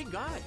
My God.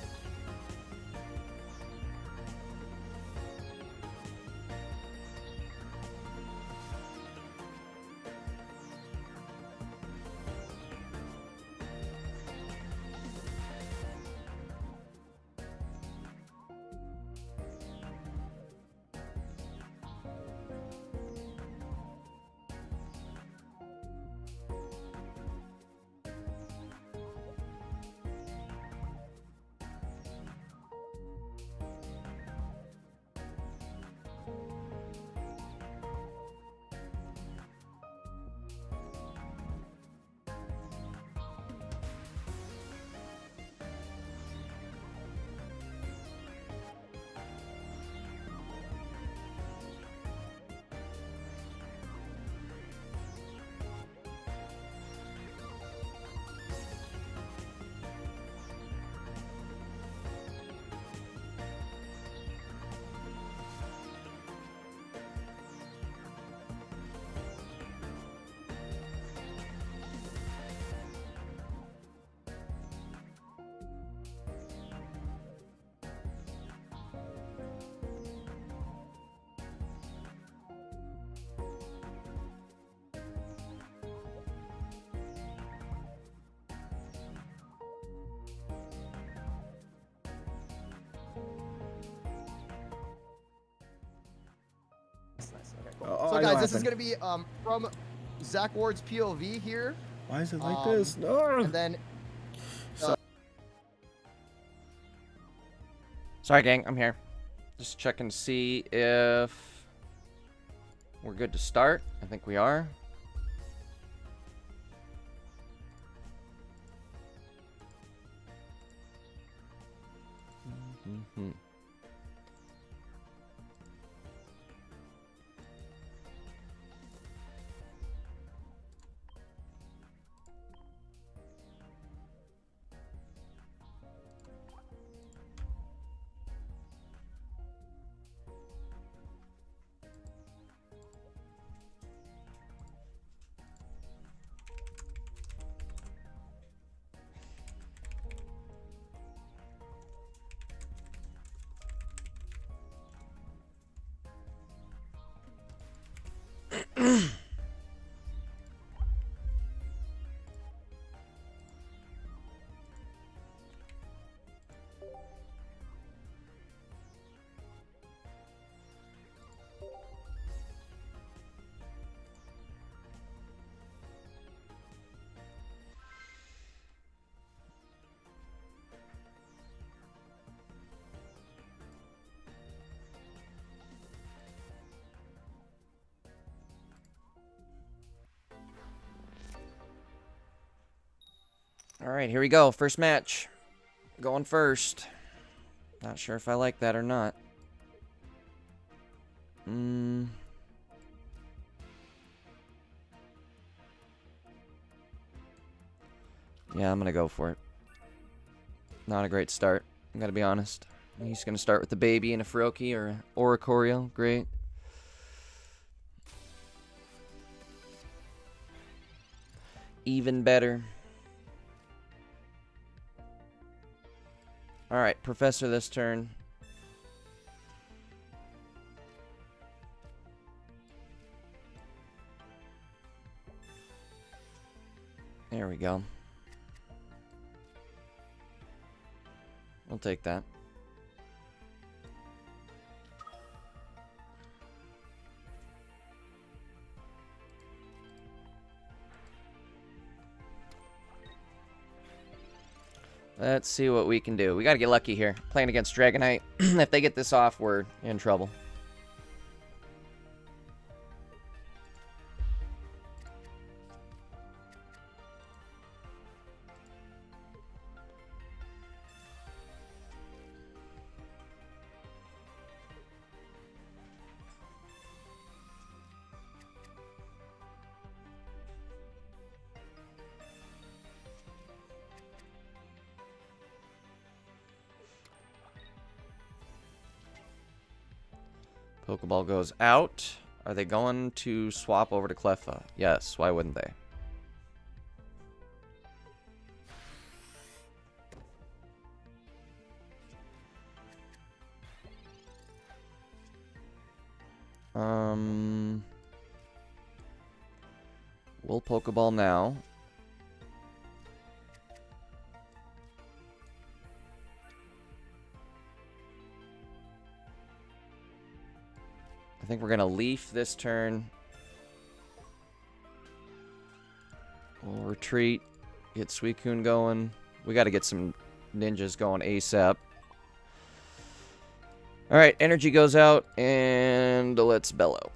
Oh, So guys, this is gonna be from Zach Ward's POV here. Why is it like this? No. And then. Sorry, gang. I'm here. Just checking to see if we're good to start. I think we are. All right, here we go. First match. Going first. Not sure if I like that or not. Yeah, I'm going to go for it. Not a great start. I'm going to be honest. He's going to start with the baby and a Froakie or an Oricorio. Great. Even better. Alright, Professor this turn. There we go. We'll take that. Let's see what we can do. We gotta get lucky here. Playing against Dragonite. If they get this off, we're in trouble. Pokeball goes out. Are they going to swap over to Cleffa? Yes, why wouldn't they? We'll Pokeball now. I think we're gonna Leaf this turn. We'll retreat. Get Suicune going. We gotta get some ninjas going ASAP. Alright, energy goes out, and let's bellow.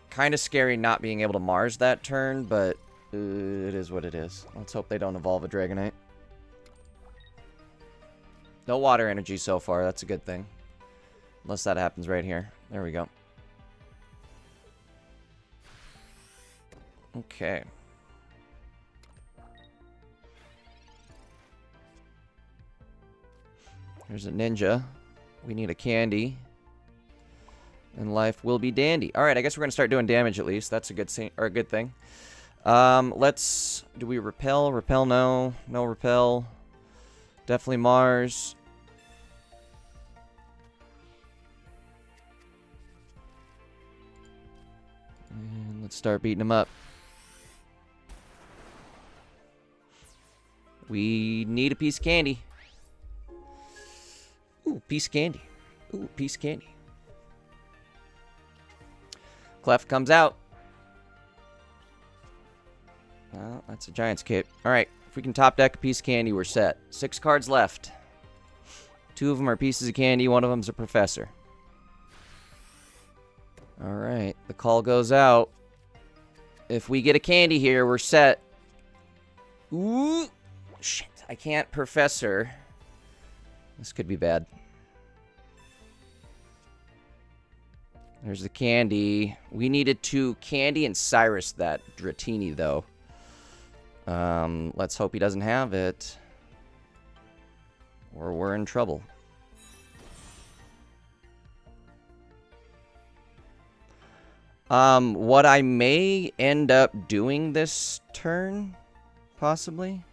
Kind of scary not being able to Mars that turn, but it is what it is. Let's hope they don't evolve a Dragonite. No water energy so far, that's a good thing. Unless that happens right here. There we go. Okay. There's a ninja. We need a candy. And life will be dandy. Alright, I guess we're going to start doing damage at least. That's a good thing. Let's... Do we repel? Repel, no. No repel. Definitely Mars. And let's start beating him up. We need a piece of candy. Ooh, piece of candy. Ooh, piece of candy. Clef comes out. Well, that's a Giant's Cape. Alright, if we can top deck a piece of candy, we're set. 6 cards left. 2 of them are pieces of candy, 1 of them's a professor. Alright, the call goes out. If we get a candy here, we're set. Ooh! Shit, I can't professor. This could be bad. There's the candy. We needed to candy and Cyrus that Dratini, though. Let's hope he doesn't have it. Or we're in trouble. What I may end up doing this turn, possibly,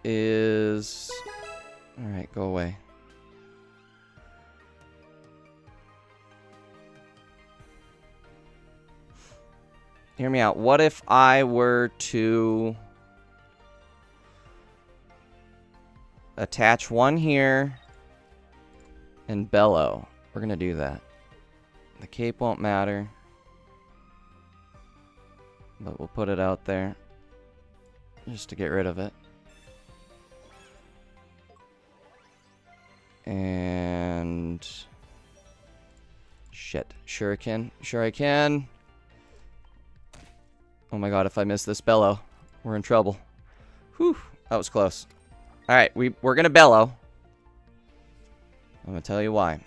is... Alright, go away. Hear me out. What if I were to attach 1 here and bellow? We're gonna do that. The cape won't matter, but we'll put it out there just to get rid of it. And... Shit. Shuriken. Sure I can. Oh my god, if I miss this bellow, we're in trouble. Whew. That was close. Alright, we're gonna bellow. I'm gonna tell you why.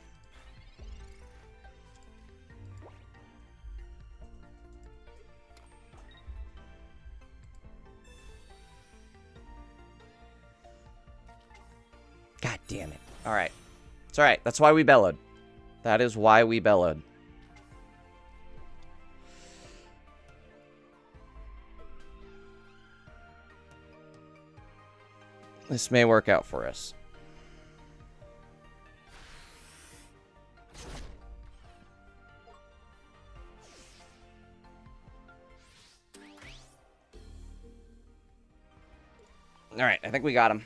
God damn it. Alright. It's alright. That's why we bellowed. That is why we bellowed. This may work out for us. Alright, I think we got him.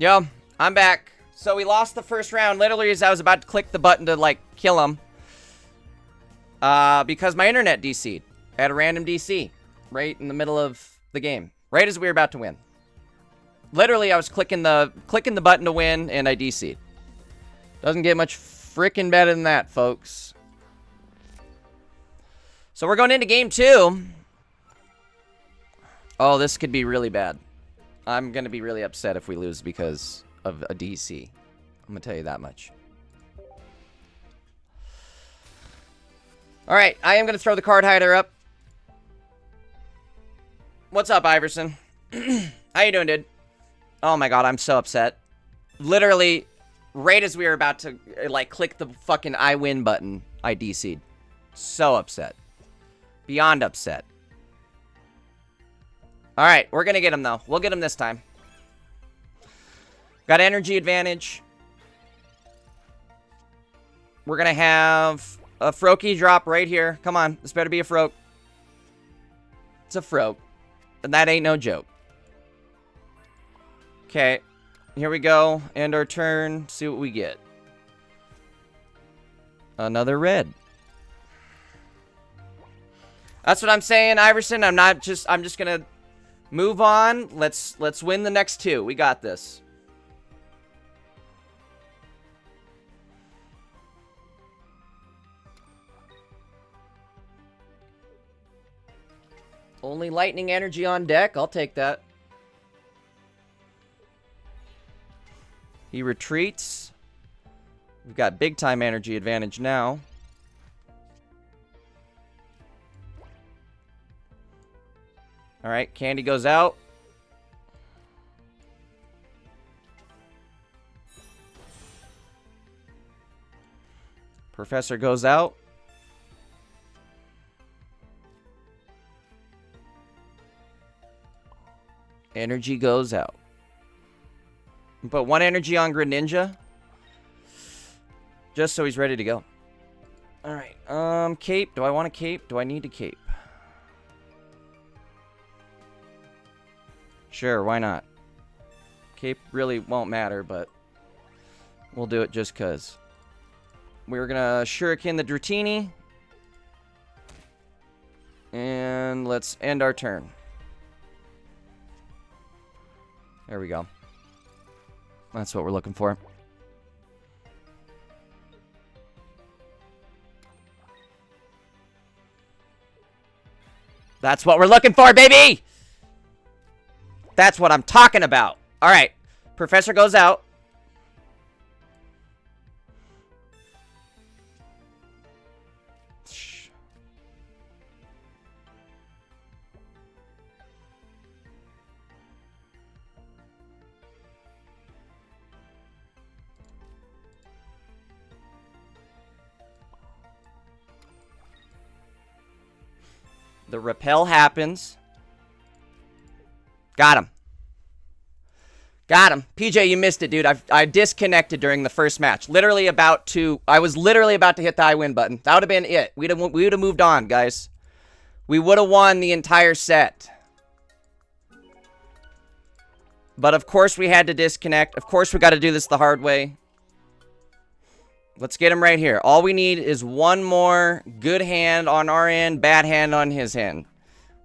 Yo, I'm back. So we lost the first round literally as I was about to click the button to, like, kill him. Because my internet DC'd. I had a random DC right in the middle of the game. Right as we were about to win. Literally, I was clicking the button to win, and I DC'd. Doesn't get much freaking better than that, folks. So we're going into game 2. Oh, this could be really bad. I'm going to be really upset if we lose because of a DC. I'm going to tell you that much. Alright, I am going to throw the card hider up. What's up, Iverson? How you doing, dude? Oh my god, I'm so upset. Literally, right as we were about to, like, click the fucking I win button, I DC'd. So upset. Beyond upset. Alright, we're gonna get him, though. We'll get him this time. Got energy advantage. We're gonna have a Froakie drop right here. Come on, this better be a Froak. It's a Froak. And that ain't no joke. Okay, here we go. End our turn. See what we get. Another red. That's what I'm saying, Iverson. I'm just gonna move on. Let's win the next 2. We got this. Only lightning energy on deck. I'll take that. He retreats. We've got big time energy advantage now. Alright, Candy goes out. Professor goes out. Energy goes out. Put 1 energy on Greninja. Just so he's ready to go. Alright, cape. Do I want a cape? Do I need a cape? Sure, why not? Cape really won't matter, but we'll do it just cuz. We're gonna Shuriken the Dratini. And let's end our turn. There we go. That's what we're looking for. That's what we're looking for, baby! That's what I'm talking about. Alright. Professor goes out. The repel happens. Got him. Got him. PJ, you missed it, dude. I disconnected during the first match. I was literally about to hit the I win button. That would have been it. We would have moved on, guys. We would have won the entire set. But of course we had to disconnect. Of course we got to do this the hard way. Let's get him right here. All we need is one more good hand on our end, bad hand on his end.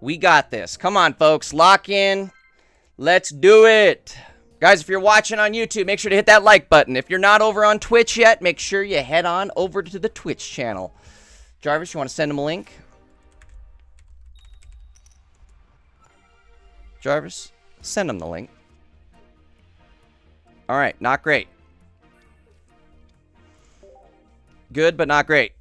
We got this. Come on, folks. Lock in. Let's do it. Guys, if you're watching on YouTube, make sure to hit that like button. If you're not over on Twitch yet, make sure you head on over to the Twitch channel. Jarvis, you want to send him a link? Jarvis, send him the link. All right, not great. Good, but not great.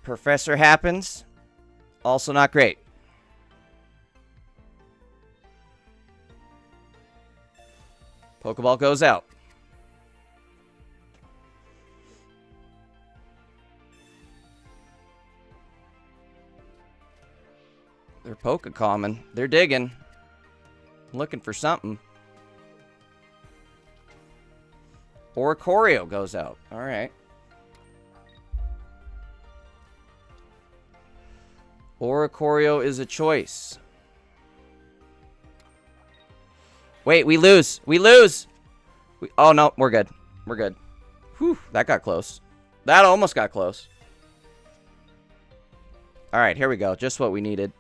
Professor happens. Also not great. Pokeball goes out. They're Pokecommon. They're digging. I'm looking for something. Oricorio goes out. All right. Oricorio is a choice. Wait, we lose. We lose. Oh, no. We're good. We're good. Whew. That got close. That almost got close. All right. Here we go. Just what we needed.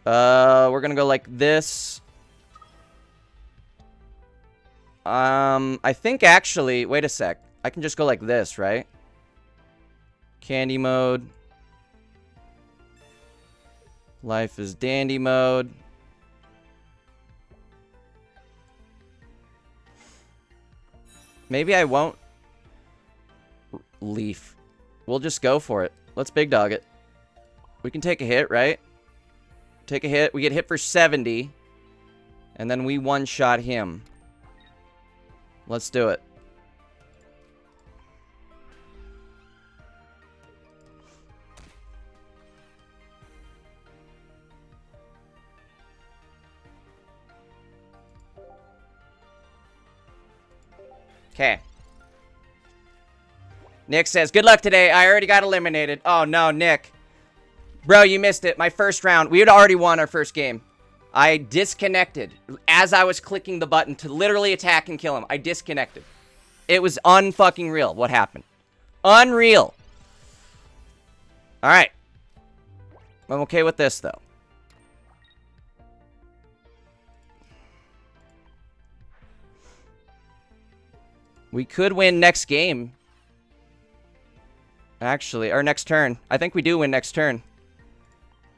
We're going to go like this. I think actually... Wait a sec. I can just go like this, right? Candy mode. Life is dandy mode. Maybe I won't leaf. We'll just go for it. Let's big dog it. We can take a hit, right? Take a hit. We get hit for 70. And then we one-shot him. Let's do it. Okay. Nick says, good luck today. I already got eliminated. Oh, no, Nick. Bro, you missed it. My first round. We had already won our first game. I disconnected as I was clicking the button to literally attack and kill him. I disconnected. It was unfucking real what happened. Unreal. All right. I'm okay with this, though. We could win next game. Actually, or next turn. I think we do win next turn.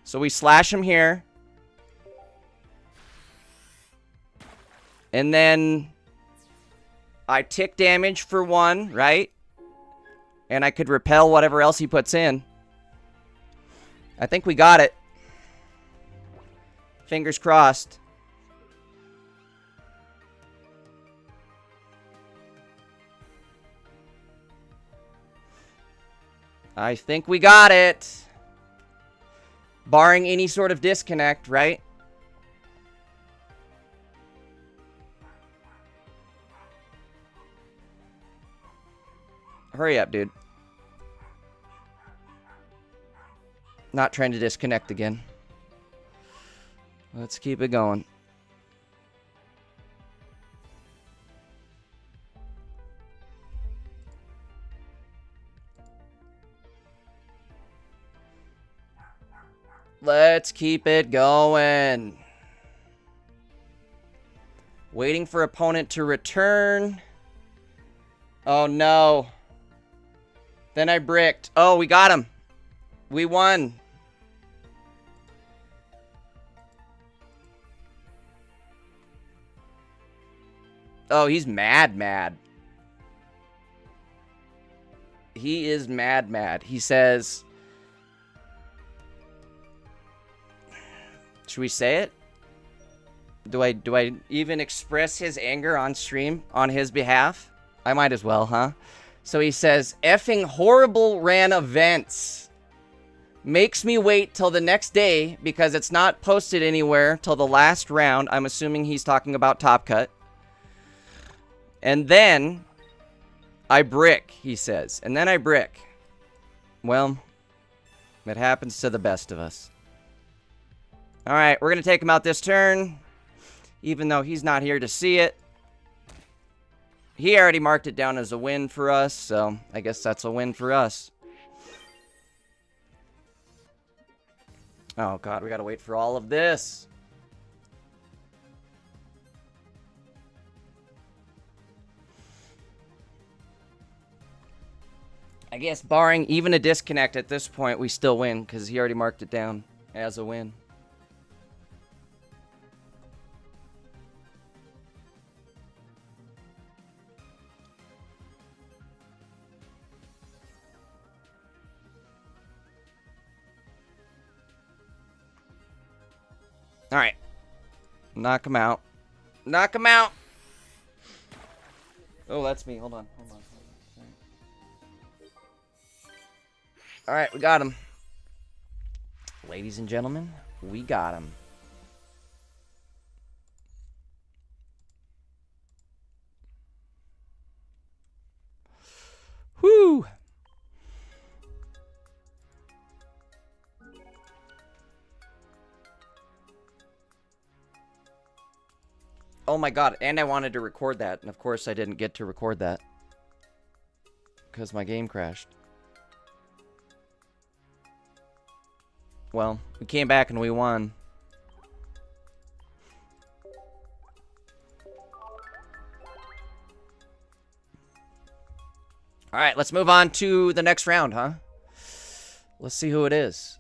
So we slash him here. And then I tick damage for 1, right? And I could repel whatever else he puts in. I think we got it. Fingers crossed. I think we got it. Barring any sort of disconnect, right? Hurry up, dude. Not trying to disconnect again. Let's keep it going. Let's keep it going. Waiting for opponent to return. Oh, no. Then I bricked. Oh, we got him. We won. Oh, he's mad. He is mad. He says... Should we say it? Do I even express his anger on stream on his behalf? I might as well, huh? So he says, effing horrible ran events. Makes me wait till the next day because it's not posted anywhere till the last round. I'm assuming he's talking about Top Cut. And then I brick, he says. And then I brick. Well, it happens to the best of us. Alright, we're going to take him out this turn. Even though he's not here to see it. He already marked it down as a win for us, so I guess that's a win for us. Oh god, we gotta wait for all of this. I guess barring even a disconnect at this point, we still win, because he already marked it down as a win. Alright. Knock him out. Knock him out! Oh, that's me. Hold on. Alright, we got him. Ladies and gentlemen, we got him. Oh my god, and I wanted to record that, and of course I didn't get to record that. Because my game crashed. Well, we came back and we won. Alright, let's move on to the next round, huh? Let's see who it is.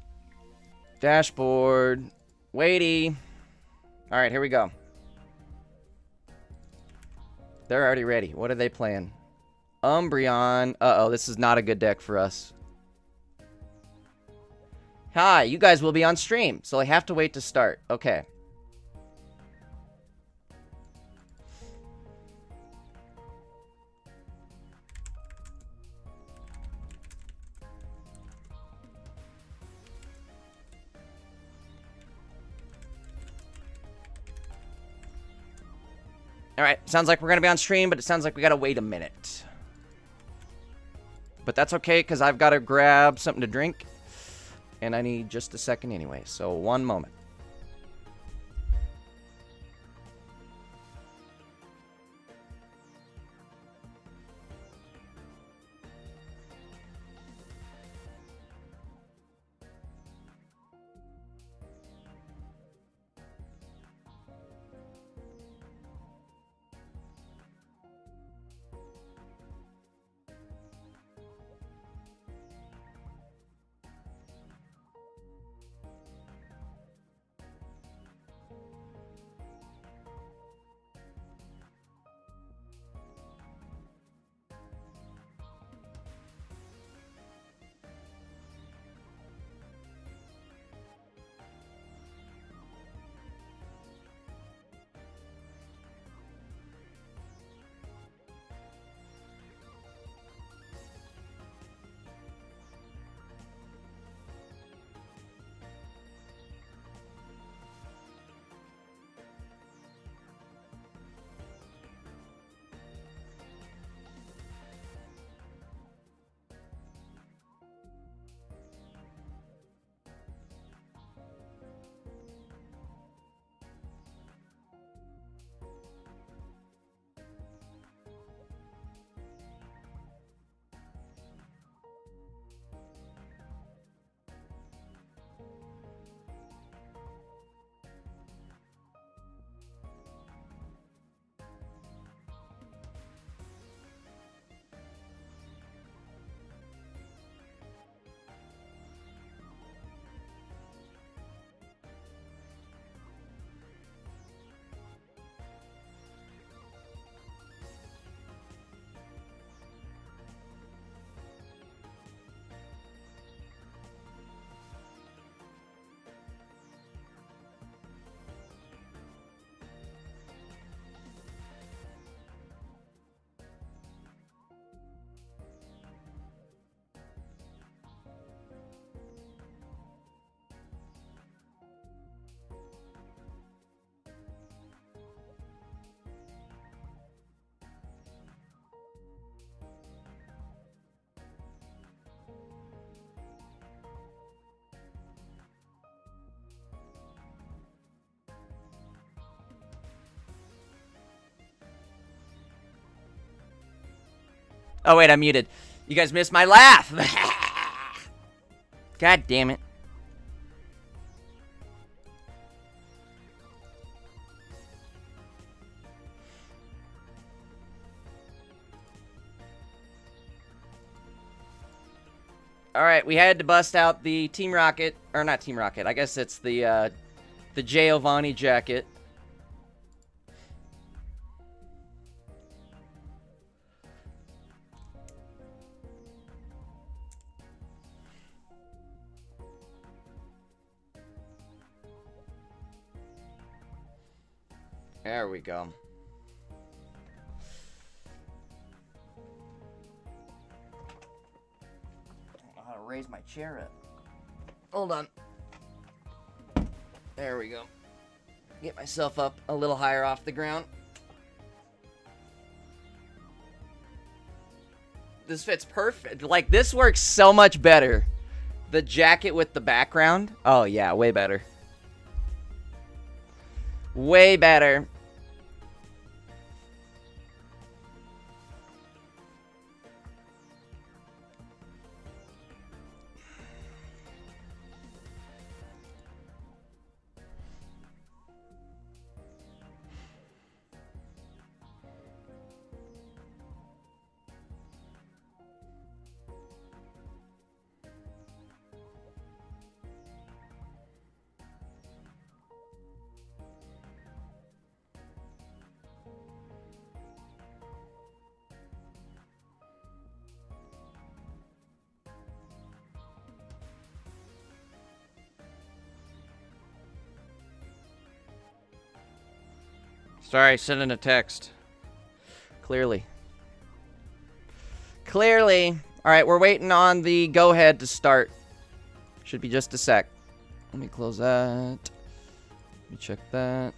Dashboard. Weighty. Alright, here we go. They're already ready. What are they playing? Umbreon. Uh-oh, this is not a good deck for us. Hi, you guys will be on stream, so I have to wait to start. Okay. Alright, sounds like we're going to be on stream, but it sounds like we got to wait a minute. But that's okay, because I've got to grab something to drink. And I need just a second anyway, so one moment. Oh, wait, I'm muted. You guys missed my laugh. God damn it. Alright, we had to bust out the Team Rocket, or not Team Rocket, I guess it's the Giovanni jacket. There we go. I don't know how to raise my chair up. Hold on. There we go. Get myself up a little higher off the ground. This fits perfect. Like, this works so much better. The jacket with the background. Oh, yeah, way better. Way better. Sorry, sending a text. Clearly. Clearly. Alright, we're waiting on the go-ahead to start. Should be just a sec. Let me close that. Let me check that.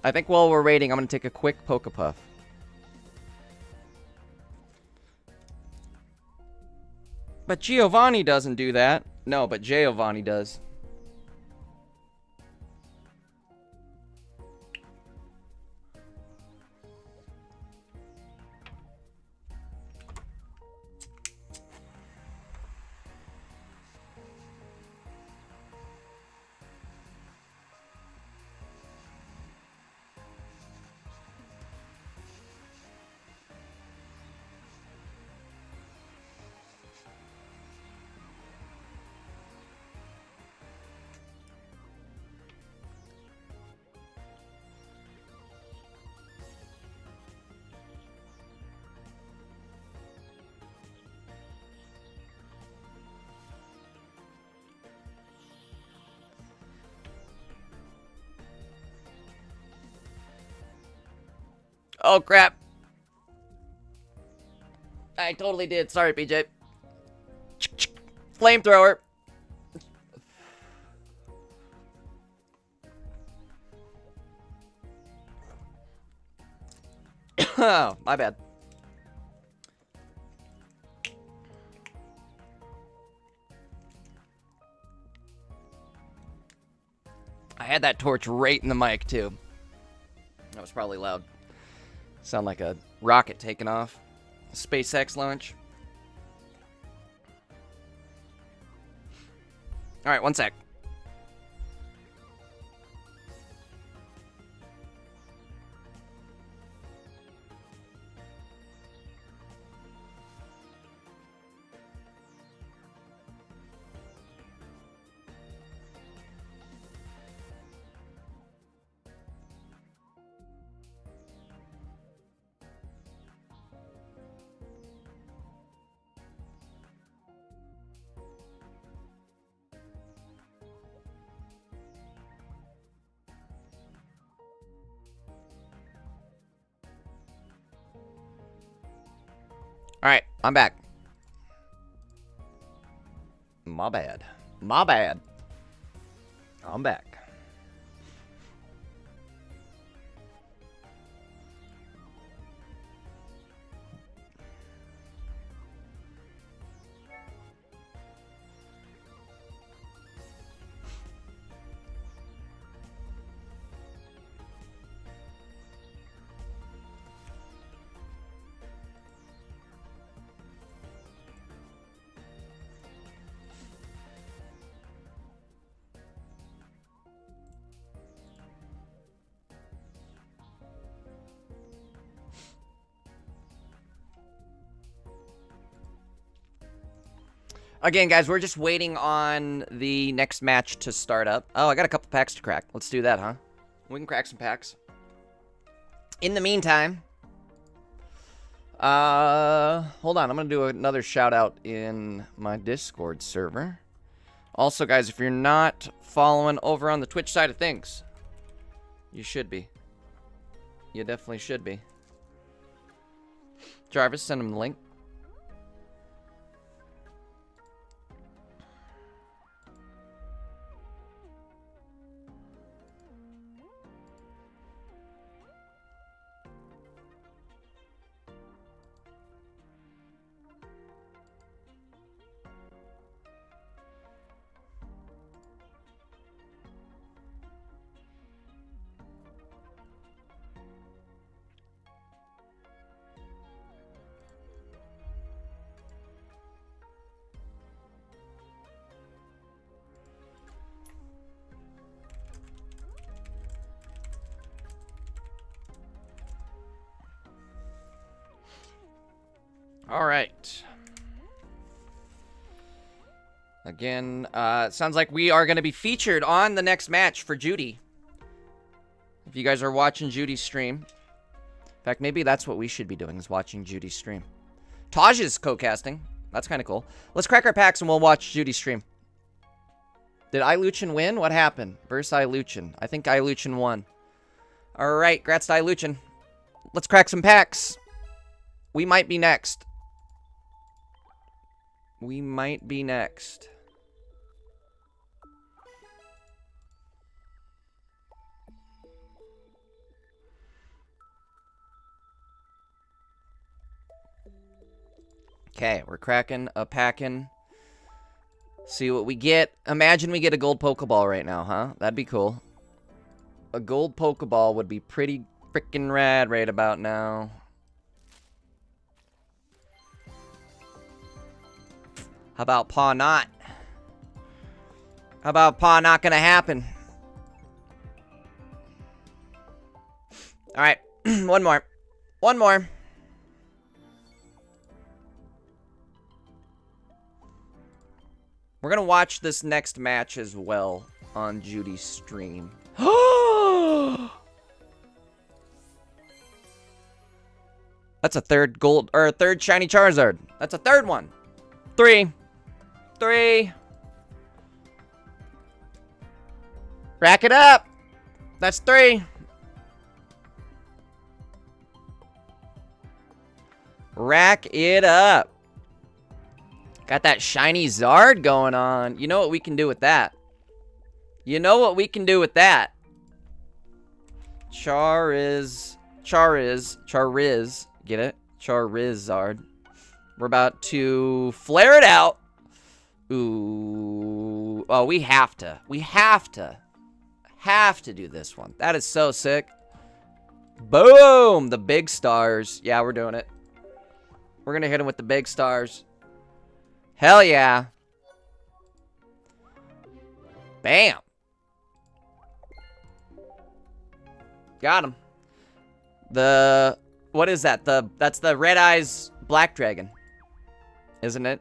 I think while we're waiting, I'm going to take a quick Pokepuff. But Giovanni doesn't do that. No, but Giovanni does. Oh, crap. I totally did. Sorry, PJ. Flamethrower. Oh, my bad. I had that torch right in the mic, too. That was probably loud. Sound like a rocket taking off. SpaceX launch. Alright, one sec. Alright, I'm back. My bad. My bad. I'm back. Again, guys, we're just waiting on the next match to start up. Oh, I got a couple packs to crack. Let's do that, huh? We can crack some packs. In the meantime, hold on. I'm going to do another shout out in my Discord server. Also, guys, if you're not following over on the Twitch side of things, you should be. You definitely should be. Jarvis, send him the link. All right. Again, sounds like we are going to be featured on the next match for Jeudy. If you guys are watching Jeudy's stream. In fact, maybe that's what we should be doing, is watching Jeudy's stream. Taj is co-casting. That's kind of cool. Let's crack our packs and we'll watch Jeudy's stream. Did Iluchin win? What happened? Versus Iluchin. I think Iluchin won. Alright, grats to Iluchin. Let's crack some packs. We might be next. We might be next. Okay, we're cracking a packin'. See what we get. Imagine we get a gold Pokeball right now, huh? That'd be cool. A gold Pokeball would be pretty freaking rad right about now. How about Paw Not? How about Paw Not gonna happen? Alright, one more. One more. We're gonna watch this next match as well on Jeudy's stream. That's a third gold, or a third shiny Charizard. That's a third one. 3. Rack it up. That's 3. Rack it up. Got that shiny Zard going on. You know what we can do with that? You know what we can do with that? Chariz. Get it? Charizard. We're about to flare it out. Ooh. Oh, we have to do this one. That is so sick. Boom! The big stars. Yeah, we're doing it. We're gonna hit him with the big stars. Hell yeah. Bam. Got him. What is that? That's the Red Eyes Black Dragon. Isn't it?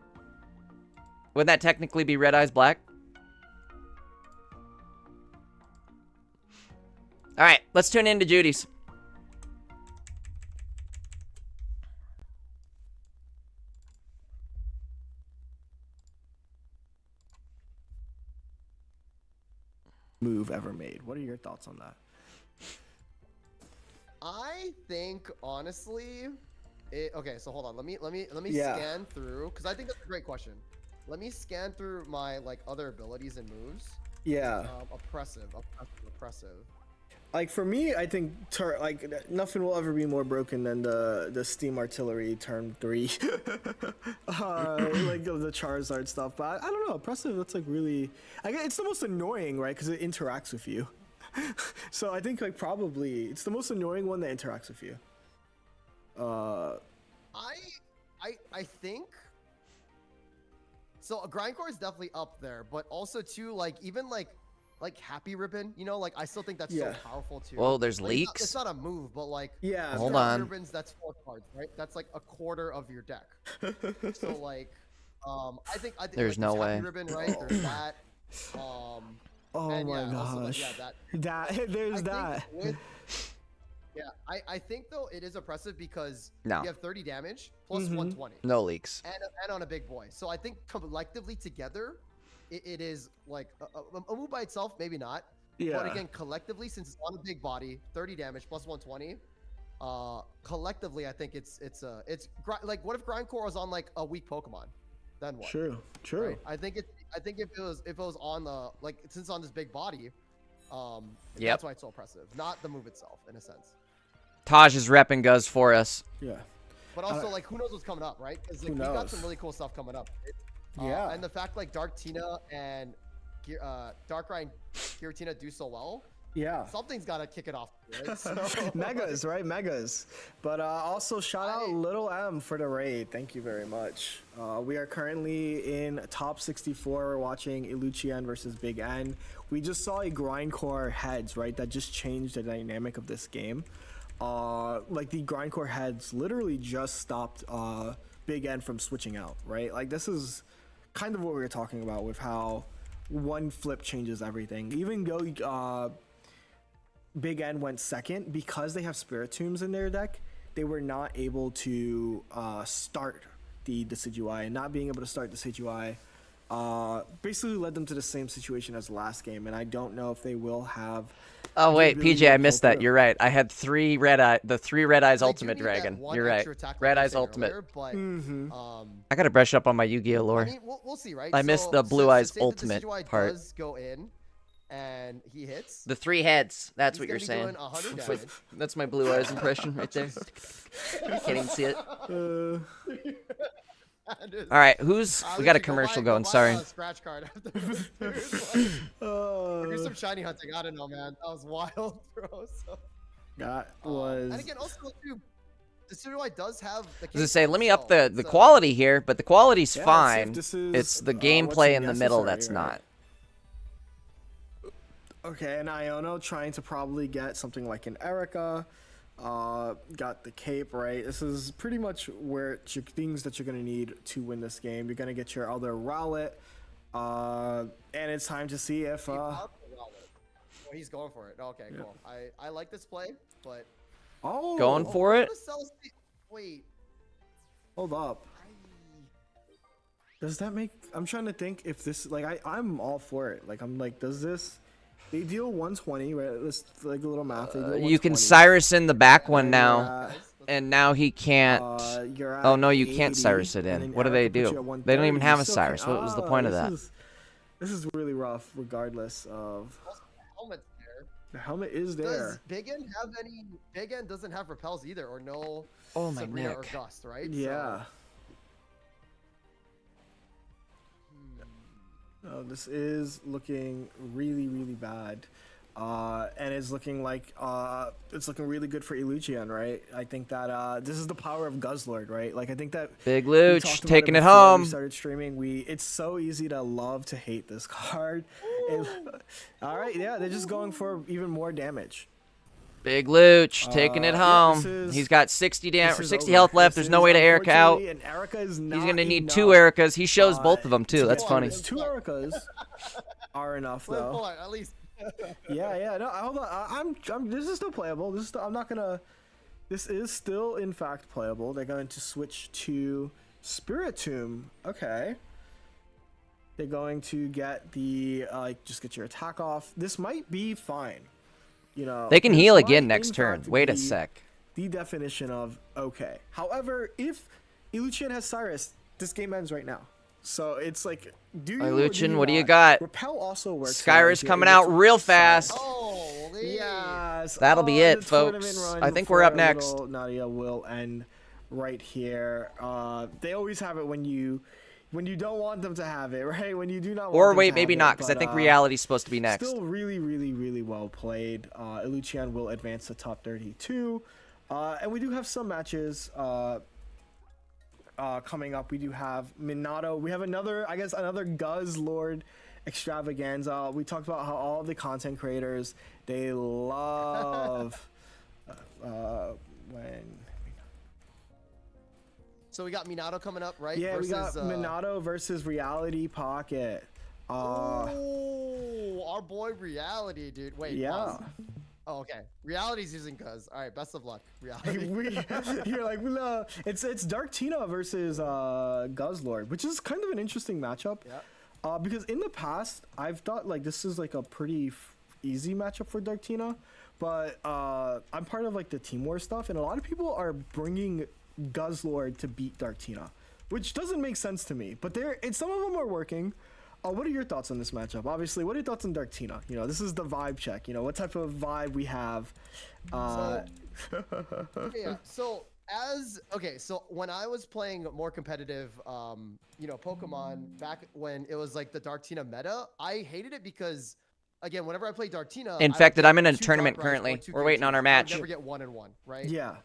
Wouldn't that technically be Red Eyes Black? Alright, let's tune into Jeudy's. Move ever made. What are your thoughts on that? I think honestly, okay. So hold on. Let me Yeah. scan through, because I think that's a great question. Let me scan through my like other abilities and moves. Yeah. Oppressive. Like for me, I think nothing will ever be more broken than the Steam Artillery turn 3, like the Charizard stuff. But I don't know, oppressive. That's like really, it's the most annoying, right? Because it interacts with you. So I think like probably it's the most annoying one that interacts with you. I think. So a Grindcore is definitely up there, but also too like even like Happy Ribbon, you know, like I still think that's so powerful too. Well, there's like, leaks. It's not a move, but like Hold on. Ribbons, that's 4 cards, right? That's like a quarter of your deck. So like, I think there's like, no way. Happy Ribbon, right? There's that. Oh and my also, gosh. there's that. I think though it is oppressive because No. you have 30 damage plus 120. No leaks. And on a big boy. So I think collectively together, it is like a move by itself, maybe not. Yeah. But again, collectively, since it's on a big body, 30 damage plus 120. Collectively, I think it's like, what if Grindcore was on like a weak Pokemon? Then what? True. Right? I think if it was on the like, since it's on this big body, that's why it's so oppressive. Not the move itself, in a sense. Taj is repping Guzz for us. Yeah. But also, like, who knows what's coming up, right? Because like, we got some really cool stuff coming up. Yeah. And the fact like Dark Tina and Darkrai Giratina do so well. Yeah. Something's got to kick it off. Right? So, Megas, right? Megas. But also shout out Little M for the raid. Thank you very much. We are currently in top 64. We're watching Ilucien versus Big N. We just saw a Grindcore heads, right? That just changed the dynamic of this game. Like the Grindcore heads literally just stopped Big N from switching out, right? Like this is kind of what we were talking about with how one flip changes everything. Even though Big N went second, because they have Spiritombs in their deck, they were not able to start the Decidueye. And not being able to start the Decidueye basically led them to the same situation as the last game, and I don't know if they will have. Oh the wait, ability PJ, I to missed cope that. with You're right. I had three red eye, the three red eyes They do ultimate need that dragon. one You're right. extra attack, like Red I was eyes saying ultimate. earlier, but, I gotta brush up on my Yu-Gi-Oh lore. I mean, we'll see, right? I missed the blue eyes say that ultimate the Jeudy part. does go in, and he hits. The 3 heads. That's He's what you're gonna be doing saying. 100 That's, what- damage. that's my blue eyes impression right there. You can't even see it. All right, who's? We got a commercial going. Sorry. Scratch card. Do some shiny hunting. I don't know, man. That was wild, bro. So, That was. and again, also too, the Jeudy does have the. I was gonna say, let me up so the quality here, but the quality's Yeah, let's see if fine. this is, It's the what's gameplay in the middle necessary, that's right? not. Okay, and Iono trying to probably get something like an Erica. Got the cape, right? This is pretty much where things that you're going to need to win this game. You're going to get your other Rowlet. And it's time to see if... Oh, he's going for it. Okay, Yeah. cool. I like this play, but... Oh! Going for it? Wait. Hold up. Does that make... I'm trying to think if this... Like, I'm all for it. Like, I'm like, does this... They deal 120, right? Let's like a little math. They deal You can 120. Cyrus in the back one And now, and now he can't. you're at Oh no, you can't 80, Cyrus it and in. then What do they Erica puts you do? at 130. They don't even have You a still Cyrus. can't- What was the point of that? This is really rough, regardless of. Helmet's there. The helmet is Does there. Big N have any? Big N doesn't have repels either, or no. Oh, my Sabrina neck. or Gust, right? Yeah. Oh, this is looking really, really bad. And it's looking like it's looking really good for Illuchian, right? I think that this is the power of Guzzlord, right? Like I think that Big we Luch talked about taking it before home. We started streaming. It's so easy to love to hate this card. All right, yeah, they're just going for even more damage. Big Luch taking it yeah, home. He's got 60 This is 60 over. health left. This There's no is way to Erica out. unfortunately- And Erica is He's not gonna need enough, 2 Ericas. He shows both of them too. to That's get funny. these 2 Ericas are enough Wait, though. hold on, at least. Yeah. No, hold on. I'm. This is still playable. This is. I'm not gonna. This is still, in fact, playable. They're going to switch to Spiritomb. Okay. They're going to get the just get your attack off. This might be fine. You know. They can this heal might, again in next turn. fact, Wait a be sec. The definition of okay. However, if Illuchian has Cyrus, this game ends right now. So it's like, do you? Illuchian, what do you not? got? Repel also works. Skyr's coming out real fast. Holy. Yes. That'll be it, the tournament folks. run I think we're up for next. little Nadia will end right here. They always have it when you don't want them to have it, right? When you do not want Or them wait, to maybe have not, it, because I but, think reality's supposed to be next. Still really, really, really well played. Illuchian will advance to top 32. And we do have some matches coming up. We do have Minato. We have another Guzzlord extravaganza. We talked about how all the content creators, they love when... So we got Minato coming up, right? Yeah, we got versus, Minato versus Reality Pocket. Oh, our boy Reality, dude. Wait. Yeah. Pause. Oh, okay. Reality's using Guz. All right. Best of luck, Reality. You're like, no. It's Dark Tina versus Guzzlord, which is kind of an interesting matchup. Yeah. Because in the past, I've thought like this is like a pretty easy matchup for Dark Tina, but I'm part of like the Team War stuff, and a lot of people are bringing Guzzlord to beat Dark Tina, which doesn't make sense to me. But some of them are working. What are your thoughts on this matchup? Obviously, what are your thoughts on Dark Tina? You know, this is the vibe check. You know, what type of vibe we have. Yeah. So so when I was playing more competitive, Pokemon back when it was like the Dark Tina meta, I hated it because, again, whenever I play Dark Tina, In I fact, would I'm in get a 2 tournament Darkrai's or currently. 2 We're waiting on our Pikachu's. I would match. never get 1-1, right? Yeah.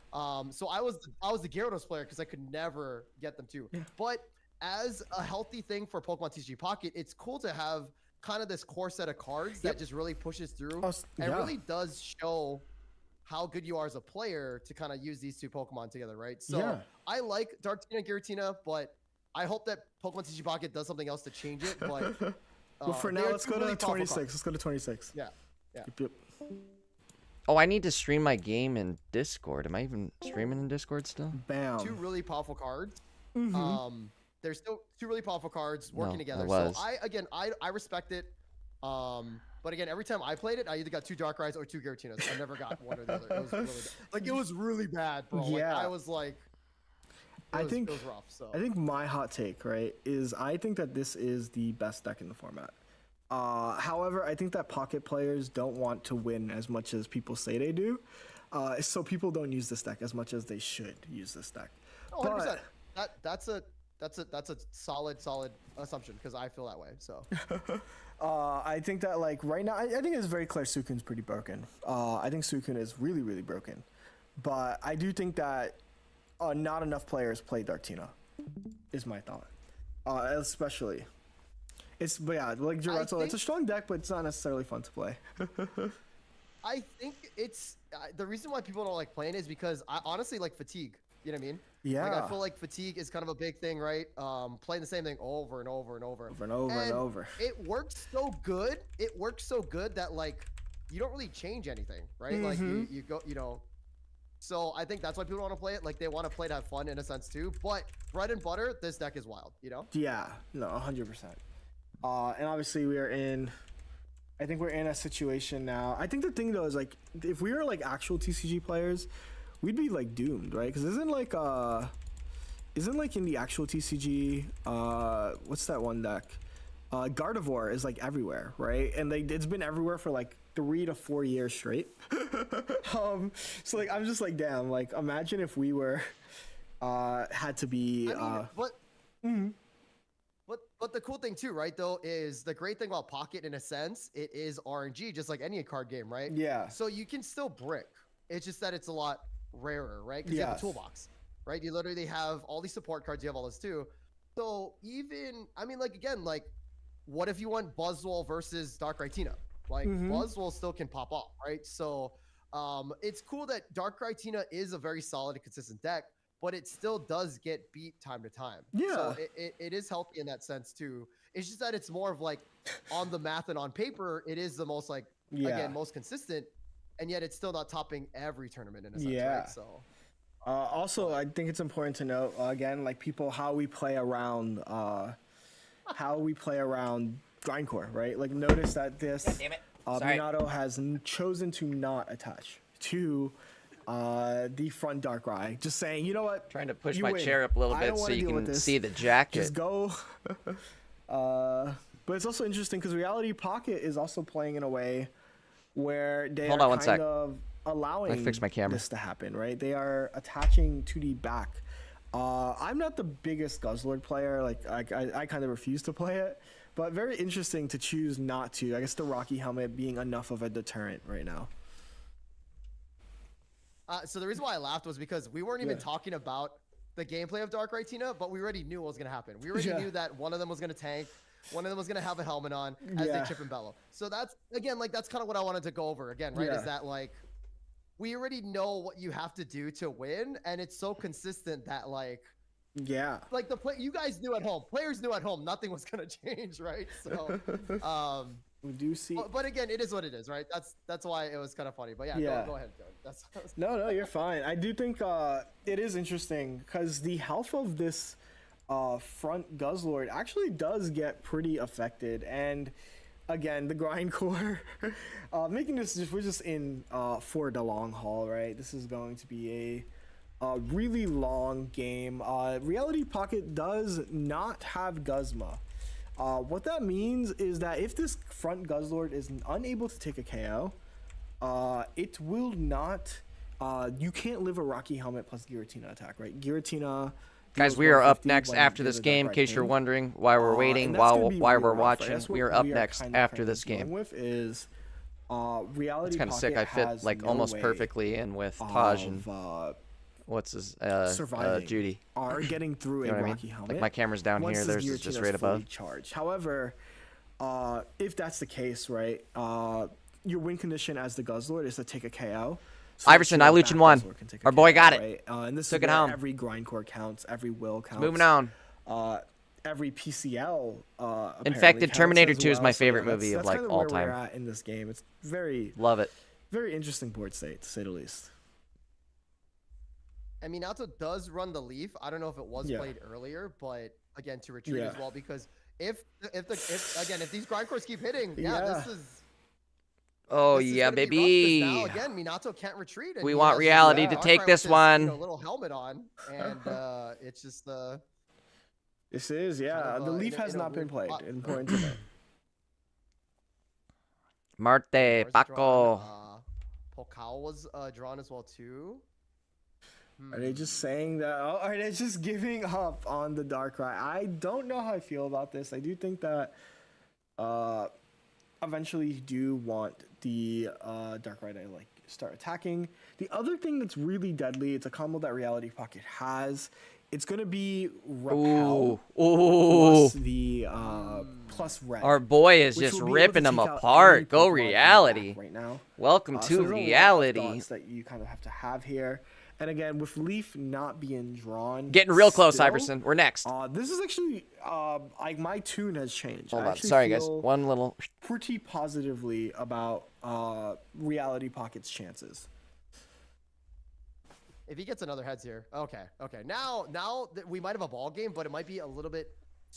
So I was the Gyarados player because I could never get them too. Yeah. But as a healthy thing for Pokemon TCG Pocket, it's cool to have kind of this core set of cards that just really pushes through and really does show how good you are as a player to kind of use these 2 Pokemon together, right? So I like Dark Tina, Giratina, but I hope that Pokemon TCG Pocket does something else to change it. But Well, for now, let's go to 26. Let's go to 26. Yeah. Yep. Oh, I need to stream my game in Discord. Am I even streaming in Discord still? Bam. 2 really powerful cards. there's still two really powerful cards working together. was. So I respect it. But again, every time I played it, I either got 2 Darkrai's or 2 Giratinas. I never got one or the other. It was really bad. Like it was really bad, bro. Yeah. Like, I was like, it was rough. So I think my hot take, right, is I think that this is the best deck in the format. However, I think that Pocket players don't want to win as much as people say they do. So people don't use this deck as much as they should use this deck. Oh, 100%. That's a solid assumption because I feel that way. So I think that like right now, I think it's very clear Suicune's pretty broken. I think Suicune is really, really broken. But I do think that not enough players play Dartina, is my thought. Especially. But yeah, like Gerardo, it's a strong deck, but it's not necessarily fun to play. I think it's the reason why people don't like playing is because I honestly like fatigue. You know what I mean? Yeah. Like I feel like fatigue is kind of a big thing, right? Playing the same thing over and over and over. Over and over and over. It works so good. It works so good that like you don't really change anything, right? Like you go, you know. So I think that's why people want to play it. Like they want to play to have fun in a sense too. But bread and butter, this deck is wild, you know? Yeah. No, 100%. And obviously I think we're in a situation now. I think the thing though is like, if we were like actual TCG players, we'd be like doomed, right? Because isn't like in the actual TCG, what's that one deck? Gardevoir is like everywhere, right? And it's been everywhere for like 3 to 4 years straight. So like I'm just like, damn, like imagine if we were had to be But the cool thing too, right, though, is the great thing about Pocket, in a sense, it is RNG, just like any card game, right? Yeah. So you can still brick. It's just that it's a lot rarer, right? Because you have a toolbox, right? You literally have all these support cards. You have all this too. So even, I mean, like, again, like, what if you want Buzzwole versus Darkraitina? Like, Buzzwole still can pop off, right? So it's cool that Darkraitina is a very solid and consistent deck, but it still does get beat time to time. Yeah. So it is healthy in that sense too. It's just that it's more of like on the math and on paper, it is the most like, again, most consistent, and yet it's still not topping every tournament in a sense, right? So also, I think it's important to note, again, like how we play around Grindcore, right? Like notice that this Minato has chosen to not attach to the front Darkrai, just saying, you know what? Trying to push my chair up a little bit so you can see the jacket. Just go. But it's also interesting because Reality Pocket is also playing in a way where they are kind of allowing this to happen, right? They are attaching to the back. I'm not the biggest Guzzlord player. Like I kind of refuse to play it, but very interesting to choose not to. I guess the Rocky Helmet being enough of a deterrent right now. So the reason why I laughed was because we weren't even talking about the gameplay of Darkraitina, but we already knew what was going to happen. We already knew that one of them was going to tank, one of them was going to have a helmet on as they chip and bellow. So that's, again, like that's kind of what I wanted to go over again, right? Is that like, we already know what you have to do to win, and it's so consistent that like, like you guys knew at home, players knew at home, nothing was going to change, right? So, we do see, but again, it is what it is, right? That's why it was kind of funny. But go ahead, Joe. No, you're fine. I do think it is interesting because the health of this front Guzzlord actually does get pretty affected, and again, the Grindcore making this we're just in for the long haul, right? This is going to be a really long game. Reality Pocket does not have Guzma. What that means is that if this front Guzzlord is unable to take a KO, it will not. You can't live a Rocky Helmet plus Giratina attack, right? Giratina. Guys, we are up next after this game. In case you're wondering why we're waiting, why we're watching, right? We are up next after this game. With is Reality. It's kind of sick. I fit like almost perfectly in with Taj and what's his Jeudy. Are getting through a Rocky Helmet. Like my camera's down here. Theirs is just right above. Charged. However, if that's the case, right, your win condition as the Guzzlord is to take a KO. So Iverson, Iluchin won. Our boy got it. Right? And this Took is it home. Every Grindcore counts. Every will counts. Moving on. Every PCL. Infected Terminator 2 is my favorite so movie of that's like kind of all where time. We're at in this game. It's very love it. Very interesting board state, to say the least. And Minato does run the leaf. I don't know if it was played earlier, but again, to retreat as well, because if these grindcores keep hitting, this is. Oh this is yeah, gonna be baby. rough, 'cause now again, Minato can't retreat. And We he want has reality to Darkrai take with this his, one. little helmet on, and it's just This is the leaf has not been played. Important to note. Marte, Paco. Pokal was drawn as well too. Are they just saying that? Oh, are they just giving up on the Darkrai? I don't know how I feel about this. I do think that eventually you do want the Darkrai to like start attacking. The other thing that's really deadly, it's a combo that Reality Pocket has. It's gonna be Repel plus the plus red. Our boy is just ripping them apart. Go Reality. Right now. Welcome to Reality. That you kind of have to have here. And again, with Leaf not being drawn, getting real close, Iverson. We're next. This is actually like my tune has changed. Hold on, sorry guys. One little. Pretty positively about Reality Pocket's chances. If he gets another heads here, okay. Now we might have a ball game, but it might be a little bit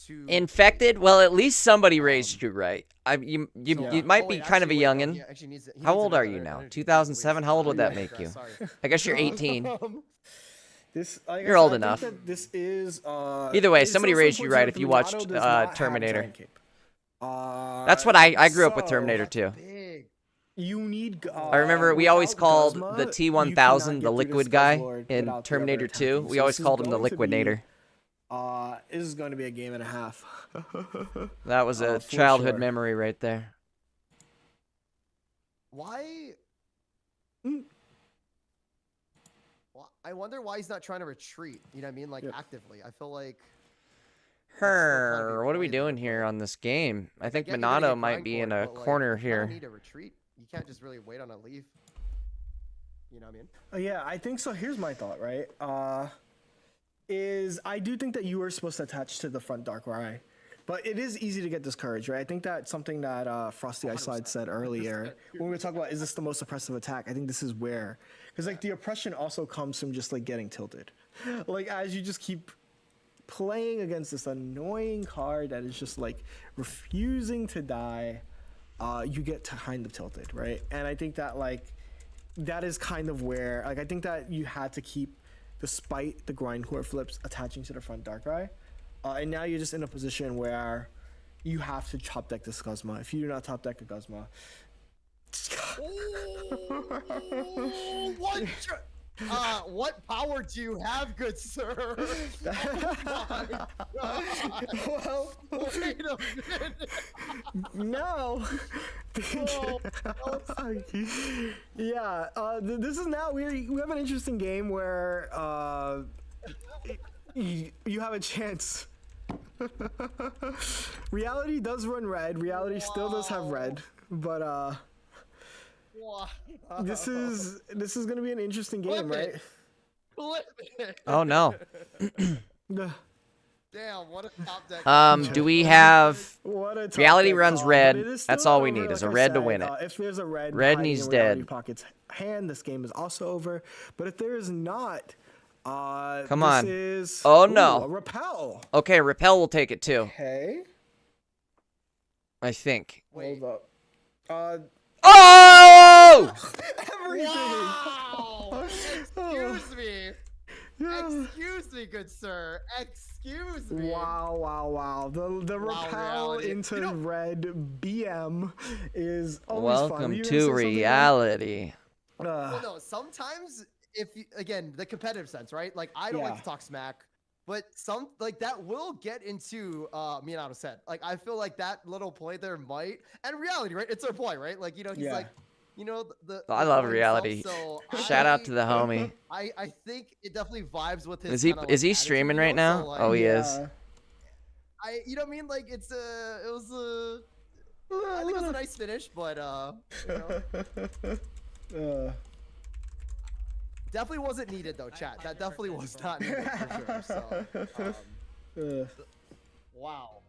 too infected. Well, at least somebody raised you right. You might be kind of a youngin. How old are you now? 2007. How old would that make you? I guess you're 18. You're old enough. This is either way, somebody raised you right if you watched Terminator. That's what I grew up with Terminator too. You need. I remember we always called the T-1000 the liquid guy in Terminator 2. We always called him the Liquidator. This is going to be a game and a half. That was a childhood memory right there. Why? Well, I wonder why he's not trying to retreat. You know what I mean? Like actively. I feel like. What are we doing here on this game? I think Minato might be in a corner here. Need a retreat. You can't just really wait on a leaf. You know what I mean? Yeah, I think so. Here's my thought, right? I do think that you are supposed to attach to the front Darkrai, but it is easy to get discouraged, right? I think that's something that Frosty Ice Slide said earlier when we were talking about, is this the most oppressive attack? I think this is where, because like the oppression also comes from just like getting tilted. Like as you just keep playing against this annoying card that is just like refusing to die, you get kind of tilted, right? And I think that like that is kind of where like I think that you had to keep, despite the grindcore flips, attaching to the front Darkrai, and now you're just in a position where you have to top deck this Guzma. If you do not top deck a Guzma, what power do you have, good sir? Well, wait a minute. No. Yeah. This is now we have an interesting game where you have a chance. Reality does run red. Reality still does have red, but this is gonna be an interesting game, right? Oh no. Damn, what a top deck. Do we have Reality runs call, red? That's all we need is a red to win it. If there's a red needs dead. Pocket's hand, this game is also over. But if there is not, come on. Oh no, a Repel. Okay, Repel will take it too. Okay. I think. Wait. Hold up. Oh! Everything. Wow! Excuse me. Excuse me, good sir. Excuse me. Wow. The Repel into red BM is always welcome fun. to reality. Well, no, sometimes if you, again, the competitive sense, right? Like I don't like to talk smack, but some like that will get into Minato's head. Like I feel like that little play there might, and reality, right? It's their boy, right? Like, you know, he's like, you know, I love reality. So shout out to the homie. I think it definitely vibes with his. Is he streaming right now? So, like, oh, he is. You know what I mean? Like it was I think it was a nice finish, but you know. Definitely wasn't needed though, chat. That definitely was not needed for sure. So, wow.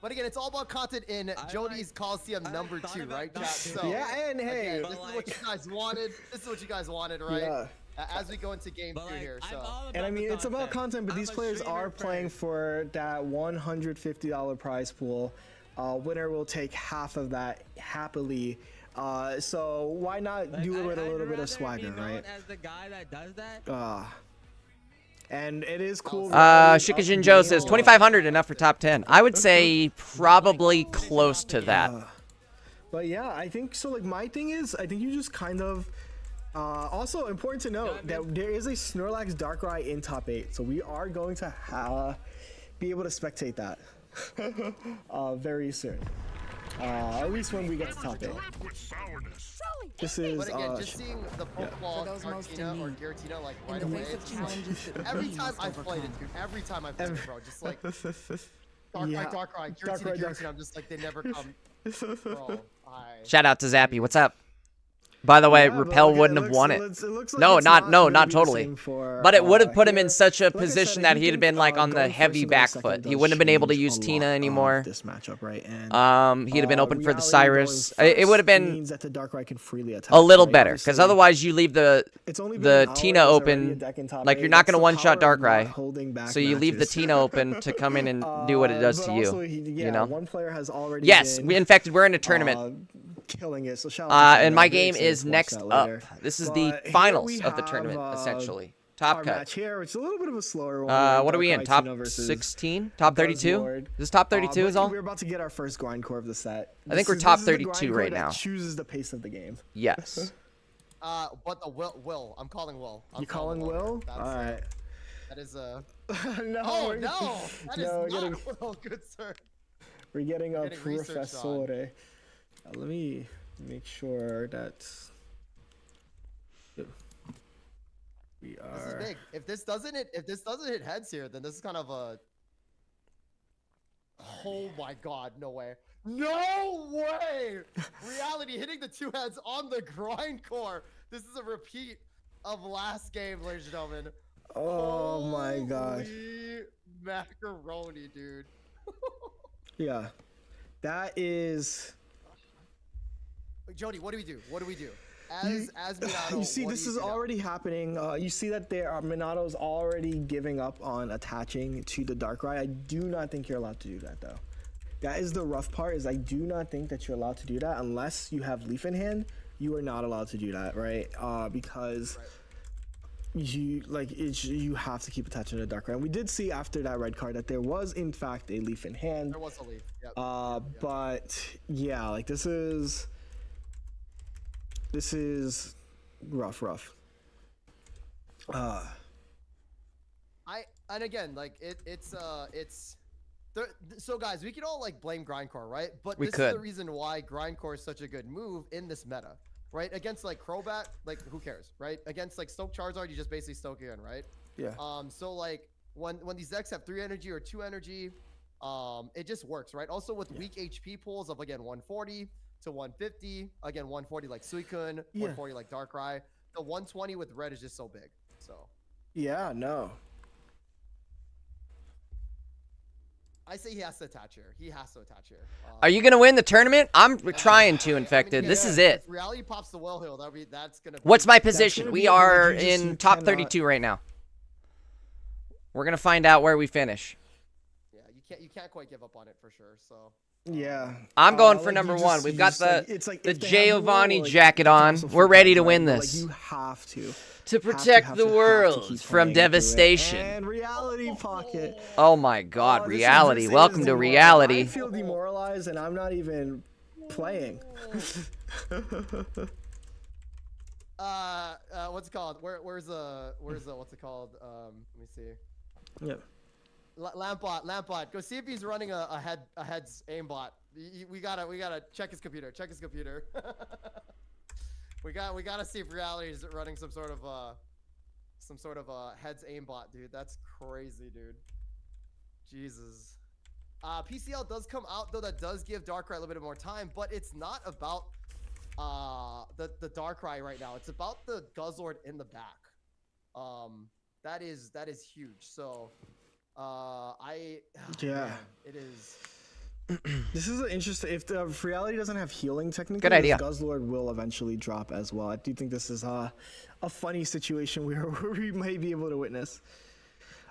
But again, it's all about content in Jeudy's Coliseum #2, right, chat? So, yeah, and hey, again, this is what you guys wanted. This is what you guys wanted, right? Yeah. as we go into game 2 here. So. And I mean, it's about content, but these players are playing for that $150 prize pool. Winner will take half of that happily. So why not do it with a little bit of swagger, right? As the guy that does that. And it is cool. Shikajin Joe says 2,500 enough for top 10. I would say probably close to that. But yeah, I think so. Like my thing is, I think you just kind of. Also important to note that there is a Snorlax Darkrai in top 8, so we are going to be able to spectate that very soon. At least when we get to top 8. This is but again, just seeing the Pokeball Giratina or Giratina like right away. Every time I've played it, dude. Every time I've played it, bro. Just like Darkrai, Giratina. I'm just like they never come. Bro, Shout out to Zappy. What's up? By the way, Repel wouldn't have won it. No, not totally. But it would have put him in such a position that he'd have been like on the heavy back foot. He wouldn't have been able to use Tina anymore. This matchup, right? And he'd have been open for the Cyrus. It would have been a little better, because otherwise you leave the Tina open. Like you're not gonna one-shot Darkrai, so you leave the Tina open to come in and do what it does to you. You know? One player has already yes, in fact, we're in a tournament. Killing it. So shout out and my game is next up. This is the finals of the tournament, essentially. Top cut. Match here, which is a little bit of a slower one. What are we in? Top 16? Top 32? This is top 32 is all? We're about to get our first grindcore of the set. I think we're top 32 right now. Chooses the pace of the game. Yes. But the Will. I'm calling Will. You calling Will? All right. That is no. Oh no! That is not Will, good sir. We're getting a Professore. Let me make sure that we are. This is big. If this doesn't hit heads here, then this is kind of a. Oh my God! No way! No way! Reality hitting the 2 heads on the grindcore. This is a repeat of last game, ladies and gentlemen. Oh my gosh! Macaroni, dude. Yeah, that is. Jeudy, what do we do? What do we do? As Minato, you see, this is already happening. You see that Minato's already giving up on attaching to the Darkrai. I do not think you're allowed to do that, though. That is the rough part. Is I do not think that you're allowed to do that unless you have Leaf in hand. You are not allowed to do that, right? Because you have to keep attaching to the Darkrai. And we did see after that red card that there was in fact a Leaf in hand. There was a Leaf. Yep. But yeah, like this is rough. And again, like it's so guys, we can all like blame Grindcore, right? But this is the reason why Grindcore is such a good move in this meta, right? Against like Crobat, like who cares, right? Against like Stoke Charizard, you just basically Stoke again, right? Yeah. So like when these decks have 3 energy or 2 energy, it just works, right? Also with weak HP pools of again 140 to 150, again 140 like Suicune, 140 like Darkrai. The 120 with red is just so big. So yeah, no. I say he has to attach here. He has to attach here. Are you gonna win the tournament? I'm trying to, Infected. This is it. If Reality pops the Well Hill, that's gonna. What's my position? We are in top 32 right now. We're gonna find out where we finish. Yeah, you can't quite give up on it for sure. So. Yeah. I'm going for number 1. We've got the Giovanni jacket on. We're ready to win this. You have to protect the world from devastation. And Reality Pocket. Oh my God, Reality! Welcome to Reality. I feel demoralized, and I'm not even playing. What's it called? Where's the what's it called? Let me see. Yep. Lampbot, go see if he's running a heads aimbot. We gotta check his computer. we gotta see if Reality is running some sort of heads aimbot, dude. That's crazy, dude. Jesus. PCL does come out though. That does give Darkrai a little bit more time, but it's not about the Darkrai right now. It's about the Guzzlord in the back. That is huge. So. Man, it is. This is an interesting. If reality doesn't have healing, technically, Good idea. this Guzzlord will eventually drop as well. I do think this is a funny situation where we may be able to witness.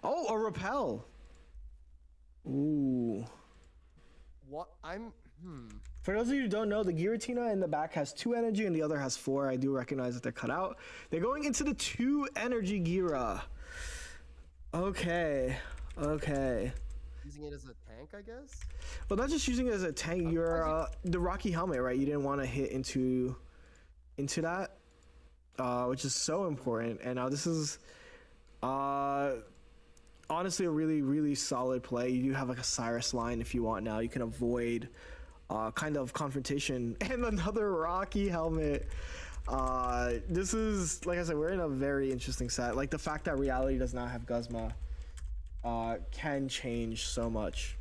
Oh, a repel. Ooh. What I'm. For those of you who don't know, the Giratina in the back has 2 energy and the other has 4. I do recognize that they're cut out. They're going into the 2 energy Gira. Okay. Okay. Using it as a tank, I guess. Well, not just using it as a tank. You're the Rocky Helmet, right? You didn't want to hit into that, which is so important. And now this is honestly a really, really solid play. You do have like a Cyrus line if you want now. You can avoid kind of confrontation and another Rocky Helmet. This is, like I said, we're in a very interesting set. Like the fact that reality does not have Guzma can change so much.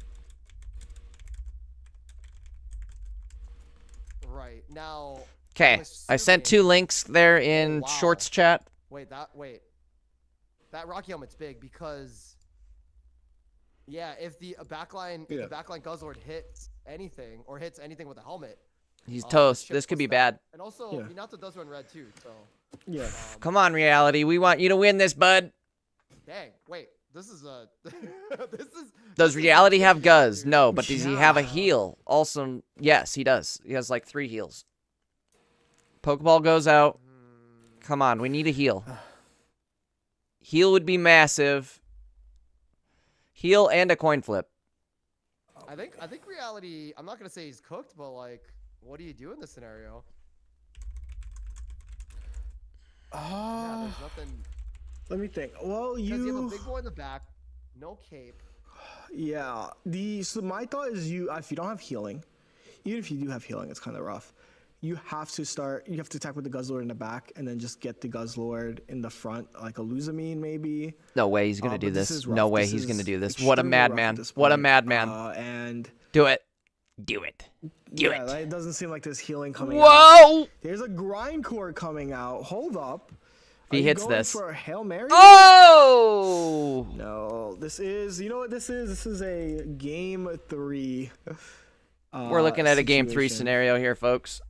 Right now. Okay, I sent 2 links there in Shorts chat. Wait, that Rocky Helmet's big because, yeah, if the backline Guzzlord hits anything with a helmet, he's toast. This could be bad. And also, Minato does run red too, so. Yeah. Come on, reality. We want you to win this, bud. Dang. Wait. This is a. Does reality have Guzz? No, but does he have a heal? Also, yes, he does. He has like 3 heals. Pokeball goes out. Come on, we need a heal. Heal would be massive. Heal and a coin flip. I think reality. I'm not gonna say he's cooked, but like, what do you do in this scenario? Yeah, there's nothing. Let me think. Well, you have a big boy in the back, no cape. Yeah. So my thought is if you don't have healing, even if you do have healing, it's kind of rough. You have to attack with the Guzzlord in the back and then just get the Guzzlord in the front, like a Luzamine maybe. No way he's gonna do this. No way he's gonna do this. What a madman. What a madman. And do it. Do it. Do it. It doesn't seem like there's healing coming out. Whoa! There's a Grindcore coming out. Hold up. If he hits this. For a Hail Mary? Oh! No, this is, you know what this is? This is a game 3. We're looking at a game 3 scenario here, folks.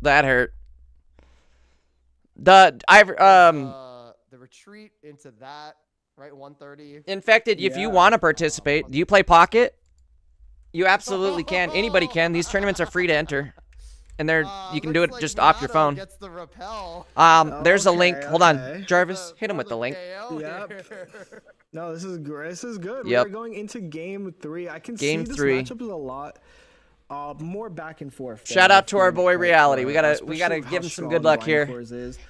That hurt. The retreat into that, right? 130. Infected, if you want to participate, do you play Pocket? You absolutely can. Anybody can. These tournaments are free to enter. And you can do it just off your phone. Gets the repel. There's a link. Hold on, Jarvis, hit him with the link. Yep. No, this is great. This is good. Yep. We're going into game 3. I can see this 3. matchup is a lot more back and forth. Shout out to our boy Reality. We gotta give him some good luck here.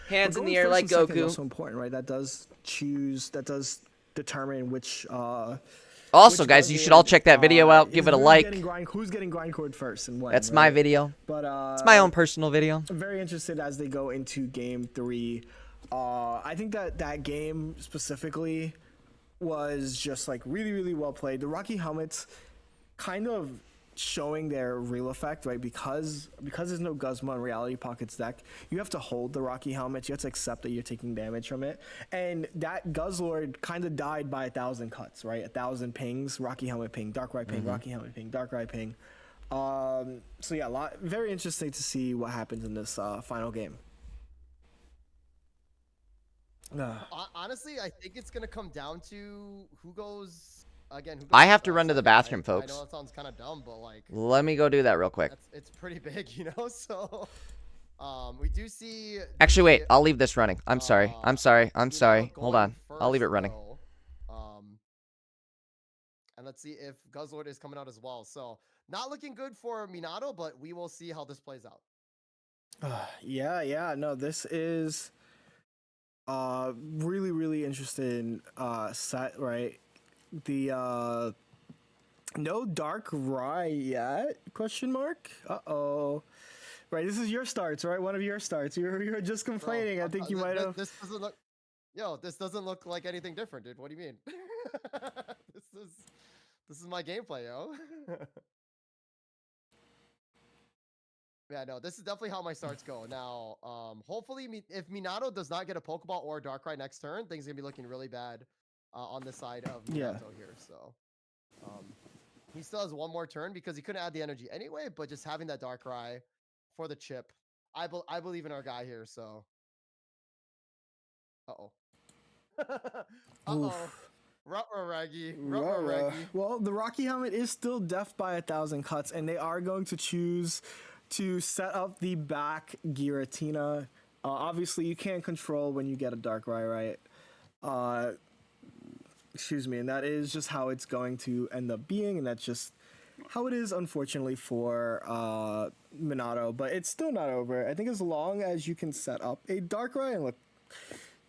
Hands in the air like Goku. Also important, right? That does determine which. Also, guys, you should all check that video out. Give it a like. Who's getting Grindcore first and when? That's my video. But it's my own personal video. I'm very interested as they go into game 3. I think that game specifically was just like really, really well played. The Rocky Helmets kind of showing their real effect, right? Because there's no Guzma on Reality Pocket's deck, you have to hold the Rocky Helmets. You have to accept that you're taking damage from it. And that Guzzlord kind of died by 1,000 cuts, right? 1,000 pings, Rocky Helmet ping, Darkrai ping, Rocky Helmet ping, Darkrai ping. So yeah, very interesting to see what happens in this final game. Honestly, I think it's gonna come down to who goes. Again, I have to run to the bathroom, folks. I know that sounds kind of dumb, but like. Let me go do that real quick. It's pretty big, you know. So, we do see. Actually, wait. I'll leave this running. I'm sorry. I'm sorry. Hold on. I'll leave it running. And let's see if Guzzlord is coming out as well. So, not looking good for Minato, but we will see how this plays out. Yeah. No, this is really, really interesting set, right? The no Darkrai yet? Question mark? Right, this is your starts, right? One of your starts. You're just complaining. Bro, I think you might have. This doesn't look. Yo, this doesn't look like anything different, dude. What do you mean? This is my gameplay, yo. Yeah, no, this is definitely how my starts go. Now, hopefully, if Minato does not get a Pokeball or a Darkrai next turn, things are gonna be looking really bad on the side of Minato here. So he still has one more turn because he couldn't add the energy anyway. But just having that Darkrai for the chip, I believe in our guy here. So, Raggy. Well, the Rocky Helmet is still death by 1,000 cuts, and they are going to choose to set up the back Giratina. Obviously, you can't control when you get a Darkrai, right? Excuse me, and that is just how it's going to end up being, and that's just how it is, unfortunately, for Minato. But it's still not over. I think as long as you can set up a Darkrai, and look,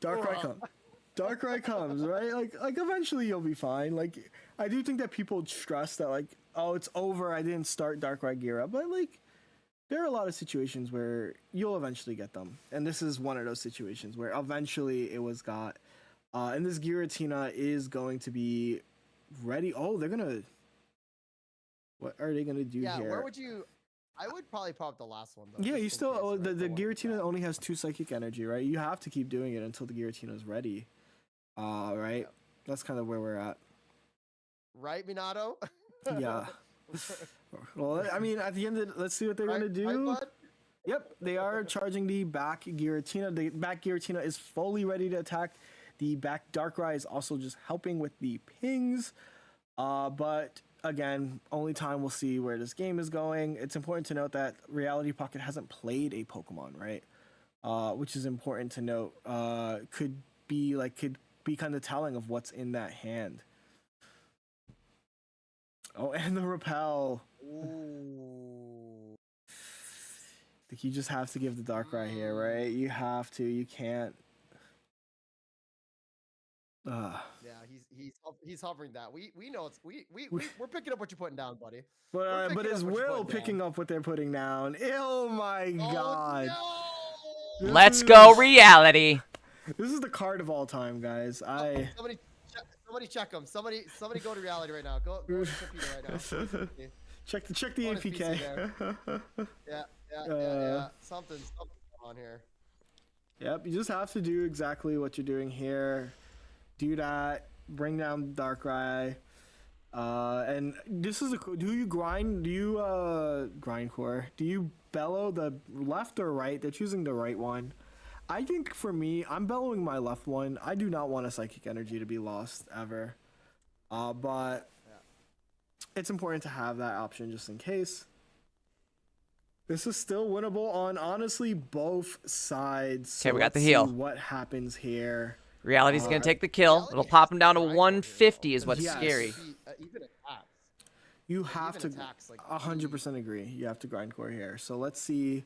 Darkrai comes, right? Like eventually you'll be fine. Like, I do think that people stress that, like, oh, it's over, I didn't start Darkrai Gira, but like, there are a lot of situations where you'll eventually get them, and this is one of those situations where eventually it was got. And this Giratina is going to be ready. Oh, they're gonna. What are they gonna do here? Yeah, where would you? I would probably pop the last one though. Yeah, you still the Giratina only has 2 psychic energy, right? You have to keep doing it until the Giratina is ready. Right. Yep. That's kind of where we're at. Right, Minato. Yeah. Well, I mean, at the end of let's see what they're gonna do. Right, yep, they are charging the back Giratina. The back Giratina is fully ready to attack. The back Darkrai is also just helping with the pings. But again, only time will see where this game is going. It's important to note that Reality Pocket hasn't played a Pokemon, right? Which is important to note. Could be kind of telling of what's in that hand. Oh, and the repel. Ooh. I think you just have to give the Darkrai here, right? You have to. You can't. Yeah, he's hovering that. We know it's we're picking up what you're putting down, buddy. But is Will picking up what they're putting down? Oh my god! No! Let's go, Reality. This is the card of all time, guys. Somebody check him. Somebody go to Reality right now. Go to computer right now. check the APK. Yeah. Something's on here. Yep, you just have to do exactly what you're doing here. Do that. Bring down Darkrai. And this is do you grind? Do you grindcore? Do you bellow the left or right? They're choosing the right one. I think for me, I'm bellowing my left one. I do not want a psychic energy to be lost ever. But it's important to have that option just in case. This is still winnable on honestly both sides. Okay, so we got the heal. What happens here? Reality's gonna take the kill. It'll pop him down to 150 is what's scary. Even attacks. You have to 100% agree. You have to grindcore here. So let's see.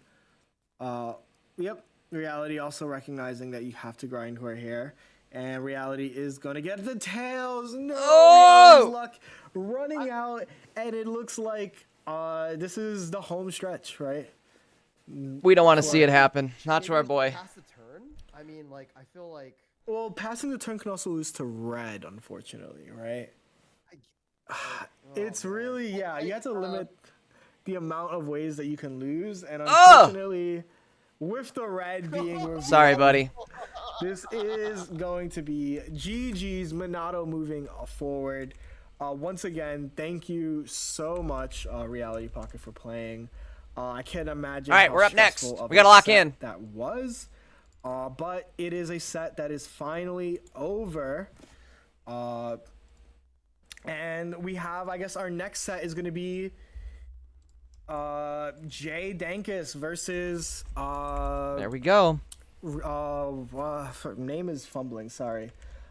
Yep. Reality also recognizing that you have to grindcore here. And Reality is going to get the tails. No! Oh! Luck running out. And it looks like this is the home stretch, right? We don't want to see it happen. Not to our boy. Pass the turn? I mean, like, I feel like... Well, passing the turn can also lose to red, unfortunately, right? It's really, you have to limit the amount of ways that you can lose. And unfortunately... With the red being revealed, sorry, buddy. This is going to be GG's. Minato moving forward. Once again, thank you so much, Reality Pocket, for playing. I can't imagine. All right, we're up next. We gotta lock in. That was, but it is a set that is finally over. And we have, I guess, our next set is going to be. Jay Dankus versus there we go. Name is fumbling, sorry.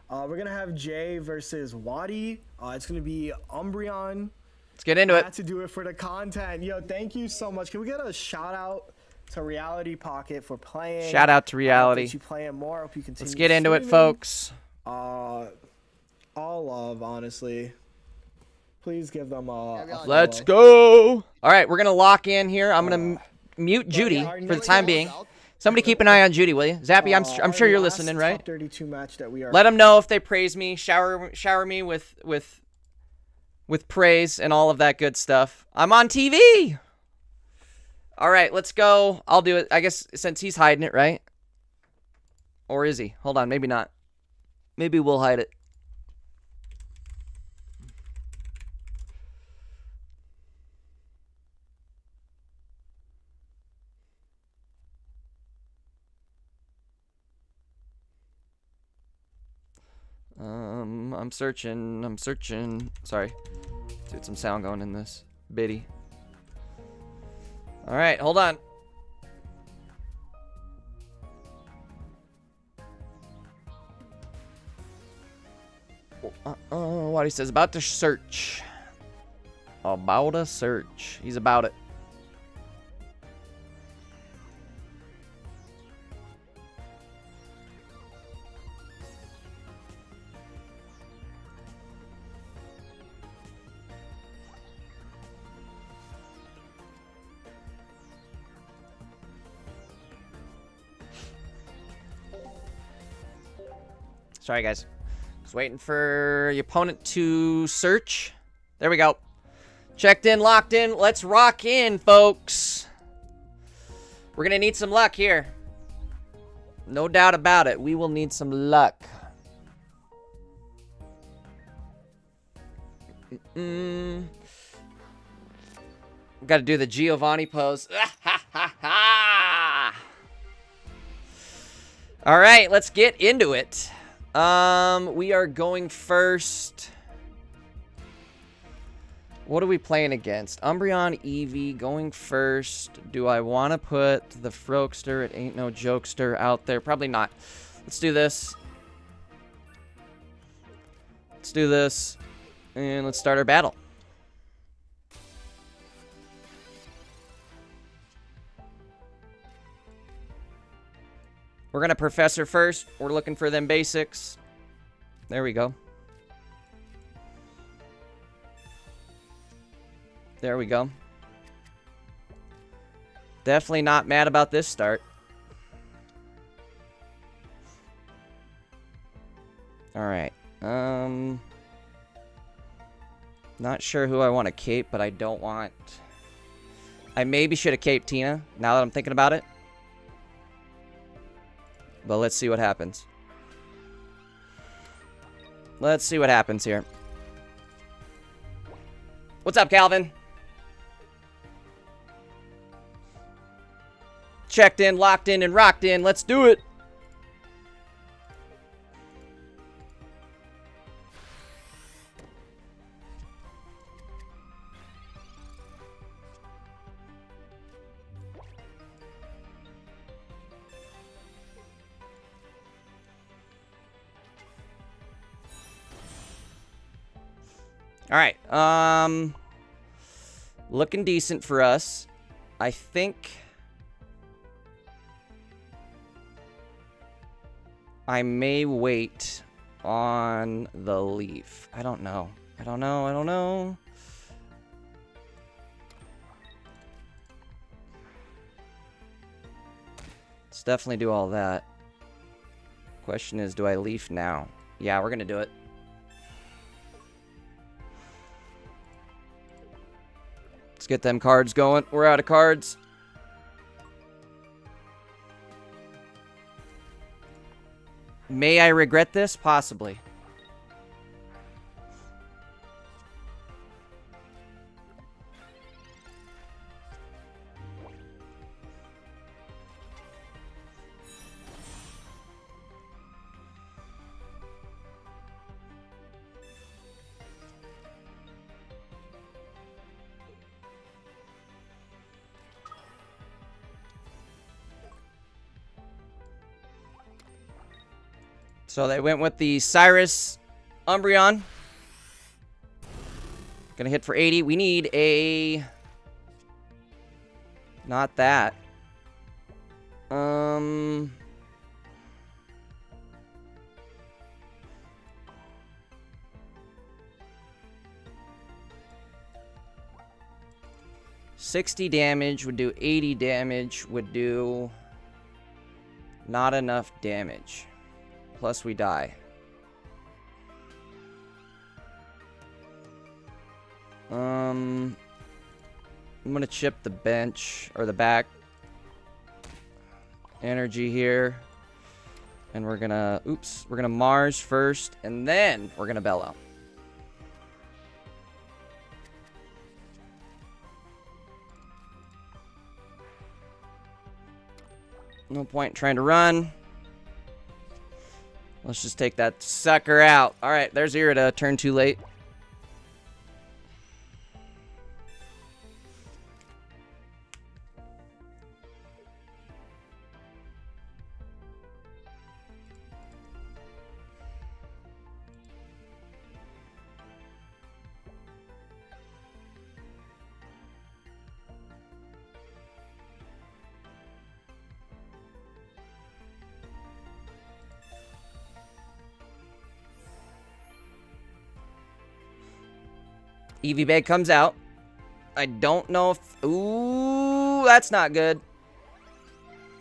We're gonna have Jay versus Jeudy. It's gonna be Umbreon. Let's get into it. Had to do it for the content. Yo, thank you so much. Can we get a shout out to Reality Pocket for playing? Shout out to Reality. You playing more. Hope you continue. Let's get into it, folks. All love, honestly. Please give them a let's go. All right, we're going to lock in here. I'm going to mute Jeudy for the time being. Somebody keep an eye on Jeudy, will you? Zappy, I'm sure you're listening, right? 32 match that we are. Let them know if they praise me. Shower me with praise and all of that good stuff. I'm on TV. All right, let's go. I'll do it, I guess, since he's hiding it, right? Or is he? Hold on, maybe not. Maybe we'll hide it. I'm searching. Sorry. Dude, some sound going in this bitty. Alright, hold on. What he says about to search. About a search. He's about it. Sorry, guys. Just waiting for the opponent to search. There we go. Checked in, locked in. Let's rock in, folks. We're going to need some luck here. No doubt about it. We will need some luck. Got to do the Giovanni pose. All right, let's get into it. We are going first. What are we playing against? Umbreon, Eevee, going first. Do I want to put the Frokester, it ain't no jokester, out there? Probably not. Let's do this. Let's do this. And let's start our battle. We're going to Professor first. We're looking for them basics. There we go. There we go. Definitely not mad about this start. Alright. Not sure who I want to cape, but I don't want... I maybe should have caped Tina, now that I'm thinking about it. But let's see what happens. Let's see what happens here. What's up, Calvin? Checked in, locked in, and rocked in. Let's do it. All right. Looking decent for us. I think I may wait on the leaf. I don't know. I don't know. Let's definitely do all that. Question is, do I leaf now? Yeah, we're gonna do it. Let's get them cards going. We're out of cards. May I regret this? Possibly. So they went with the Cyrus Umbreon. Gonna hit for 80. We need a... Not that. 60 damage would do 80 damage, would do not enough damage. Plus we die. I'm gonna chip the bench or the back energy here. And we're gonna, oops, we're gonna Mars first and then we're gonna Bellow. No point trying to run. Let's just take that sucker out. All right, there's Irida. Turn too late. Eevee Bag comes out. I don't know if... Ooh, that's not good.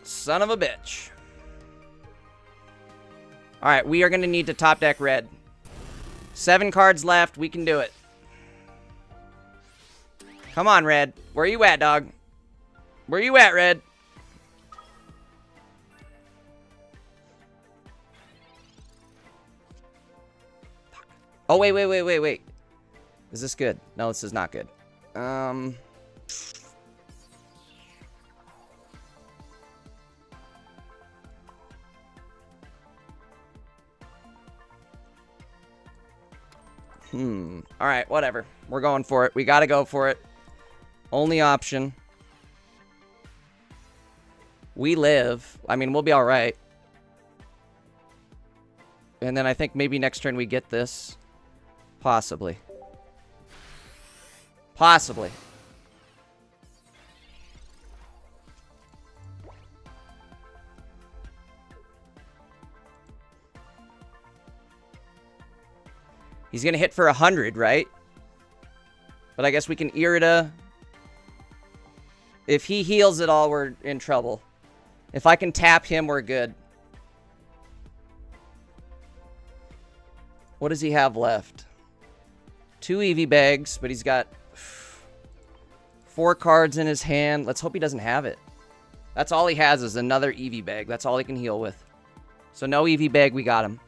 Son of a bitch. Alright, we are going to need to top deck red. 7 cards left. We can do it. Come on, red. Where you at, dog? Where you at, red? Oh, wait. Is this good? No, this is not good. Alright, whatever. We're going for it. We gotta go for it. Only option. We live. I mean, we'll be alright. And then I think maybe next turn we get this. Possibly. Possibly. He's gonna hit for 100, right? But I guess we can Irida. If he heals at all, we're in trouble. If I can tap him, we're good. What does he have left? 2 Eevee bags, but he's got 4 cards in his hand. Let's hope he doesn't have it. That's all he has is another Eevee bag. That's all he can heal with. So no Eevee bag, we got him.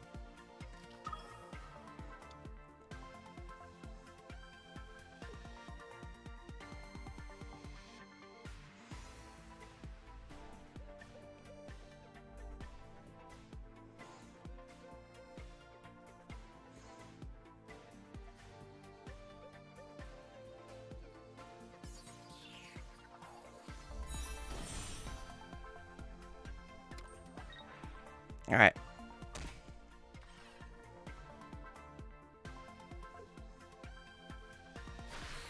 All right.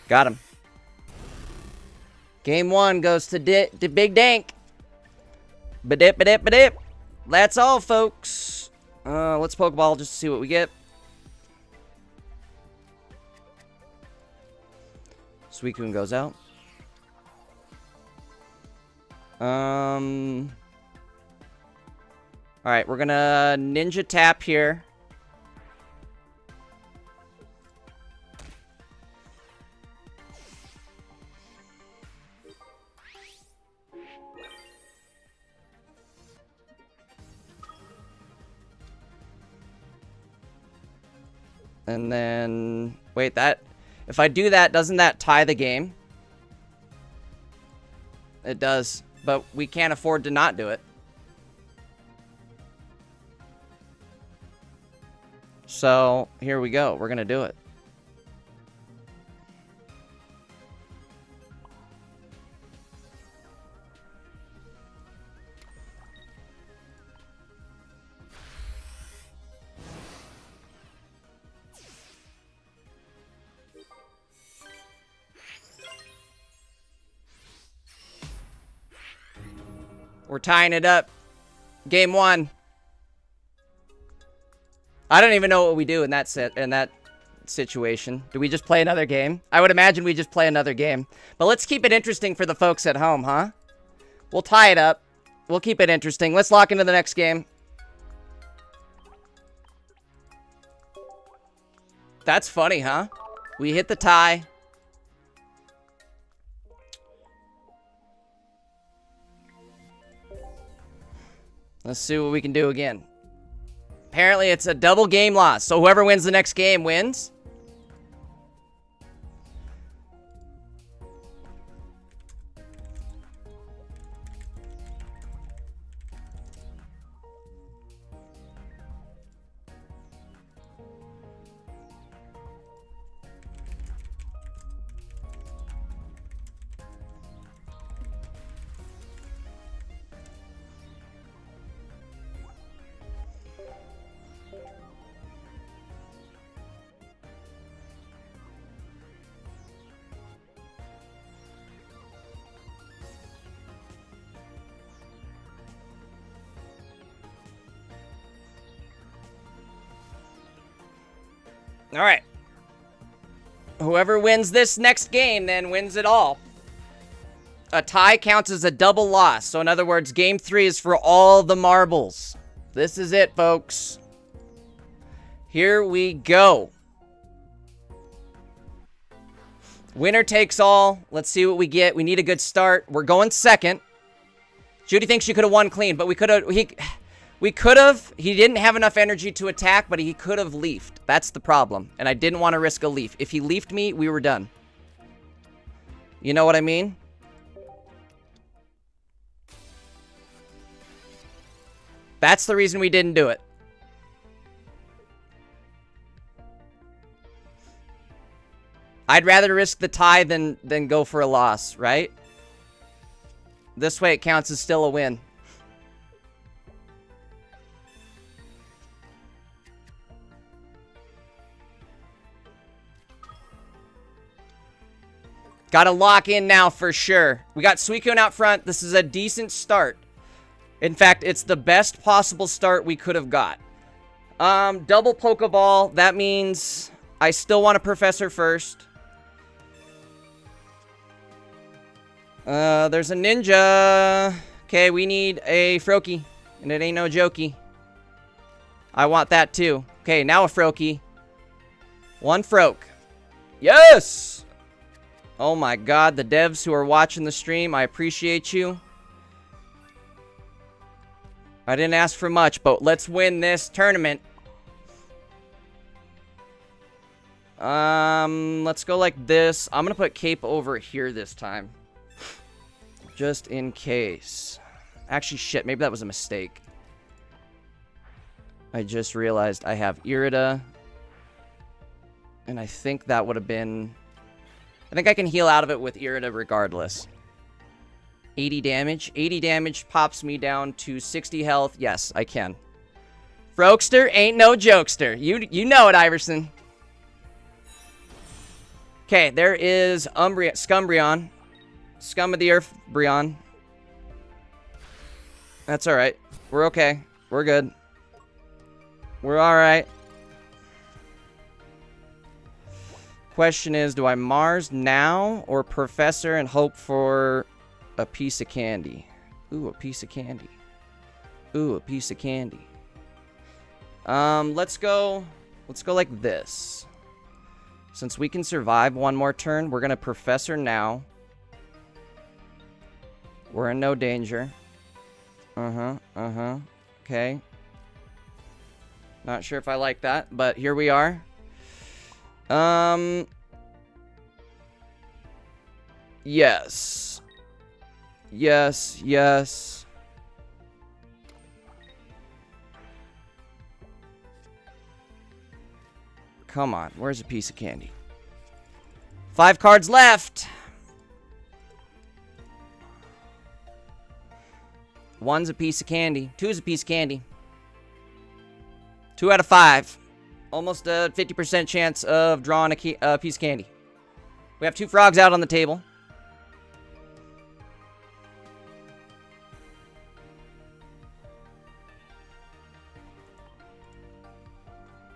Got him. Game 1 goes to Big Dank. Ba-dip. That's all, folks. Let's Pokeball just to see what we get. Suicune goes out. Alright, we're gonna Ninja Tap here. And then... Wait, that... If I do that, doesn't that tie the game? It does. But we can't afford to not do it. So, here we go. We're going to do it. We're tying it up. Game 1. I don't even know what we do in that situation. Do we just play another game? I would imagine we just play another game. But let's keep it interesting for the folks at home, huh? We'll tie it up. We'll keep it interesting. Let's lock into the next game. That's funny, huh? We hit the tie. Let's see what we can do again. Apparently, it's a double game loss. So whoever wins the next game wins. All right. Whoever wins this next game then wins it all. A tie counts as a double loss. So in other words, game 3 is for all the marbles. This is it, folks. Here we go. Winner takes all. Let's see what we get. We need a good start. We're going second. Jeudy thinks she could have won clean, but we could have. He didn't have enough energy to attack, but he could have leafed. That's the problem. And I didn't want to risk a leaf. If he leafed me, we were done. You know what I mean? That's the reason we didn't do it. I'd rather risk the tie than go for a loss, right? This way it counts as still a win. Gotta lock in now for sure. We got Suicune out front. This is a decent start. In fact, it's the best possible start we could have got. Double Pokeball. That means I still want a Professor first. There's a Ninja. Okay, we need a Froakie. And it ain't no jokey. I want that too. Okay, now a Froakie. One Froak. Yes! Oh my god, the devs who are watching the stream, I appreciate you. I didn't ask for much, but let's win this tournament. Let's go like this. I'm gonna put Cape over here this time. Just in case. Actually, shit, maybe that was a mistake. I just realized I have Irida. And I think that would have been... I think I can heal out of it with Irida regardless. 80 damage. 80 damage pops me down to 60 health. Yes, I can. Frokester ain't no jokester. You know it, Iverson. Okay, there is Umbreon. Scum of the Earth, Breon. That's alright. We're okay. We're good. We're alright. Question is, do I Mars now or Professor and hope for a piece of candy? Ooh, a piece of candy. Ooh, a piece of candy. Let's go like this. Since we can survive one more turn, we're gonna Professor now. We're in no danger. Okay. Not sure if I like that, but here we are. Yes. Yes, yes. Come on, where's a piece of candy? 5 cards left. 1's a piece of candy. 2's a piece of candy. 2 out of 5. Almost a 50% chance of drawing a piece of candy. We have 2 frogs out on the table.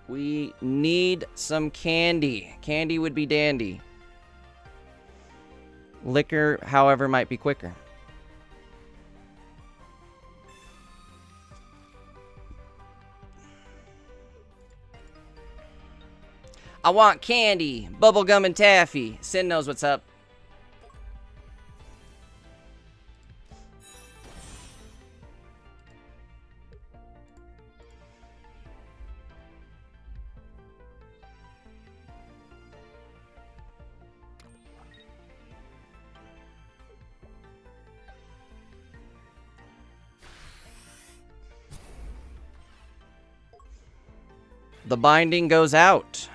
We need some candy. Candy would be dandy. Liquor, however, might be quicker. I want candy, bubblegum, and taffy. Sin knows what's up. The binding goes out.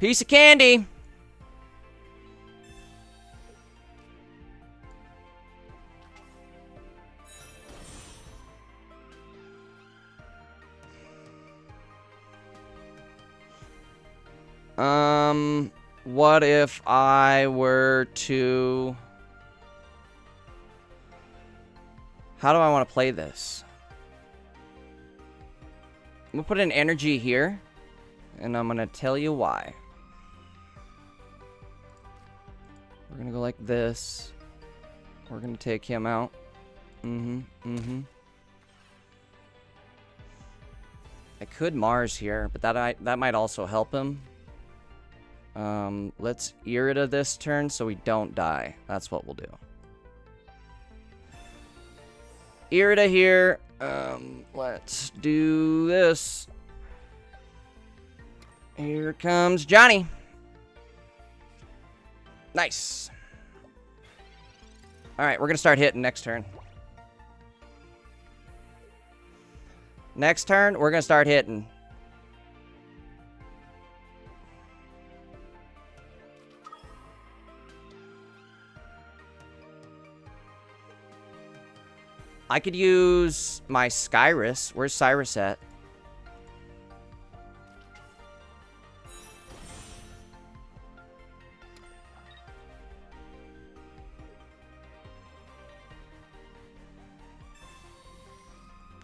Piece of candy. What if I were to... How do I want to play this? gonna put an energy here, and I'm gonna tell you why. We're gonna go like this. We're gonna take him out. I could Mars here, but that might also help him. Let's Irida this turn so we don't die. That's what we'll do. Irida here. Let's do this. Here comes Johnny. Nice. Alright, we're gonna start hitting next turn. Next turn, we're gonna start hitting. I could use my Skyrus. Where's Cyrus at?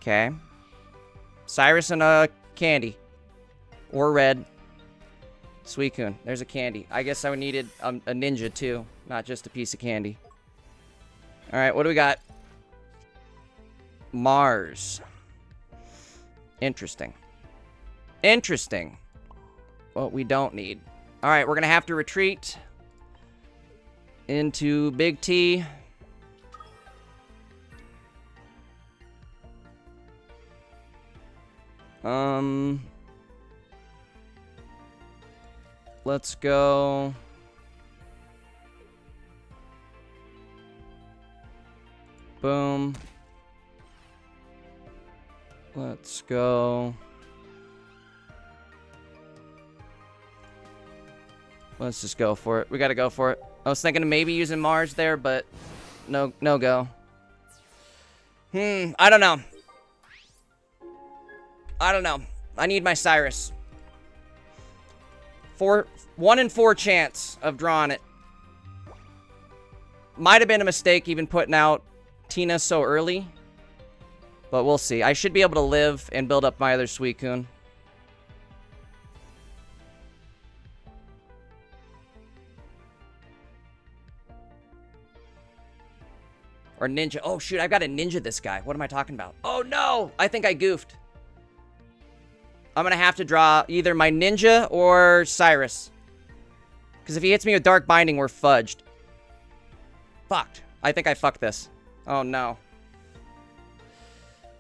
Okay. Cyrus and a candy. Or red. Suicune. There's a candy. I guess I needed a ninja too, not just a piece of candy. Alright, what do we got? Mars. Interesting. Interesting. What we don't need. Alright, we're gonna have to retreat into Big T. Let's go. Boom. Let's go. Let's just go for it. We gotta go for it. I was thinking of maybe using Mars there, but no go. I don't know. I don't know. I need my Cyrus. 1 in 4 chance of drawing it. Might have been a mistake even putting out Tina so early. But we'll see. I should be able to live and build up my other Suicune. Or Ninja. Oh, shoot. I've got to Ninja this guy. What am I talking about? Oh, no. I think I goofed. I'm going to have to draw either my Ninja or Cyrus. Because if he hits me with Dark Binding, we're fudged. Fucked. I think I fucked this. Oh, no.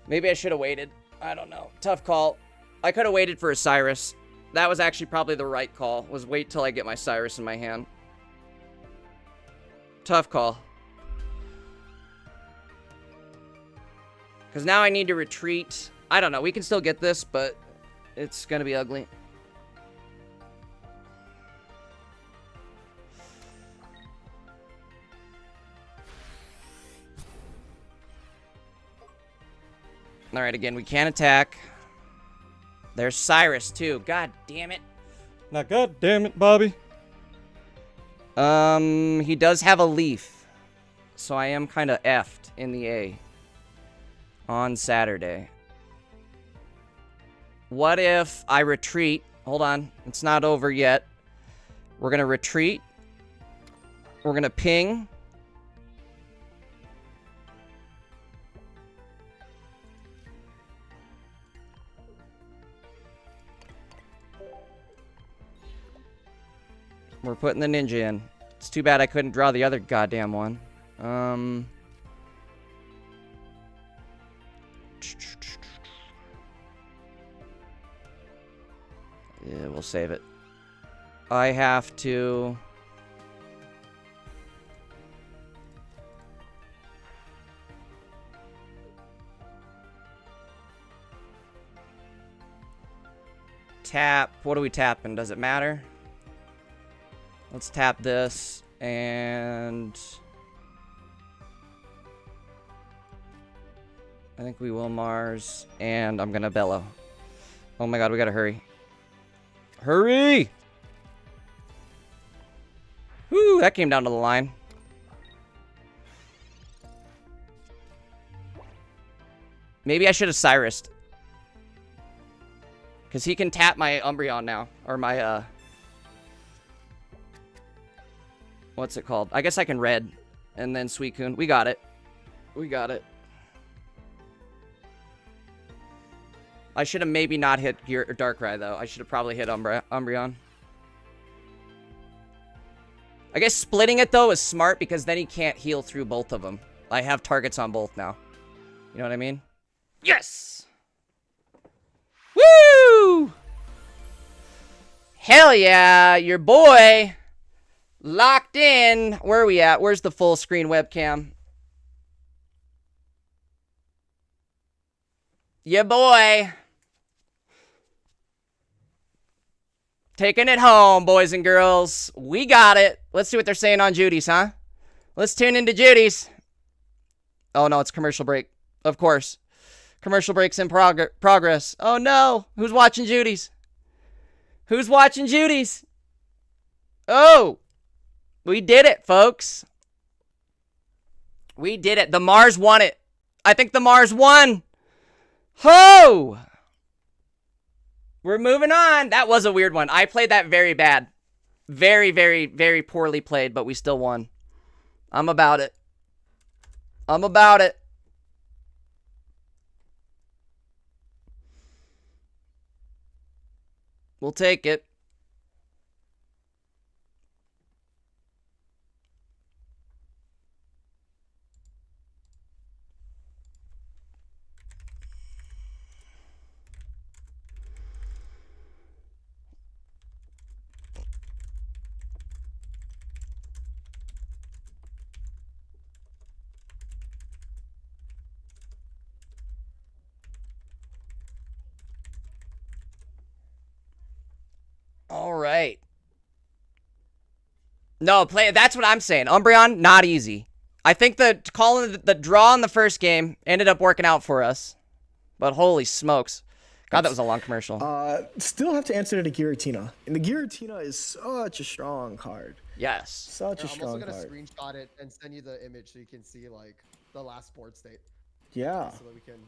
Maybe I should have waited. I don't know. Tough call. I could have waited for a Cyrus. That was actually probably the right call. Was wait till I get my Cyrus in my hand. Tough call. Because now I need to retreat. I don't know. We can still get this, but it's going to be ugly. Alright, again, we can't attack. There's Cyrus, too. God damn it. Now, god damn it, Bobby. He does have a leaf. So I am kind of effed in the A. On Saturday. What if I retreat? Hold on. It's not over yet. We're going to retreat. We're going to ping. We're putting the ninja in. It's too bad I couldn't draw the other goddamn one. Yeah, we'll save it. I have to... tap. What are we tapping? Does it matter? Let's tap this, and... I think we will Mars, and I'm gonna Bellow. Oh my god, we gotta hurry. Hurry! Whew, that came down to the line. Maybe I should have Cyrused. Because he can tap my Umbreon now. Or my, what's it called? I guess I can red. And then Suicune. We got it. We got it. I should have maybe not hit Darkrai, though. I should have probably hit Umbreon. I guess splitting it, though, is smart because then he can't heal through both of them. I have targets on both now. You know what I mean? Yes! Woo! Hell yeah! Your boy! Locked in! Where are we at? Where's the full screen webcam? Yeah, boy! Taking it home, boys and girls. We got it. Let's see what they're saying on Jeudy's, huh? Let's tune into Jeudy's. Oh, no, it's commercial break. Of course. Commercial breaks in progress. Oh, no. Who's watching Jeudy's? Who's watching Jeudy's? Oh. We did it, folks. We did it. The Mars won it. I think the Mars won. Ho! We're moving on. That was a weird one. I played that very bad. Very, very, very poorly played, but we still won. I'm about it. I'm about it. We'll take it. All right. No, that's what I'm saying. Umbreon, not easy. I think calling the draw in the first game ended up working out for us. But holy smokes. God, that was a long commercial. Still have to answer the Giratina. And the Giratina is such a strong card. Yes. Such a strong card. I'm also going to screenshot it and send you the image so you can see, like, the last board state. Yeah. So that we can...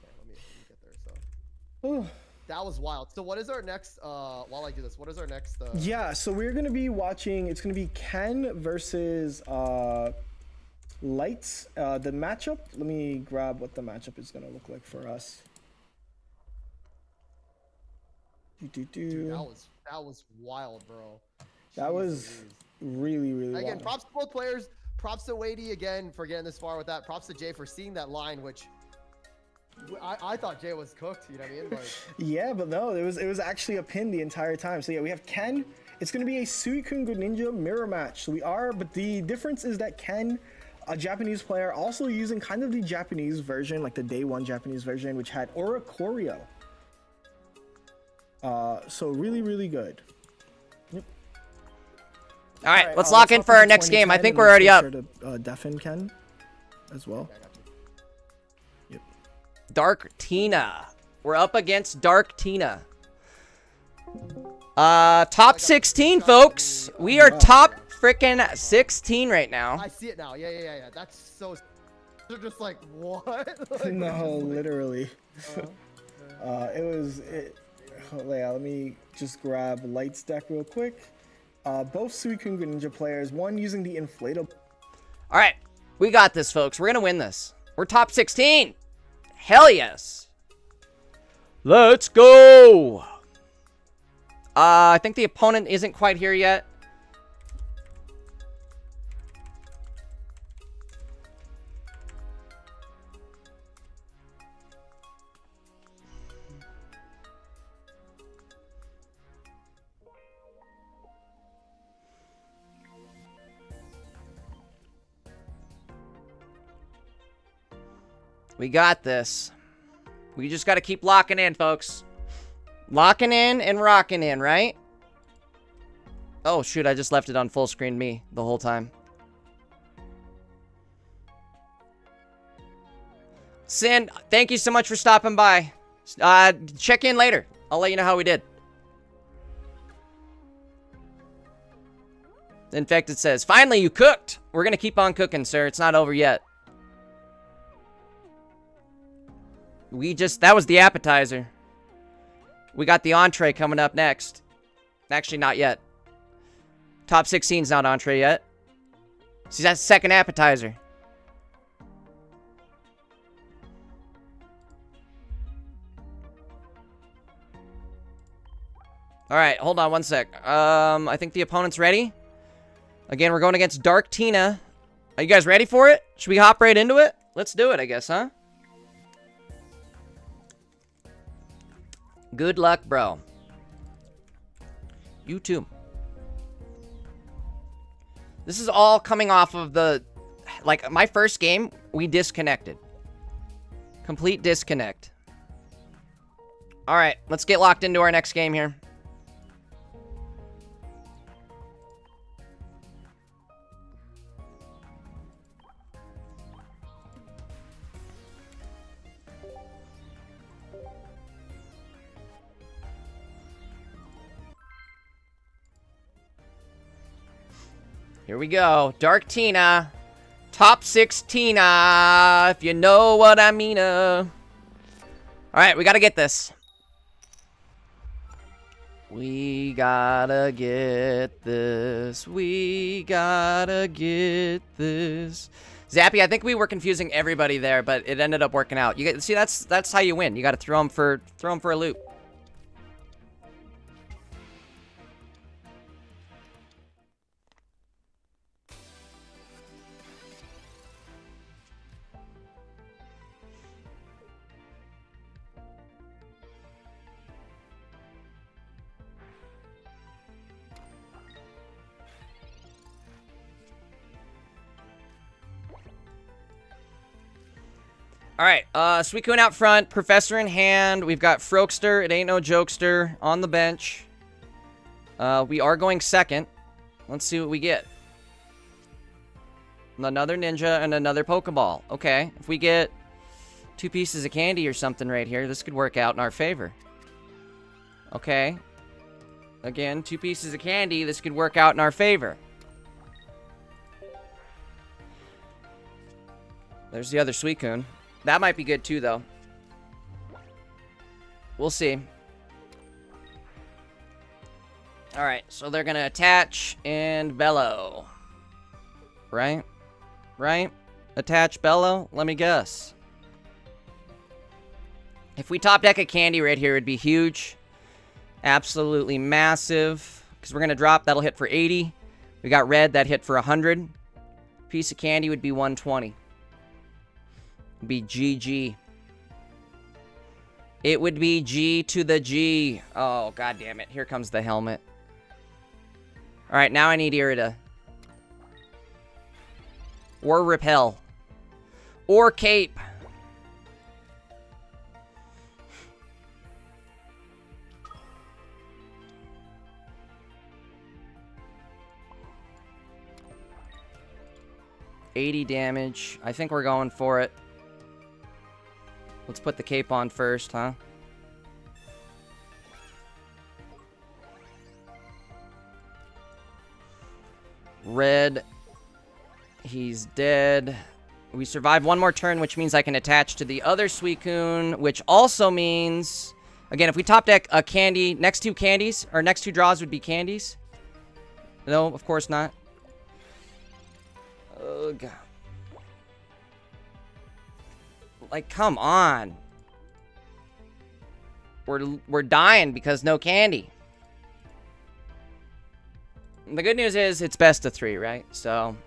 Okay, let me get there, so... That was wild. So what is our next, while I do this, what is our next... Yeah, so we're going to be watching, it's going to be Ken versus Lights. The matchup, let me grab what the matchup is going to look like for us. Dude, that was wild, bro. That was really, really wild. Again, props to both players. Props to Jeudy again for getting this far with that. Props to Jay for seeing that line, which... I thought Jay was cooked, you know what I mean? Like, yeah, but no, it was actually a pin the entire time. So yeah, we have Ken. It's going to be a Suicune Greninja mirror match. So but the difference is that Ken, a Japanese player, also using kind of the Japanese version, like the day one Japanese version, which had Oricorio. So really, really good. Yep. All right, let's lock in for our next game. I think we're already up. To, deafen Ken as well. Dark Tina. We're up against Dark Tina. Top 16, folks. We are top freaking 16 right now. I see it now. Yeah. That's so... They're just like, what? Like, no, literally. Let me just grab Lights deck real quick. Both Suicune Greninja players, one using the inflatable... All right. We got this, folks. We're going to win this. We're top 16. Hell yes. Let's go. I think the opponent isn't quite here yet. We got this. We just got to keep locking in, folks. Locking in and rocking in, right? Oh, shoot. I just left it on full screen me the whole time. Sin, thank you so much for stopping by. Check in later. I'll let you know how we did. In fact, it says, finally, you cooked. We're going to keep on cooking, sir. It's not over yet. That was the appetizer. We got the entree coming up next. Actually, not yet. Top 16's not entree yet. See, that's second appetizer. All right, hold on one sec. I think the opponent's ready. Again, we're going against Dark Tina. Are you guys ready for it? Should we hop right into it? Let's do it, I guess, huh? Good luck, bro. You too. This is all coming off of the... Like, my first game, we disconnected. Complete disconnect. Alright, let's get locked into our next game here. Here we go. Dark Tina. Top 6 Tina, if you know what I mean. Alright, we gotta get this. We gotta get this. We gotta get this. Zappy, I think we were confusing everybody there, but it ended up working out. You get, see, that's how you win. You gotta throw them for a loop. Alright, Suicune out front, Professor in hand. We've got Frokester, it ain't no jokester, on the bench. We are going second. Let's see what we get. Another Ninja and another Pokeball. Okay, if we get 2 pieces of candy or something right here, this could work out in our favor. Okay. Again, 2 pieces of candy, this could work out in our favor. There's the other Suicune. That might be good too, though. We'll see. Alright, so they're gonna attach and bellow. Right? Right? Attach, bellow? Let me guess. If we top deck a candy right here, it'd be huge. Absolutely massive. Because we're gonna drop, that'll hit for 80. We got red, that hit for 100. Piece of candy would be 120. Be GG. It would be G to the G. Oh, god damn it. Here comes the helmet. Alright, now I need Irida. Or Repel. Or Cape. $80 damage. I think we're going for it. Let's put the cape on first, huh? Red. He's dead. We survive one more turn, which means I can attach to the other Suicune, which also means... Again, if we top deck a candy, next 2 candies, or next 2 draws would be candies. No, of course not. Oh, God. Like, come on. We're dying because no candy. The good news is it's best of 3, right? So,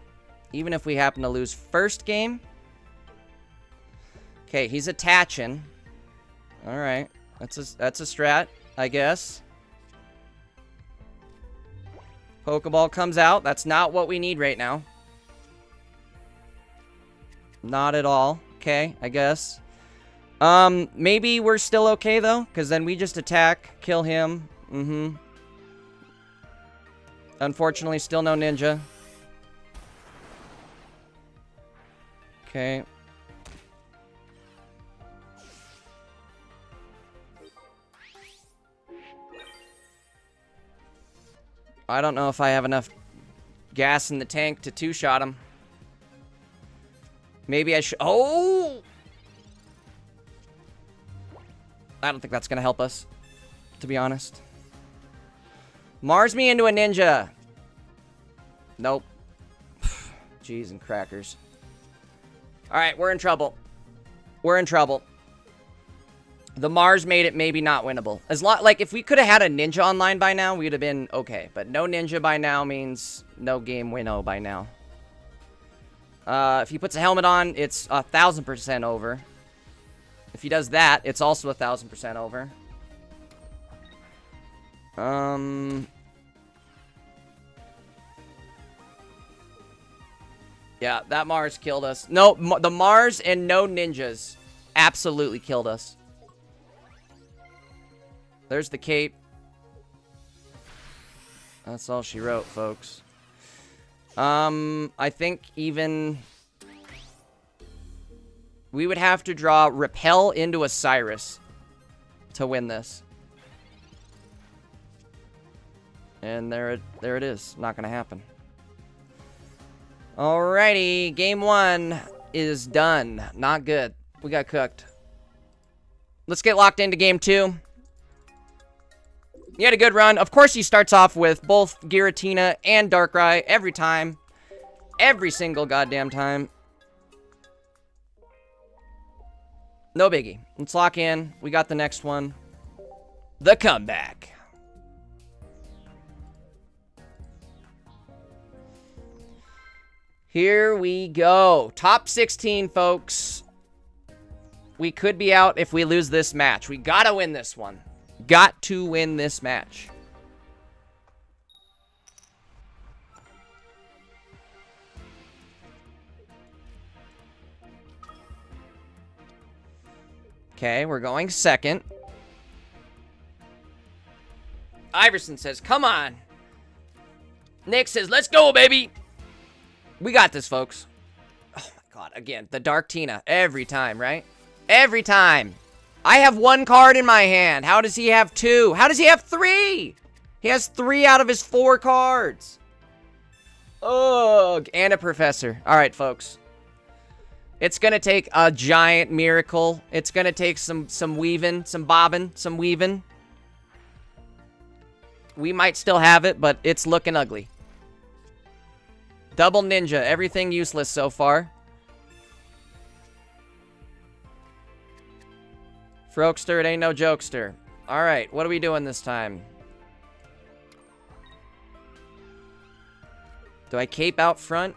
even if we happen to lose first game. Okay, he's attaching. Alright. That's a strat, I guess. Pokeball comes out. That's not what we need right now. Not at all. Okay, I guess. Maybe we're still okay, though, because then we just attack, kill him. Unfortunately, still no Ninja. Okay. I don't know if I have enough gas in the tank to 2-shot him. Maybe I should... Oh! I don't think that's going to help us. to be honest. Mars me into a ninja. Nope. Jeez and crackers. Alright, we're in trouble. We're in trouble. The Mars made it maybe not winnable. Like, if we could have had a ninja online by now, we'd have been okay. But no ninja by now means no game winno by now. If he puts a helmet on, it's 1,000% over. If he does that, it's also 1,000% over. Yeah, that Mars killed us. No, the Mars and no ninjas absolutely killed us. There's the cape. That's all she wrote, folks. I think even we would have to draw Repel into a Cyrus to win this. And there it is. Not gonna happen. Alrighty, game 1 is done. Not good. We got cooked. Let's get locked into game 2. He had a good run. Of course, he starts off with both Giratina and Darkrai every time. Every single goddamn time. No biggie. Let's lock in. We got the next one. The comeback. Here we go. Top 16, folks. We could be out if we lose this match. We gotta win this one. Got to win this match. Okay, we're going second. Iverson says, come on. Nick says, let's go, baby. We got this, folks. Oh, my God. Again, the Dark Tina. Every time, right? Every time. I have 1 card in my hand. How does he have 2? How does he have 3? He has 3 out of his 4 cards. Ugh. And a professor. All right, folks. It's going to take a giant miracle. It's going to take some weaving, some bobbing, some weaving. We might still have it, but it's looking ugly. Double ninja. Everything useless so far. Frokester, it ain't no jokester. Alright, what are we doing this time? Do I cape out front?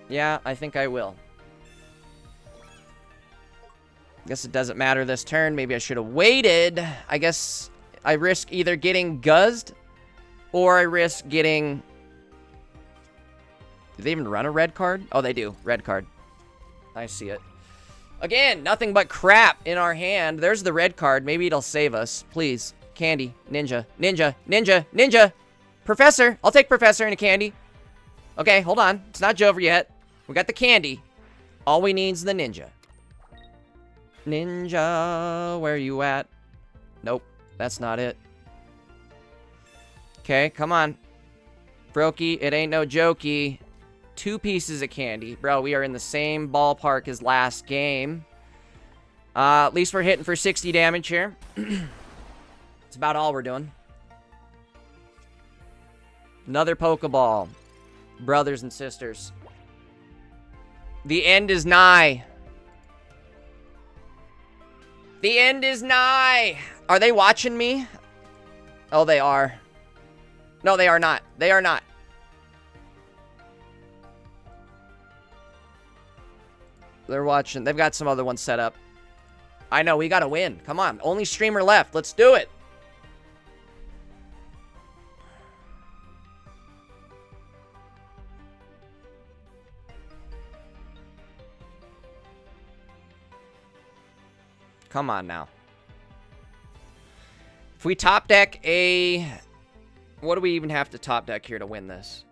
Yeah, I think I will. Guess it doesn't matter this turn. Maybe I should have waited. I guess I risk either getting guzzed or I risk getting... Do they even run a red card? Oh, they do. Red card. I see it. Again, nothing but crap in our hand. There's the red card. Maybe it'll save us. Please. Candy. Ninja. Ninja. Ninja. Ninja. Professor. I'll take Professor and a candy. Okay, hold on. It's not over yet. We got the candy. All we need is the ninja. Ninja, where you at? Nope, that's not it. Okay, come on. Brokey, it ain't no jokey. 2 pieces of candy. Bro, we are in the same ballpark as last game. At least we're hitting for 60 damage here. That's about all we're doing. Another Pokeball. Brothers and sisters. The end is nigh. The end is nigh. Are they watching me? Oh, they are. No, they are not. They are not. They're watching. They've got some other ones set up. I know, we gotta win. Come on. Only streamer left. Let's do it. Come on now. If we top deck a... What do we even have to top deck here to win this?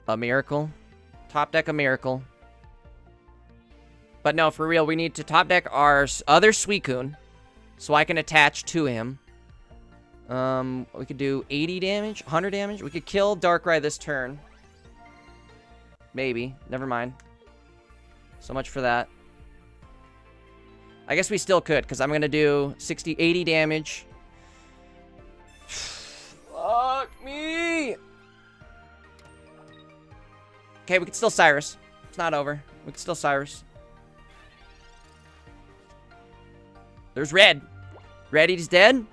A miracle? Top deck a miracle. But no, for real, we need to top deck our other Suicune so I can attach to him. We could do 80 damage, 100 damage. We could kill Darkrai this turn. Maybe. Never mind. So much for that. I guess we still could, because I'm going to do 60, 80 damage. Fuck me! Okay, we can still Cyrus. It's not over. We can still Cyrus. There's Red. Red, he's dead.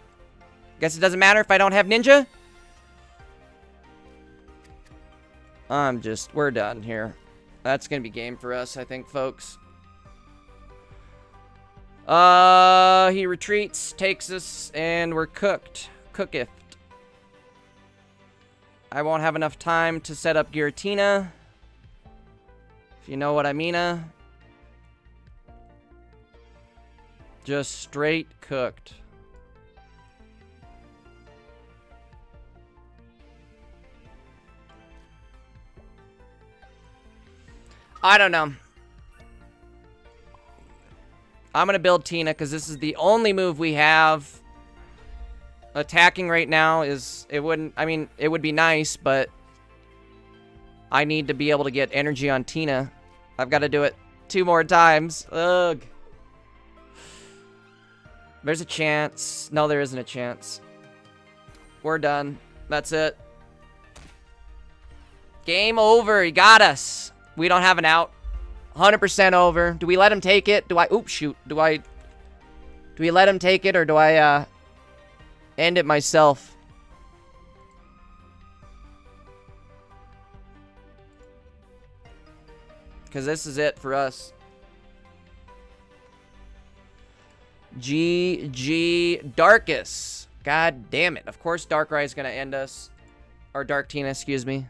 Guess it doesn't matter if I don't have Ninja. We're done here. That's gonna be game for us, I think, folks. He retreats, takes us, and we're cooked. Cooketh. I won't have enough time to set up Giratina. If you know what I mean. Just straight cooked. I don't know. I'm going to build Tina because this is the only move we have. Attacking right now is... It would be nice, but... I need to be able to get energy on Tina. I've got to do it 2 more times. Ugh. There's a chance. No, there isn't a chance. We're done. That's it. Game over. He got us. We don't have an out. 100% over. Do we let him take it? Oops, shoot. Do we let him take it, or do I, end it myself? Because this is it for us. GG Darkus. God damn it. Of course Darkrai is going to end us. Or Dark Tina, excuse me.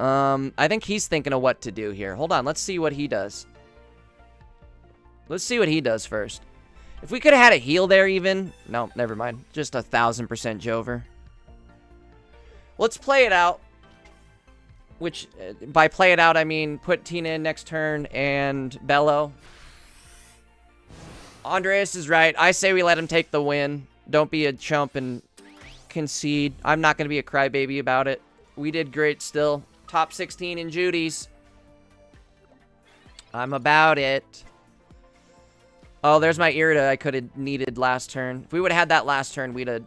I think he's thinking of what to do here. Hold on, let's see what he does. Let's see what he does first. If we could have had a heal there even. No, never mind. Just 1000% Jover. Let's play it out. Which, by play it out, I mean put Tina in next turn and Bello. Andreas is right. I say we let him take the win. Don't be a chump and concede. I'm not going to be a crybaby about it. We did great still. Top 16 in Jeudy's. I'm about it. Oh, there's my Irida I could have needed last turn. If we would have had that last turn, we'd have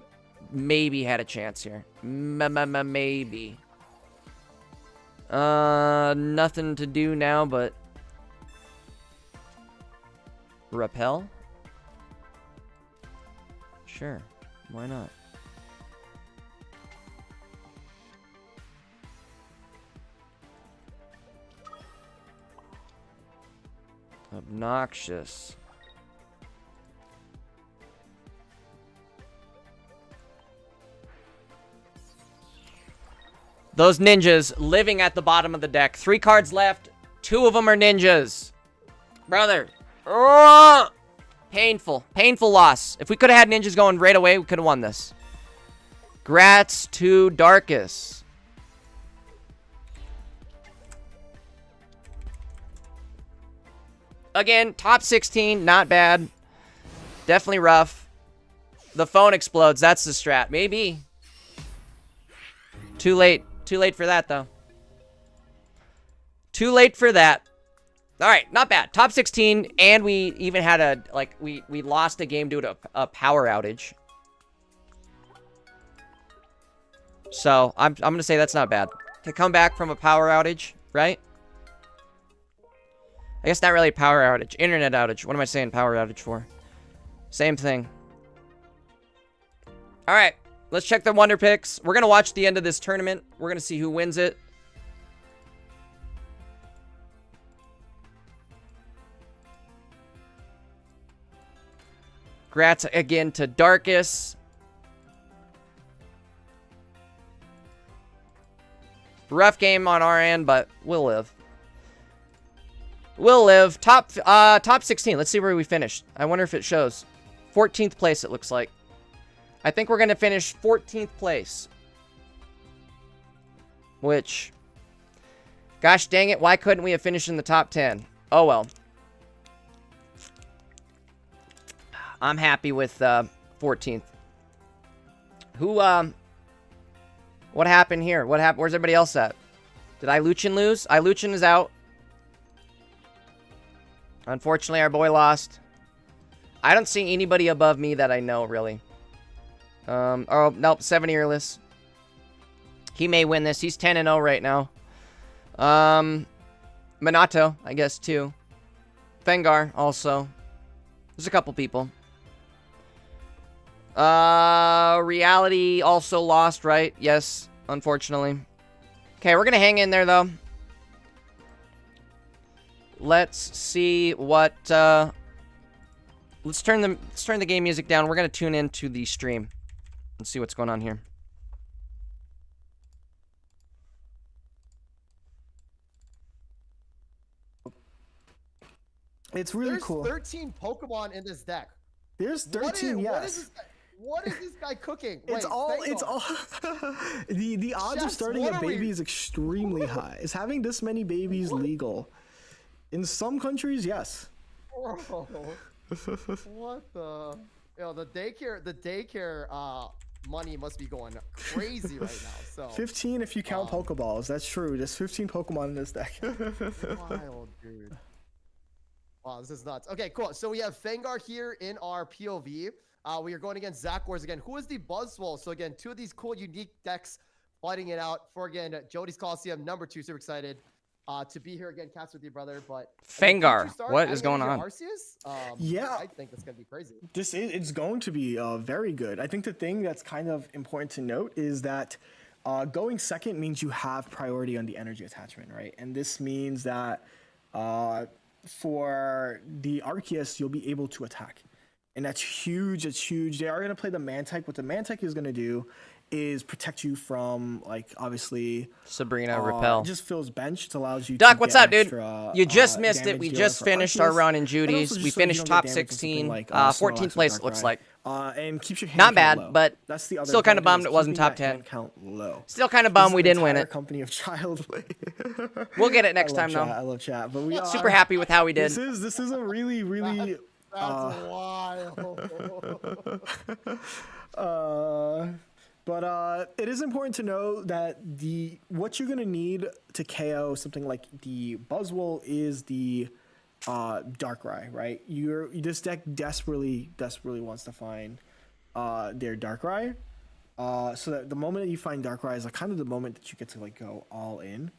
maybe had a chance here. Maybe. Nothing to do now, but... Repel? Sure. Why not? Obnoxious. Those ninjas living at the bottom of the deck. 3 cards left. 2 of them are ninjas. Brother. Oh! Painful. Painful loss. If we could have had ninjas going right away, we could have won this. Grats to Darkus. Again, top 16, not bad. Definitely rough. The phone explodes. That's the strat. Maybe. Too late. Too late for that, though. Too late for that. All right, not bad. Top 16, and we even had a, like, we lost a game due to a power outage. So, I'm going to say that's not bad. To come back from a power outage, right? I guess not really a power outage. Internet outage. What am I saying power outage for? Same thing. All right. Let's check the Wonder Picks. We're going to watch the end of this tournament. We're going to see who wins it. Grats again to Darkus. Rough game on our end, but we'll live. We'll live. Top 16. Let's see where we finished. I wonder if it shows. 14th place, it looks like. I think we're going to finish 14th place. Which, gosh dang it, why couldn't we have finished in the top 10? Oh, well. I'm happy with 14th. What happened here? What happened? Where's everybody else at? Did Iluchin lose? Iluchin is out. Unfortunately, our boy lost. I don't see anybody above me that I know, really. Oh, nope, 7 earless. He may win this. He's 10-0 right now. Minato, I guess, too. Fengar, also. There's a couple people. Reality also lost, right? Yes, unfortunately. Okay, we're gonna hang in there, though. Let's see what, let's turn the game music down. We're gonna tune into the stream and see what's going on here. It's really cool. There's 13 Pokemon in this deck. There's 13, yes. What is this guy cooking? It's all the odds of starting a baby is extremely high. Is having this many babies legal? In some countries, yes. Bro, what the? Yo, the daycare money must be going crazy right now. So 15 if you count Pokeballs. That's true. There's 15 Pokemon in this deck. Wild, dude. Wow, this is nuts. Okay, cool. So we have Fengar here in our POV. We are going against Zach Wars again. Who is the Buzzwole? So again, two of these cool, unique decks fighting it out for, again, Jeudy's Coliseum, number 2. Super excited to be here again, Cats with you, brother. But Fengar, what is going on? Yeah, I think that's gonna be crazy. It's going to be very good. I think the thing that's kind of important to note is that going second means you have priority on the energy attachment, right? And this means that for the Arceus, you'll be able to attack. And that's huge. It's huge. They are going to play the Mantike. What the Mantike is going to do is protect you from, like, obviously Sabrina Repel. It just fills bench. It allows you Doc, to what's get up, dude? extra, you just missed it. We damage just dealer for finished our Arceus. run in And Judy's. also We just so you finished don't top get damage from 16. something like, 14th Snorlax or place, it looks Darkrai. like. And keeps your hand Not count bad, low. but that's the other still kind of advantage, bummed it is wasn't keeping top that 10. hand count low. Still kind of bummed we didn't win it. Company of child play. We'll get it next time, chat. though. I love chat, but we are Super happy with how we did. This is a really That's wild. But it is important to know that what you're gonna need to KO something like the Buzzwole is the Darkrai, right? This deck desperately wants to find their Darkrai. So that the moment that you find Darkrai is like kind of the moment that you get to like go all in.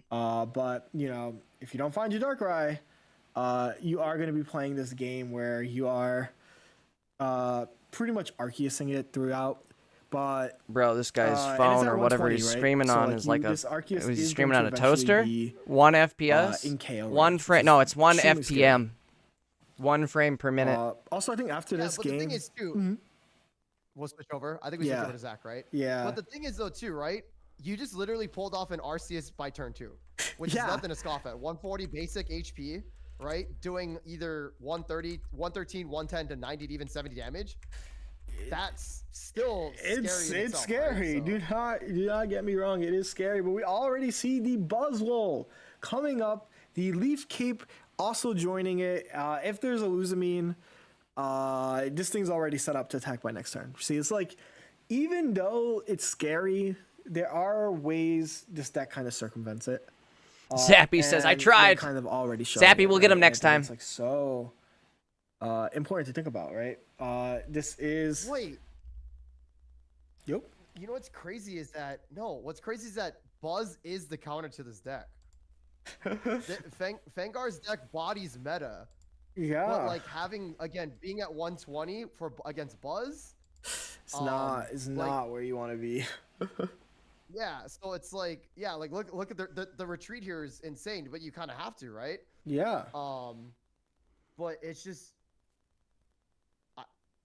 But you know, if you don't find your Darkrai, you are going to be playing this game where you are pretty much Arceusing it throughout. But bro, this guy's phone or whatever he's streaming right? on so, is like this Arceus was he is streaming going on to a toaster? be, 1 FPS? in KO one range, frame? which No, is it's 1 extremely FPM. 1 frame per minute. Also, I think after this but game, the thing is too, we'll switch over. I think we switch over to Zach, right? Yeah. But the thing is though too, right? You just literally pulled off an Arceus by turn 2, which is nothing to scoff at. 140 basic HP, right? Doing either 130, 113, 110 to 90 to even 70 damage. That's still scary. It's scary. Right? So. Do not get me wrong. It is scary, but we already see the Buzzwole coming up. The Leaf Cape also joining it. If there's a Luzamine, this thing's already set up to attack by next turn. See, it's like, even though it's scary, there are ways this deck kind of circumvents it. Zappy says, I tried. Kind of already Zappy, we'll get him next time. It's like so important to think about, right? This is... Wait. Yep. You know what's crazy is that... No, what's crazy is that Buzz is the counter to this deck. Fengar's deck bodies meta. Yeah. But like having, again, being at 120 against Buzz... It's not where you want to be. Yeah, so it's like, yeah, like look at the retreat here is insane, but you kind of have to, right? Yeah. But it's just...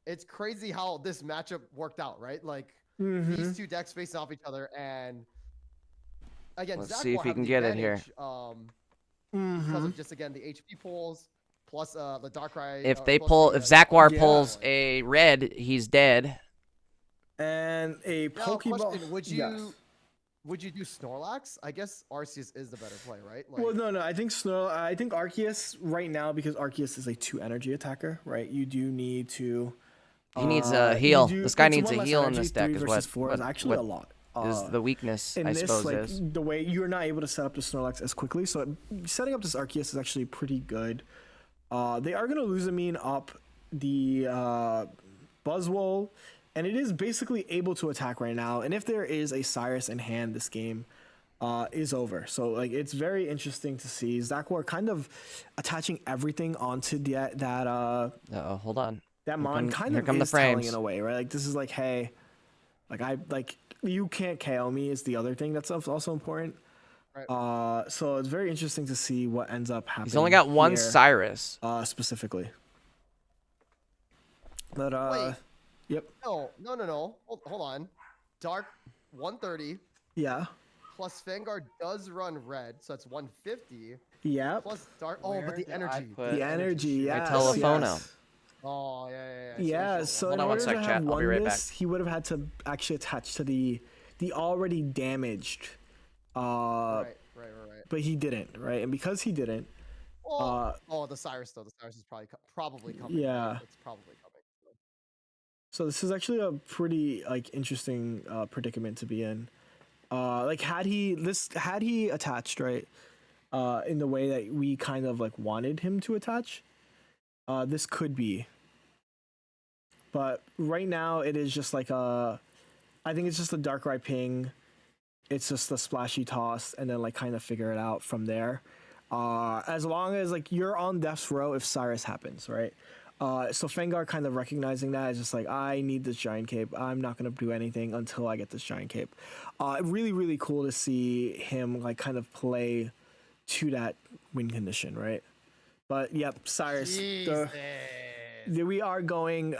It's crazy how this matchup worked out, right? Like these two decks facing off each other, and again, let's Zach see if he can get it here. Because of just again the HP pulls plus the Darkrai. If Zakwar pulls a red, he's dead. And a Pokeball. Question, would you do Snorlax? I guess Arceus is the better play, right? Like, well, no. I think Arceus right now, because Arceus is a 2 energy attacker, right? You do need to. He needs a heal. This guy needs a heal in energy, this deck, 3 is versus what 4 is actually a lot. Is the weakness, I suppose, like, is. The way you're not able to set up the Snorlax as quickly, so setting up this Arceus is actually pretty good. They are going to Luzamine up the Buzzwole, and it is basically able to attack right now. And if there is a Cyrus in hand, this game is over. So like it's very interesting to see Zakwar kind of attaching everything onto that hold on. that Mon kind of is telling in a way, right? Like this is like, hey, like you can't KO me is the other thing that's also important. Right. So it's very interesting to see what ends up happening. He's only got one here, Cyrus. Specifically. But Wait. Yep. No. Hold on. Dark 130. Yeah. Plus Vanguard does run red, so it's 150. Yeah. Plus Dark. Oh, but the energy. The energy. Yeah. My telephone out. Oh yeah. Yeah. So in order to have won this, he would have had to actually attach to the already damaged. Right. But he didn't, right? And because he didn't. The Cyrus though. The Cyrus is probably coming. Yeah. Right? It's probably coming. So this is actually a pretty like interesting predicament to be in. Like had he attached right, in the way that we kind of like wanted him to attach, this could be. But right now it is just like I think it's just a Darkrai ping. It's just a splashy toss, and then like kind of figure it out from there. As long as like you're on death's row if Cyrus happens, right? So Fengar kind of recognizing that is just like, I need this Giant Cape. I'm not going to do anything until I get this Giant Cape. Really, really cool to see him like kind of play to that win condition, right? But yep, Cyrus. We are going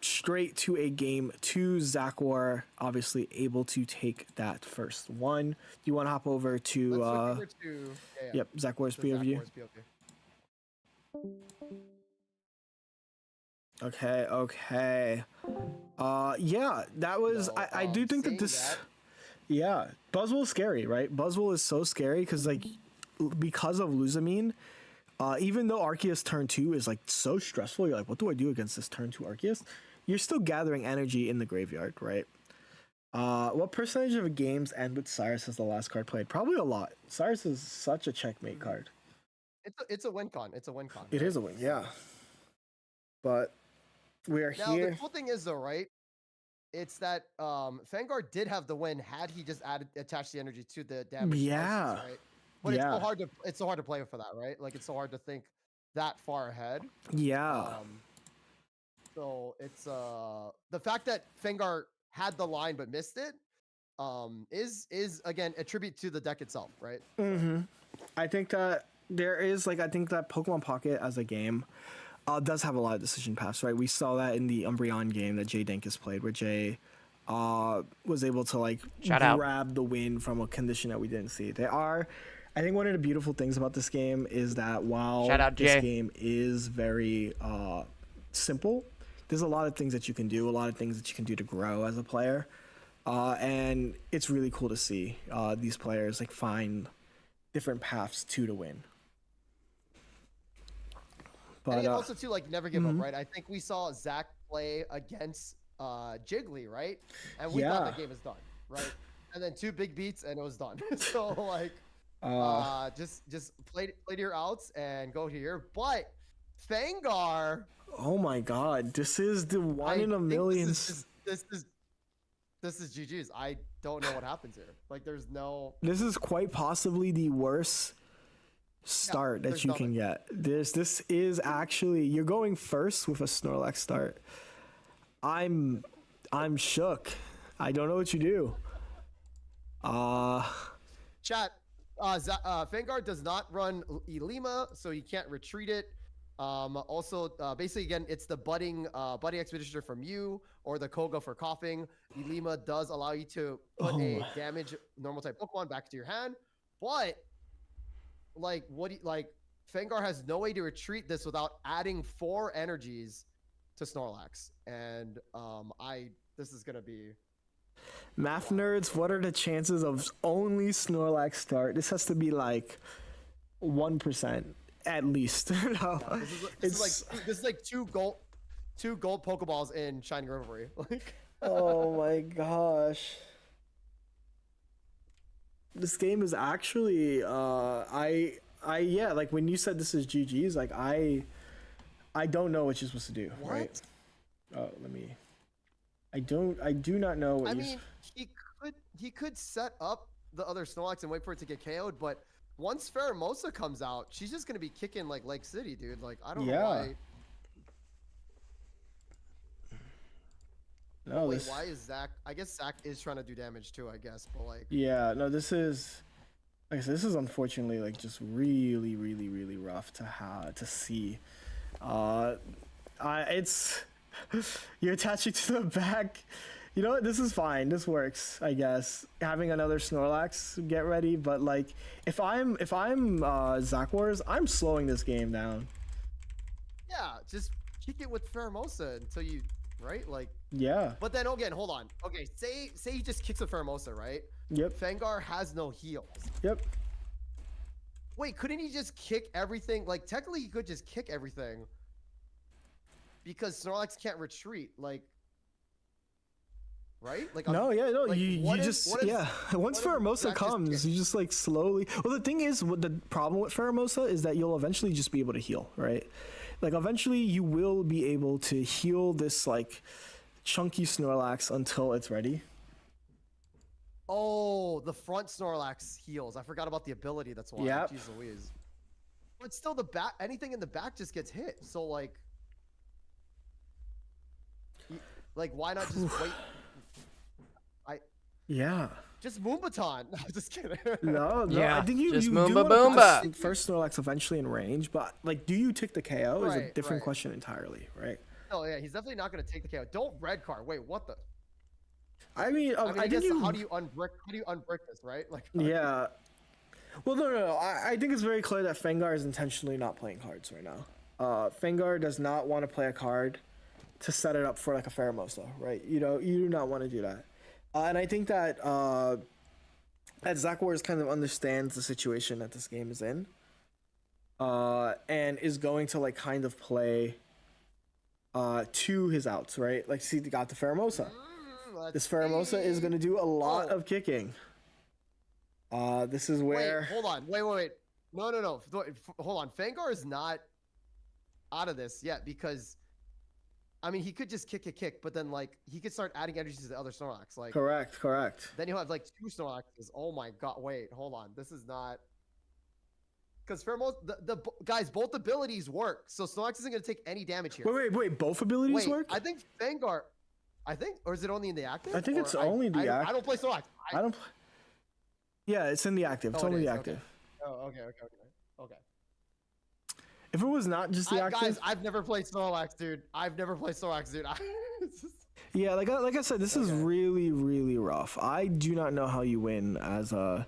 straight to a game 2. Zakwar obviously able to take that first one. Do you want to hop over to yep, Zakwar's POV? Okay. Yeah, that was I do think that this yeah, Buzzwole's scary, right? Buzzwole is so scary because of Luzamine. Even though Arceus turn 2 is like so stressful, you're like, what do I do against this turn 2 Arceus? You're still gathering energy in the graveyard, right? What percentage of games end with Cyrus as the last card played? Probably a lot. Cyrus is such a checkmate card. It's a win con. It's a win con. It is a win, yeah. But we are now, here. The cool thing is though, right? It's that Fengar did have the win had he just attached the energy to the damage. Yeah. Prices, right? But it's so hard to play for that, right? Like it's so hard to think that far ahead. Yeah. So it's the fact that Fengar had the line but missed it is again a tribute to the deck itself, right? Mm-hmm. I think that there is I think that Pokemon Pocket as a game does have a lot of decision paths, right? We saw that in the Umbreon game that Jay Denkus played, where Jay was able to grab the win from a condition that we didn't see. I think one of the beautiful things about this game is that while this game is very simple, there's a lot of things that you can do, a lot of things that you can do to grow as a player. And it's really cool to see these players find different paths to win. But and also too, never give up, right? I think we saw Zach play against Jiggly, right? And we thought the game is done, right? And then 2 big beats and it was done. So just play your outs and go here. But Fengar, oh my god, this is the one in a million. This is GG's. I don't know what happens here. This is quite possibly the worst start that you can get. This is actually, you're going first with a Snorlax start. I'm shook. I don't know what you do. Chat. Fengar does not run Ilima, so you can't retreat it. Also, basically, again, it's the budding expeditioner from you or the Koga for coughing. Ilima does allow you to put a damage normal type Pokemon back to your hand, but Fengar has no way to retreat this without adding 4 energies to Snorlax, and this is gonna be. Math nerds, what are the chances of only Snorlax start? This has to be 1%. At least. No, this is like 2 gold Pokeballs in Shining Revelry. Oh my gosh. This game is actually when you said this is GG's, I don't know what you're supposed to do. What? Right? Oh, let me. I do not know what. I mean, he could set up the other Snorlax and wait for it to get KO'd, but once Pheromosa comes out, she's just gonna be kicking like Lake City, dude. Like I don't know why. No, wait, why is Zach? I guess Zach is trying to do damage too, I guess, but like. Yeah, no, this is, like I said, this is unfortunately like just really, really, really rough to see. It's you're attaching to the back. You know what? This is fine. This works, I guess. Having another Snorlax get ready, but like if I'm Zach Wars, I'm slowing this game down. Yeah, just kick it with Pheromosa until you. Right? Like yeah. But then again, hold on. Okay, say he just kicks a Pheromosa, right? Yep. Fengar has no heals. Yep. Wait, couldn't he just kick everything? Like technically he could just kick everything. Because Snorlax can't retreat, like right? Like no, yeah, no, like, you just yeah. Once Pheromosa comes, you just like slowly. Well, the thing is, what the problem with Pheromosa is that you'll eventually just be able to heal, right? Like eventually you will be able to heal this like chunky Snorlax until it's ready. Oh, the front Snorlax heals. I forgot about the ability. That's why. Yep. Jeez Louise. But still, the back, anything in the back just gets hit. So like why not just wait? Yeah. Just Moonbaton. No, just kidding. No, yeah, I think you just do Moomba want to Boomba. put first Snorlax eventually in range, but like, do you take the KO? Is a Right, different right. question entirely, right? Oh yeah, he's definitely not going to take the KO. Don't red card. Wait, what the? I mean, I think guess how do you unbrick this, right? Like yeah. Well, no. I think it's very clear that Fengar is intentionally not playing cards right now. Fengar does not want to play a card to set it up for like a Pheromosa, right? You do not want to do that. And I think that Zach Wars kind of understands the situation that this game is in, and is going to like kind of play to his outs, right? Like, see, he got the Pheromosa. This Pheromosa is going to do a lot of kicking. This is where. Wait, hold on. Wait. No. Hold on. Fengar is not out of this yet because. I mean, he could just kick, but then like he could start adding energy to the other Snorlax. Like correct. Then you'll have like 2 Snorlaxes. Oh my god! Wait, hold on. This is not because Pheromone. The guys, both abilities work, so Snorlax isn't going to take any damage here. Wait. Both abilities work? I think Fengar. Or is it only in the active? I think it's only the active. I don't play Snorlax. I don't. Yeah, it's in the active. It's only the active. Okay. Oh, okay. If it was not just the active, guys, I've never played Snorlax, dude. Yeah, like I said, this is really, really rough. I do not know how you win as a,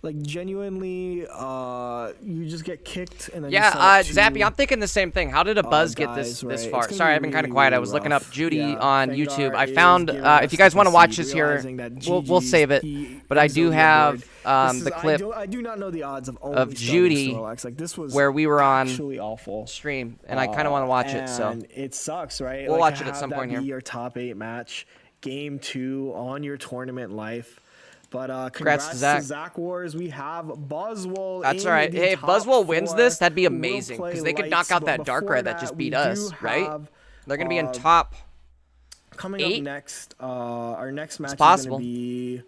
like, genuinely, you just get kicked and then. Yeah, Zappy, I'm thinking the same thing. How did a buzz get this far? Sorry, I've been kind of quiet. I was looking up Jeudy on YouTube. I found, if you guys want to watch this here, we'll save it. But I do have the clip. I do not know the odds of Jeudy, like this was where we were on awful stream, and I kind of want to watch it. So it sucks, right? We'll watch it at some point here. Your top 8 match, game 2 on your tournament life. But congrats to Zach Wars. We have Buzzwole. That's all right. Hey, if Buzzwole wins this, that'd be amazing because they could knock out that Darkrai that just beat us, right? They're gonna be in top. Coming 8? up next, our next match is possible. gonna be.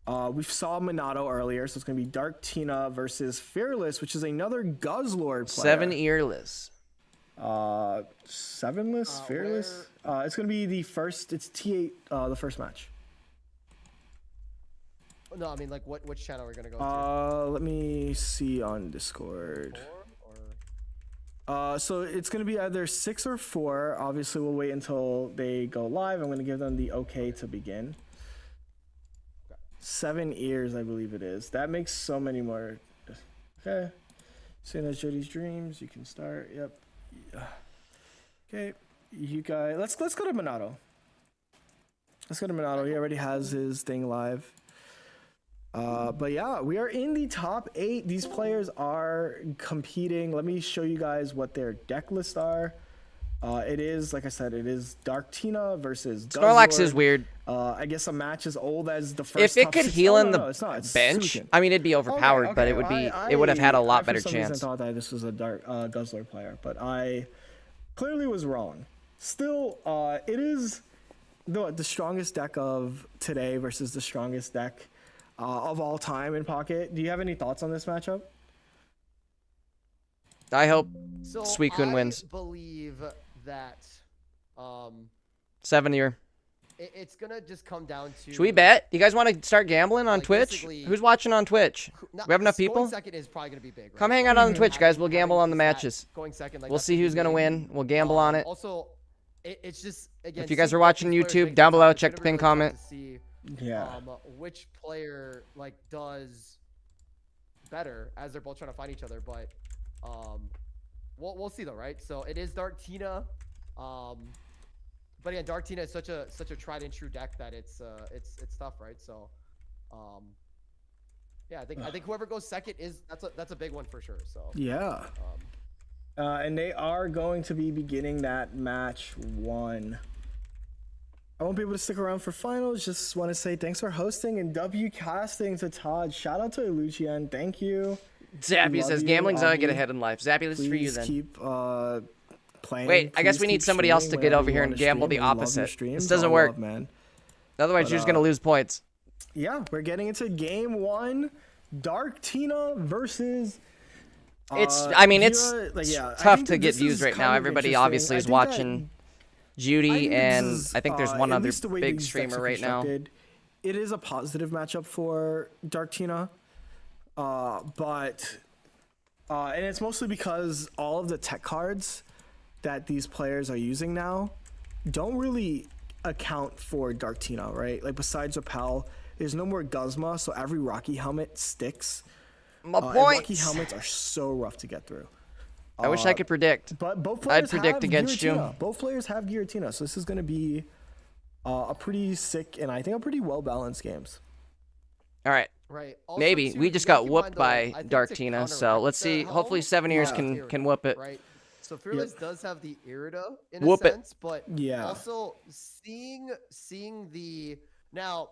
We saw Minato earlier, so it's gonna be Dark Tina versus Fearless, which is another Guzzlord player. 7 earless. 7less Fearless. It's gonna be the first. It's T8. The first match. No, I mean, like, which channel are we gonna go to? Let me see on Discord. So it's gonna be either 6 or 4. Obviously, we'll wait until they go live. I'm gonna give them the okay to begin. 7 ears, I believe it is. That makes so many more. Okay. Seeing as Jeudy's dreams, you can start. Yep. Okay. You guys, let's go to Minato. Let's go to Minato. He already has his thing live. But yeah, we are in the top 8. These players are competing. Let me show you guys what their deck lists are. It is, like I said, it is Dark Tina versus Snorlax Guzzlord. is weird. I guess a match as old as the first. If it top could 6 heal in the it's bench, Suikin. I mean, it'd be overpowered, Okay, but it would be. It would have had a lot better for some reason chance. thought that this was a Dark Guzzlord player, but I clearly was wrong. Still, it is the strongest deck of today versus the strongest deck of all time in Pocket. Do you have any thoughts on this matchup? I hope So Suicune wins. I believe that 7-year. it's gonna just come down to. Should we bet? You guys want to start gambling on Like, Twitch? basically- Who's watching on Twitch? We have enough Going people? second is probably gonna be big. Right? Come hang Like, out on Twitch, guys. We'll having gamble on the that matches. Going second, like, We'll that's see gonna who's be gonna big. win. We'll gamble on it. Also, it's just again. If you guys seeing are both watching these players YouTube, make down the below, time, it's check the gonna be pin really tough comment. to see, Yeah. which player like does better as they're both trying to find each other, but we'll see though, right? So it is Dark Tina, but again, Dark Tina is such a tried and true deck that it's tough, right? So yeah, I think whoever goes second that's a big one for sure. So Yeah. And they are going to be beginning that match 1. I won't be able to stick around for finals. Just want to say thanks for hosting and W casting to Todd. Shout out to Lucian. Thank you. Zappy Love says you, gambling's how I get Augie. ahead in life. Zappy, this is for you Please then. keep playing. Wait, I guess Please we need keep somebody else to streaming get whenever over you here and wanna gamble stream. the We love your opposite. streams. This doesn't All work. love, man. Otherwise, you're just gonna lose points. Yeah, we're getting into game 1. Dark Tina versus. I mean, it's Gira. Like, yeah, I tough think to that get this views is right kind now. of Everybody interesting. obviously I is think watching Jeudy, this and is, I think there's one at other least the way big these decks streamer are right now. constructed, it is a positive matchup for Dark Tina, but and it's mostly because all of the tech cards that these players are using now don't really account for Dark Tina, right? Like besides Repel, there's no more Guzma, so every Rocky helmet sticks. My And Rocky points. helmets are so rough to get through. I wish I could predict. But both I'd players predict have against you. Giratina. Both players have Giratina, so this is going to be a pretty sick and I think a pretty well balanced games. All right. right. Also, Maybe. too, We you just gotta got keep in whooped mind, though, by I think Dark to Tina, so counteract let's the see. helm, Hopefully 7 years has can Irida, whoop it. Right. So Fearless does have the Irida in Whoop a it. sense, but Yeah. also seeing the now.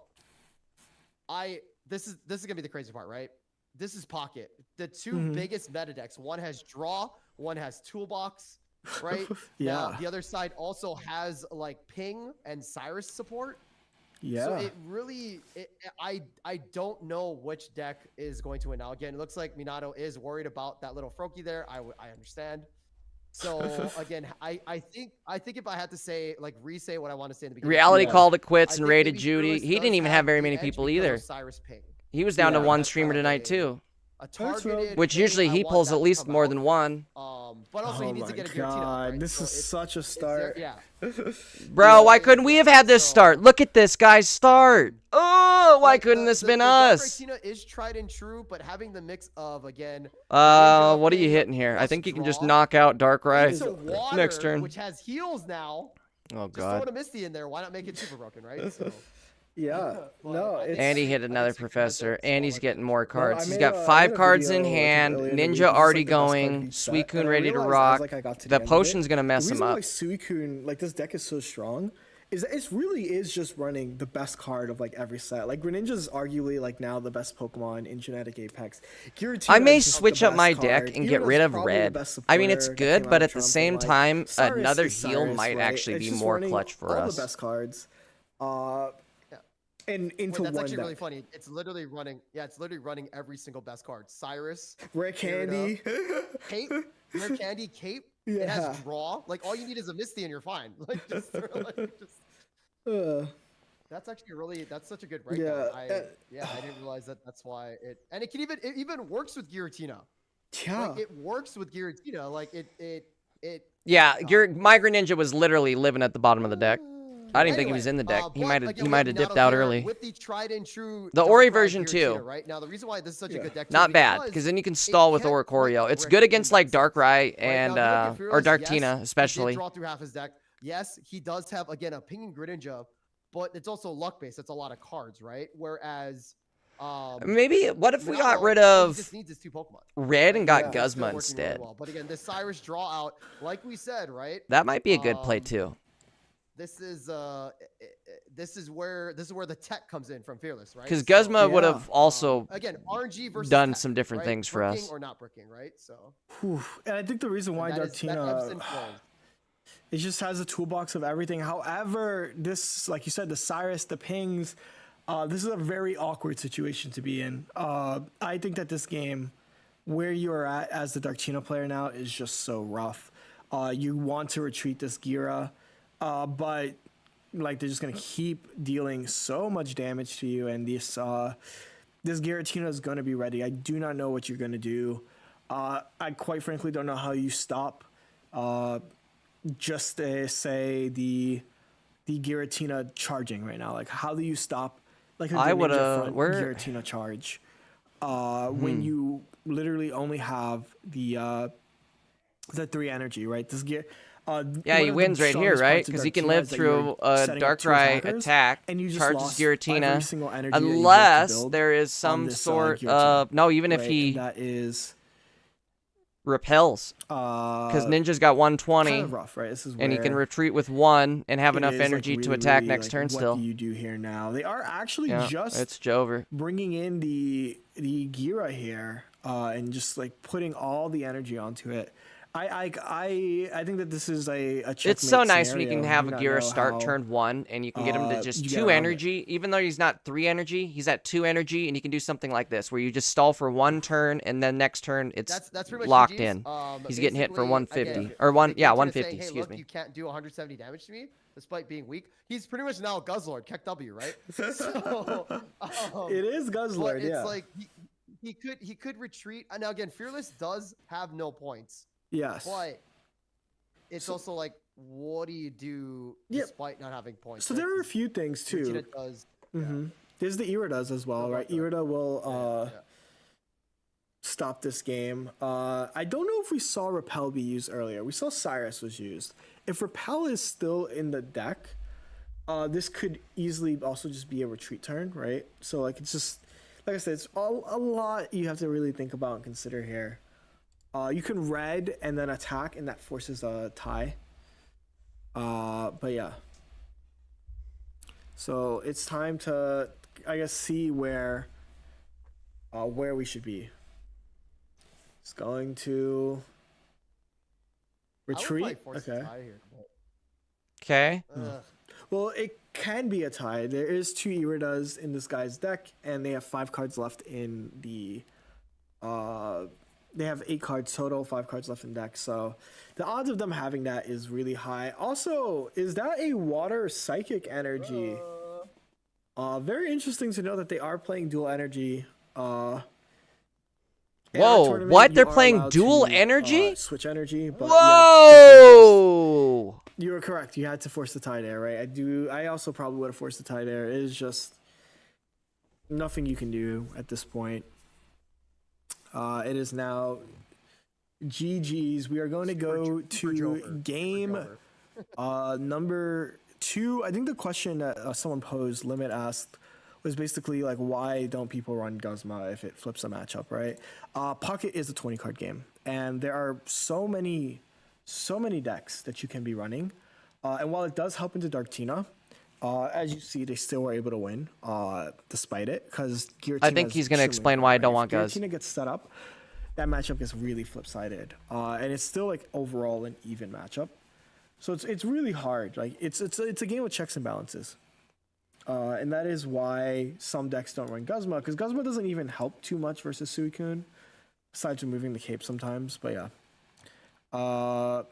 This is gonna be the crazy part, right? This is Pocket. The two biggest meta decks. One has Draw, one has Toolbox, right? Yeah. Now, the other side also has like Ping and Cyrus support. Yeah. So it really, I don't know which deck is going to win. Now again, it looks like Minato is worried about that little Froakie there. I understand. So again, I think if I had to say like re-say what I want to say in the beginning. Reality Yeah. called it I quits and think rated maybe Jeudy. Fearless He does didn't even have very the many edge people because of either. Cyrus Ping. He was down to Yeah. one That's streamer kind of tonight too, A That's right. targeted which Ping, usually I he want pulls that at to least come more out. than one. But also he Oh needs to my get a Giratina. god, Right? this So is it's- such a it's start. yeah. Bro, why couldn't we have had this start? Look at this guy's start. Oh, why Like, couldn't this the been Dark us? Tina is tried and true, but having the mix of again. What are you Ping hitting here? I plus think you can just draw knock out Darkrai into water, next turn. which has heals now. Oh Just throwing god. a Misty in there. Why not make it super broken, right? So, Yeah. but No, I think- it's Andy hit I think another Super professor, Nintendo and he's solid. getting more cards. I He's made got a- I 5 made a cards in video, hand. earlier in the week, Ninja just, already like, the best card going. of each set, Suicune and I ready to realized rock. as, like, I got to The end of it, potion's gonna mess the him reason up. why Suicune, like this deck is so strong is that it really is just running the best card of like every set. Like Greninja is arguably like now the best Pokemon in Genetic Apex. Giratina I may is just switch the up my best deck card. and get Giratina rid is of probably the red. best I mean, it's supporter that good, came but out at of the Trump, same and, like, time, Cyrus another is heal Cyrus, might right? actually It's be just more running clutch for all us. the best cards. And Wait, into that's one actually deck. really funny. It's literally running. Yeah, it's literally running every single best card. Cyrus, Rare Candy. Cape, Rare Candy, Cape. It Yeah. has Draw. Like all you need is a Misty and you're fine. Like just, Uh, that's actually really. That's such a good breakdown. Yeah, I didn't realize that. That's why it. And it can even works with Giratina. yeah. Like it works with Giratina. Like it. Yeah, my Greninja was literally living at the bottom of the deck. I didn't think he was in the deck. He but might have again, he we might have have dipped Minato out here early. with the tried and true. The Ori Darkrai version Giratina, too. Right now, the reason why this is such a Yeah. good deck. Too, Not bad, because then you can stall with can't Oricorio. quite It's brick good in against that like sense. Darkrai Right and now, if you look at or Fearless, Darktina yes, he especially. did draw through half his deck. Yes, he does have again a pinging Greninja, but it's also luck based. It's a lot of cards, right? Whereas, Maybe what if we got Minato, rid all he of just needs his two Pokemon. red and got Yeah. It's still Guzma working really instead? well. But again, the Cyrus draw out, like we said, right? That might be a good play Um, too. This is where the tech comes in from Fearless, right? Because So, Guzma would Yeah. have also again RNG versus done tech, some different right? things for Bricking us. or not bricking, right? So Whew. And I think the reason why that ebbs Dartina and flows. It just has a toolbox of everything. However, this, like you said, the Cyrus, the pings, this is a very awkward situation to be in. I think that this game, where you are at as the Darkchino player now, is just so rough. You want to retreat this Gira, but like they're just gonna keep dealing so much damage to you, and this Giratina is gonna be ready. I do not know what you're gonna do. I quite frankly don't know how you stop. Just say the Giratina charging right now. Like, how do you stop like a Giratina charge when you literally only have the 3 energy, right? This gear. Yeah, he wins right here, right? Because he can live through a Darkrai attack, and you just charges lost Giratina, unless there is some sort of even if he that is repels, because Ninja's got 120, kind of rough, right? This is and he can retreat with 1 and have enough energy really, to attack really, next turn. Still, what do you do here now? They are actually it's Jover bringing in the Gira here, and just like putting all the energy onto it. I think that this is a checkmate. It's so nice when you scenario. can have a Gira start turn 1 and you can get him to just 2 energy. Even though he's not 3 energy, he's at 2 energy, and you can do something like this where you just stall for 1 turn and then next turn it's that's pretty much locked GG's. in. He's getting hit for 150 or 150. Saying, hey, excuse look, me. You can't do 170 damage to me despite being weak. He's pretty much now Guzzlord, Keck W, right? So, it is Guzzlord. It's like he could retreat. And now again, Fearless does have no points. Yes. But it's also like, what do you do despite not having points? So there are a few things too. Does, There's the Iridas as well, right? Irida will stop this game. I don't know if we saw Repel be used earlier. We saw Cyrus was used. If Repel is still in the deck, this could easily also just be a retreat turn, right? So like it's just, like I said, it's a lot you have to really think about and consider here. You can red and then attack, and that forces a tie. But yeah. So it's time to, I guess, see where we should be. It's going to retreat. Okay. Okay. Well, it can be a tie. There is 2 Iridas in this guy's deck, and they have 5 cards left in the. They have 8 cards total, 5 cards left in deck. So the odds of them having that is really high. Also, is that a water psychic energy? Very interesting to know that they are playing dual energy. Whoa, what? They're playing dual energy? Switch energy. But whoa! Yeah, you were correct. You had to force the tie there, right? I also probably would have forced the tie there. It is just nothing you can do at this point. It is now GG's. We are going to go to game number 2. I think the question that someone posed, Limit asked, was basically like, why don't people run Guzma if it flips a matchup, right? Pocket is a 20 card game, and there are so many decks that you can be running. And while it does help into Darktina, as you see, they still were able to win, despite it, because Giratina. I think he's going to explain why I don't want Guz. Giratina gets set up, that matchup gets really flip-sided, and it's still like overall an even matchup. So it's really hard. Like it's a game of checks and balances, and that is why some decks don't run Guzma, because Guzma doesn't even help too much versus Suicune, besides removing the cape sometimes. But yeah,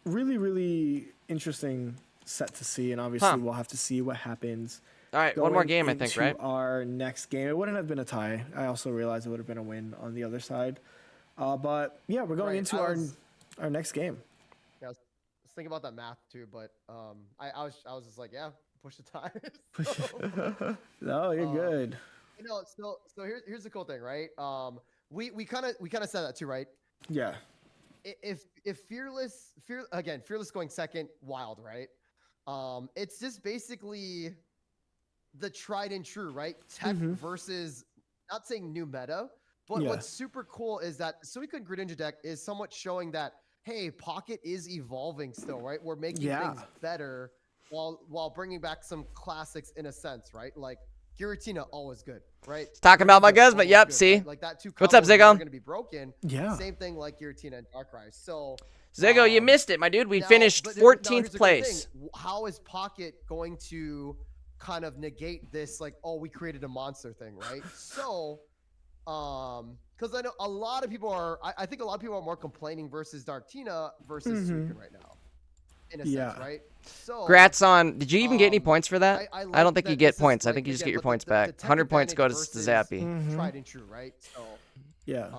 really interesting set to see, and obviously we'll have to see what happens. All right, one more game, I think, right? Our next game. It wouldn't have been a tie. I also realized it would have been a win on the other side. But yeah, we're going into our next game. Yeah, I was thinking about that math too, but I was just like, yeah, push the tie. No, you're good. You know, so here's the cool thing, right? We kind of said that too, right? Yeah. If Fearless going second, wild, right? It's just basically the tried and true, right? Tech versus, not saying new meta, but what's super cool is that Suicune Greninja deck is somewhat showing that, hey, Pocket is evolving still, right? We're making things better while bringing back some classics in a sense, right? Like Giratina, always good, right? Talking about my Guzma, yep, good, see? Right? Like that 2 What's up, combos are Ziggo? going to be broken. Yeah. Same thing like Giratina and Darkrai. So Zego, you missed it, my dude. We finished but 14th here's the good place. thing. How is Pocket going to kind of negate this, like, oh, we created a monster thing, right? So, because I know a lot of people are, I think a lot of people are more complaining versus Darktina versus Suicune right now, in a sense, right? So, Grats on. Did you even get any points for that? I I don't think you get points. I think you just again, get your but points the back. tech 100 points go to advantage Zappy. versus tried and true, right? So, Yeah.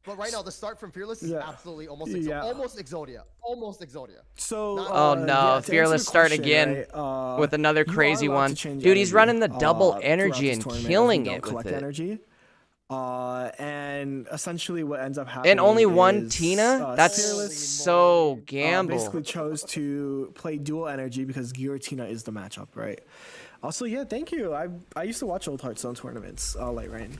But right now, the start from Fearless is absolutely almost Exodia. Almost Exodia. So, Oh no, to Fearless answer the start question, again right, with another you are crazy allowed one. to change Dude, he's energy, running the double throughout energy this and tournament, as killing we don't it with collect it. energy. And essentially what ends up happening And only one is, Tina? That's Fearless, so gamble. basically chose to play dual energy because Giratina is the matchup, right? Also, yeah, thank you. I used to watch old Hearthstone tournaments, Light Rain.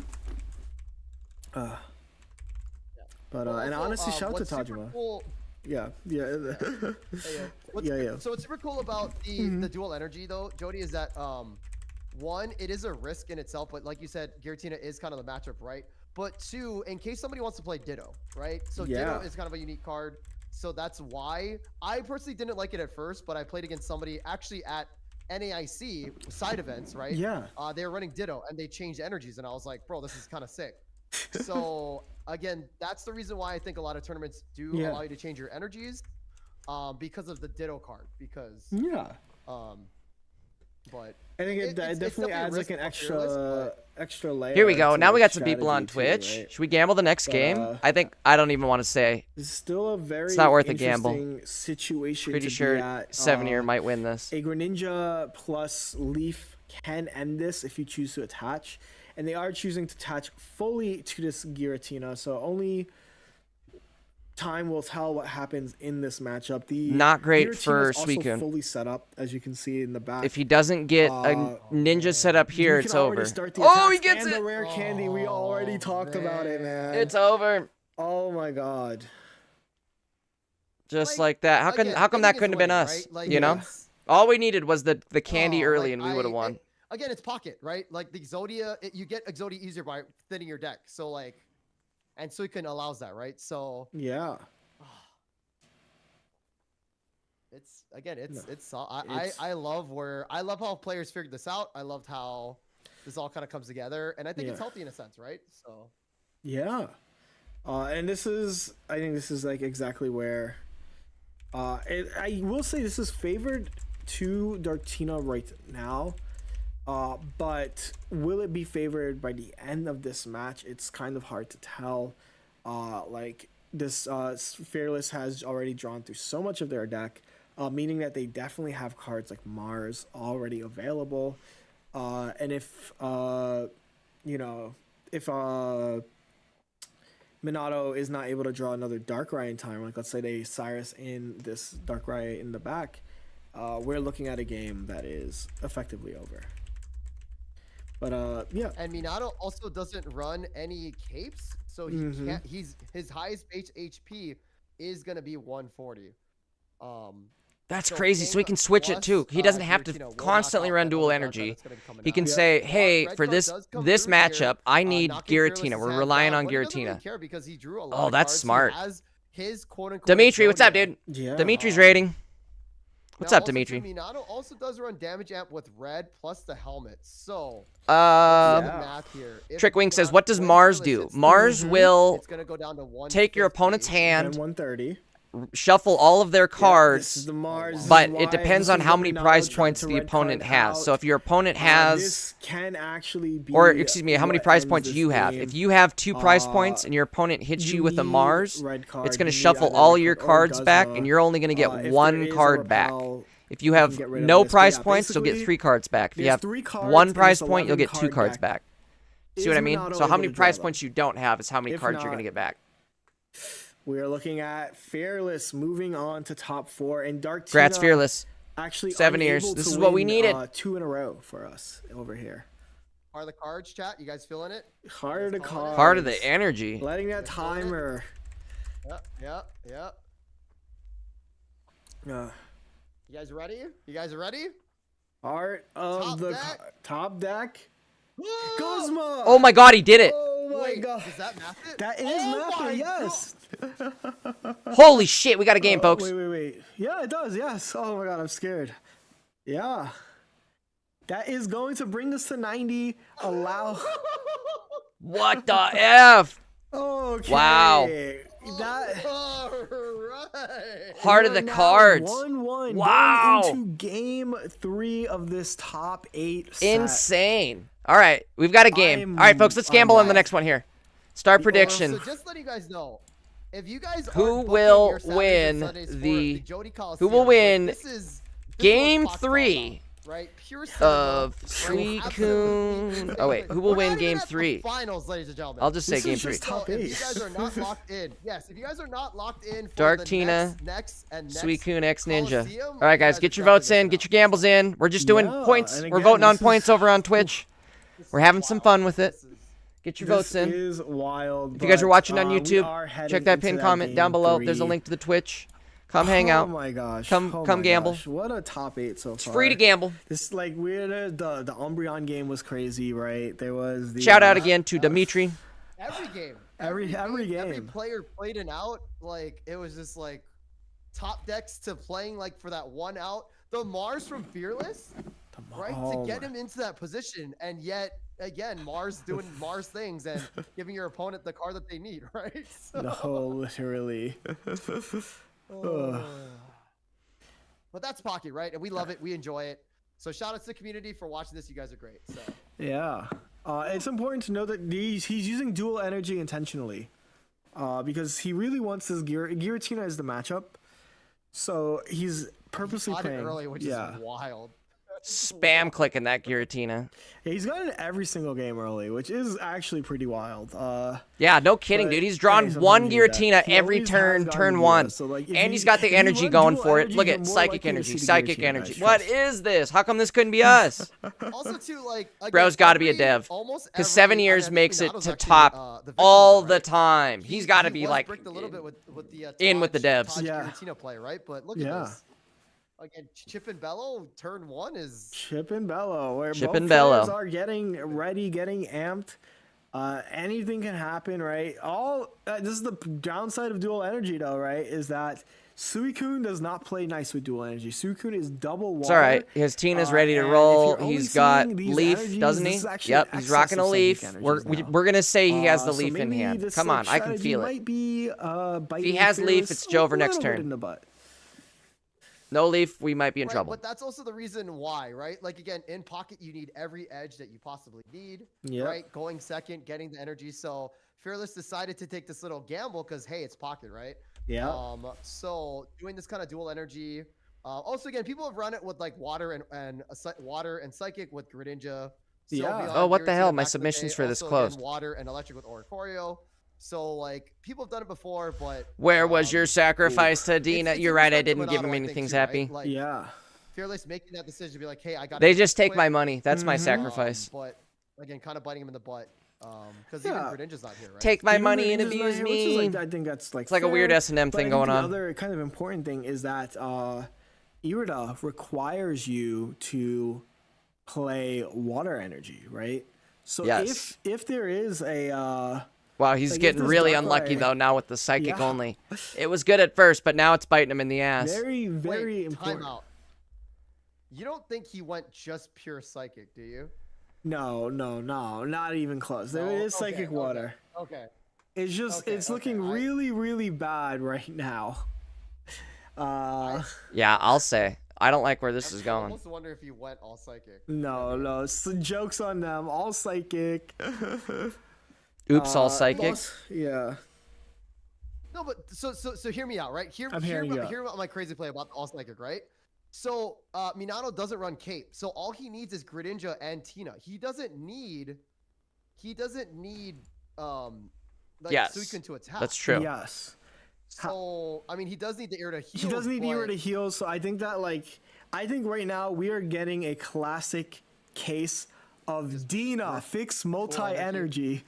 But and honestly, shout out to Tajima. Cool, Yeah. So what's super cool about the dual energy though, Jeudy, is that one, it is a risk in itself, but like you said, Giratina is kind of the matchup, right? But two, in case somebody wants to play Ditto, right? So Ditto is kind of a unique card. So that's why I personally didn't like it at first, but I played against somebody actually at NAIC side events, right? Yeah. They were running Ditto and they changed energies, and I was like, bro, this is kind of sick. So again, that's the reason why I think a lot of tournaments do allow you to change your energies, because of the Ditto card. Because but I think it definitely adds like an extra layer. Here we go. to Now we the got some people on strategy Twitch. too, right? Should we gamble the next game? I don't even want to say. It's still a very It's not worth a gamble. interesting situation. Pretty to sure be at. 7-year might win this. A Greninja plus Leaf can end this if you choose to attach, and they are choosing to attach fully to this Giratina. So only time will tell what happens in this matchup. The Not great Giratina's for also Suicune. fully set up, as you can see in the back. If he doesn't get a ninja set up here, You it's can already over. start the Oh, he attacks gets and it! the rare candy. We already talked about it, man. It's over. Oh my god. Just like that. How come that couldn't have been us? Right? Like, you know? All we needed was the candy early, and we would have won. Again, it's Pocket, right? Like the Exodia, you get Exodia easier by thinning your deck. So like, and Suicune allows that, right? So yeah. I love how players figured this out. I loved how this all kind of comes together, and I think it's healthy in a sense, right? So yeah. And I think this is like exactly where I will say this is favored to Darktina right now. But will it be favored by the end of this match? It's kind of hard to tell. Like this Fearless has already drawn through so much of their deck, meaning that they definitely have cards like Mars already available. And if Minato is not able to draw another Darkrai in time, like let's say they Cyrus in this Darkrai in the back, we're looking at a game that is effectively over. But yeah. And Minato also doesn't run any capes, so he can't. His highest base HP is gonna be 140. That's crazy. So he can switch it too. He doesn't have to constantly run dual energy. He can say, "Hey, for this matchup, I need Giratina. We're relying on Giratina." Oh, that's smart. Dimitri, what's up, dude? Yeah. Dimitri's rating. What's up, Dimitri? Minato also does run damage amp with red plus the helmet. So Trickwing says, "What does Mars do? Mars will take your opponent's hand, 130. shuffle all of their cards, this is the Mars, but it depends on how many prize points the opponent has. So if your opponent has, this can actually be, or excuse me, how many what prize ends points this you have. game. If you have 2 prize points and your opponent hits you with a need Mars, red card, it's going to you need shuffle either all red your card or cards back, Guzzlord. and you're only going to get If there 1 is a card back. repel, If you can have get rid of no this. But prize yeah, points, you'll get basically, 3 cards back. If you there's have 3 cards 1 in prize this point, you'll get 2 11 cards card back. Is See what I mean? Minato So how able many to draw prize them? points you don't have is how many If cards you're not- going to get back. We are looking at Fearless moving on to top 4, and Darktina Congrats, Fearless. actually 7 years. unable This to is what we win, needed. 2 in a row for us over here. Are the cards, chat? You guys feeling it? Heart of cards. Part of the energy. Letting that timer. Yep. You guys ready? Heart of top deck. Cosmo. Oh my god, he did it. Oh my Wait, god. is that math it? That is Oh math, my yes. Holy shit, we got a game, folks. Wait. Yeah, it does. Yes. Oh my god, I'm scared. Yeah. That is going to bring us to 90. Allow. What the F? Okay. Wow. That. All right. Heart of the cards. 1-1. Wow. Going into game 3 of this top 8 set. Insane. All right, we've got a game. All right, folks, let's gamble on the next one here. Start prediction. So just letting you guys know, if you guys Who aren't will booking your win Saturdays and Sundays for the- Jeudy Coliseum, who will win this is Game what Fox 3 about, right? Pure of cinema, right? Suicune. Oh wait, who will We're win not even Game at the 3? Finals, ladies and gentlemen. I'll just say This Game is 3. just top So if 8. you guys are not locked in, yes, if you guys are not locked in for Dark the Tina, next Suicune X Ninja. Coliseum, All right, guys, you get your are votes in, definitely get your gambles in. We're just doing Yeah, points. and We're again, voting on this is- points over on Twitch. We're having some fun with it. Get your votes in. This is wild. If you guys are but, watching on we YouTube, are heading check that into pinned comment game down below. 3. There's a link to the Twitch. Come hang out. Oh my gosh. Come Oh come my gamble. gosh. What a top 8 so far. It's free to gamble. This like weird. The Umbreon game was crazy, right? There was the Shout out again to Dimitri. Every game. Every Every game. player played an out. Like, it was just like top decks to playing like for that one out. The Mars from Fearless, right? Oh To get my- him into that position. And yet, again, Mars doing Mars things and giving your opponent the card that they need, right? So, No, literally. Ugh. but that's Pocket, right? And we love it. We enjoy it. So shout out to the community for watching this. You guys are great. So Yeah. It's important to know that he's using dual energy intentionally. Because he really wants his Giratina as the matchup. So he's purposely got it playing. early, which yeah. is wild. Spam clicking that Giratina. Yeah, he's got it every single game early, which is actually pretty wild. Yeah, no kidding, But, dude. He's hey, drawn sometimes one you do that. Giratina He every always has turn, gotten turn Gira, 1. so, like, if And you- he's got the if you energy run going dual for it. energy, Look you're at more psychic likely to energy, see the psychic Giratina, energy. guys, What trust. is this? How come this couldn't be us? Also, too, like again, Bro's got to be a every- dev. almost Because every- 7 I years think makes it Minato's to actually, top the victim all of it, the right? time. He's got to be was like bricked a little bit with the in with the Taj devs. Yeah. Giratina play, right? But look Yeah. at this. Again, Chip and Bello, turn 1 is Chip and Bello, where Chip both and Bello. players are getting ready, getting amped. Anything can happen, right? This is the downside of dual energy, though, right? Is that Suicune does not play nice with dual energy. Suicune is double water. It's all right. His Tina's ready to and if roll. you're only He's got seeing these Leaf, energies, doesn't this he? is actually Yep, an he's rocking a excess of Leaf. psychic We're energies now. we're gonna say he has the So Leaf in maybe hand. this, Come like, on, I can strategy feel it. might be, biting has Leaf, Fearless it's a Jover next little bit turn. in the butt. No Leaf, we might be in right, trouble. But that's also the reason why, right? Like again, in Pocket, you need every edge that you possibly need, Yep. right? Going second, getting the energy. So Fearless decided to take this little gamble because hey, it's Pocket, right? Yeah. So doing this kind of dual energy. Also, again, people have run it with like water and water and psychic with Greninja. Yeah. Sylveon, Oh, what the Giratina hell? back My in the submissions day. for this Also, again, closed. water and electric with Oricorio. So like people have done it before, but Where was your sacrifice to it's- Dina? it's You're a right. I respect to didn't give Minato, him I any think, things too, right? happy. Like, Yeah. Fearless making that decision to be like, hey, I got. They just take my money. That's my sacrifice. But again, kind of biting him in the butt. Because Yeah. even Greninja's not here, right? Take my Even money and Greninja's not abuse here, which is, me. like, I think that's like It's like a weird fair, S&M but thing I think going the on. other kind of important thing is that Irida requires you to play water energy, right? So Yes. if there is a Wow, he's like, if getting this really Darkrai- unlucky though now with the psychic Yeah. only. It was good at first, but now it's biting him in the ass. very Wait, important. time out. You don't think he went just pure psychic, do you? No, not even close. There No? is Okay, psychic okay, water. Okay. It's just Okay, it's okay, looking I- really, really bad right now. Yeah, I'll say. I don't like where this is I going. almost wonder if he went all psychic. No, it's the joke's on them. All psychic. Oops, all psychic. Yeah. No, but so hear me out, right? I'm hearing you out. Hear about my crazy play about all psychic, right? So Minato doesn't run Cape, so all he needs is Greninja and Tina. He doesn't need like Yes, Suicune to attack. That's true. Yes. So I mean, he does need the air to heal. He does need Eeyore but- to heal, so I think that right now we are getting a classic case of Dina fix multi-energy.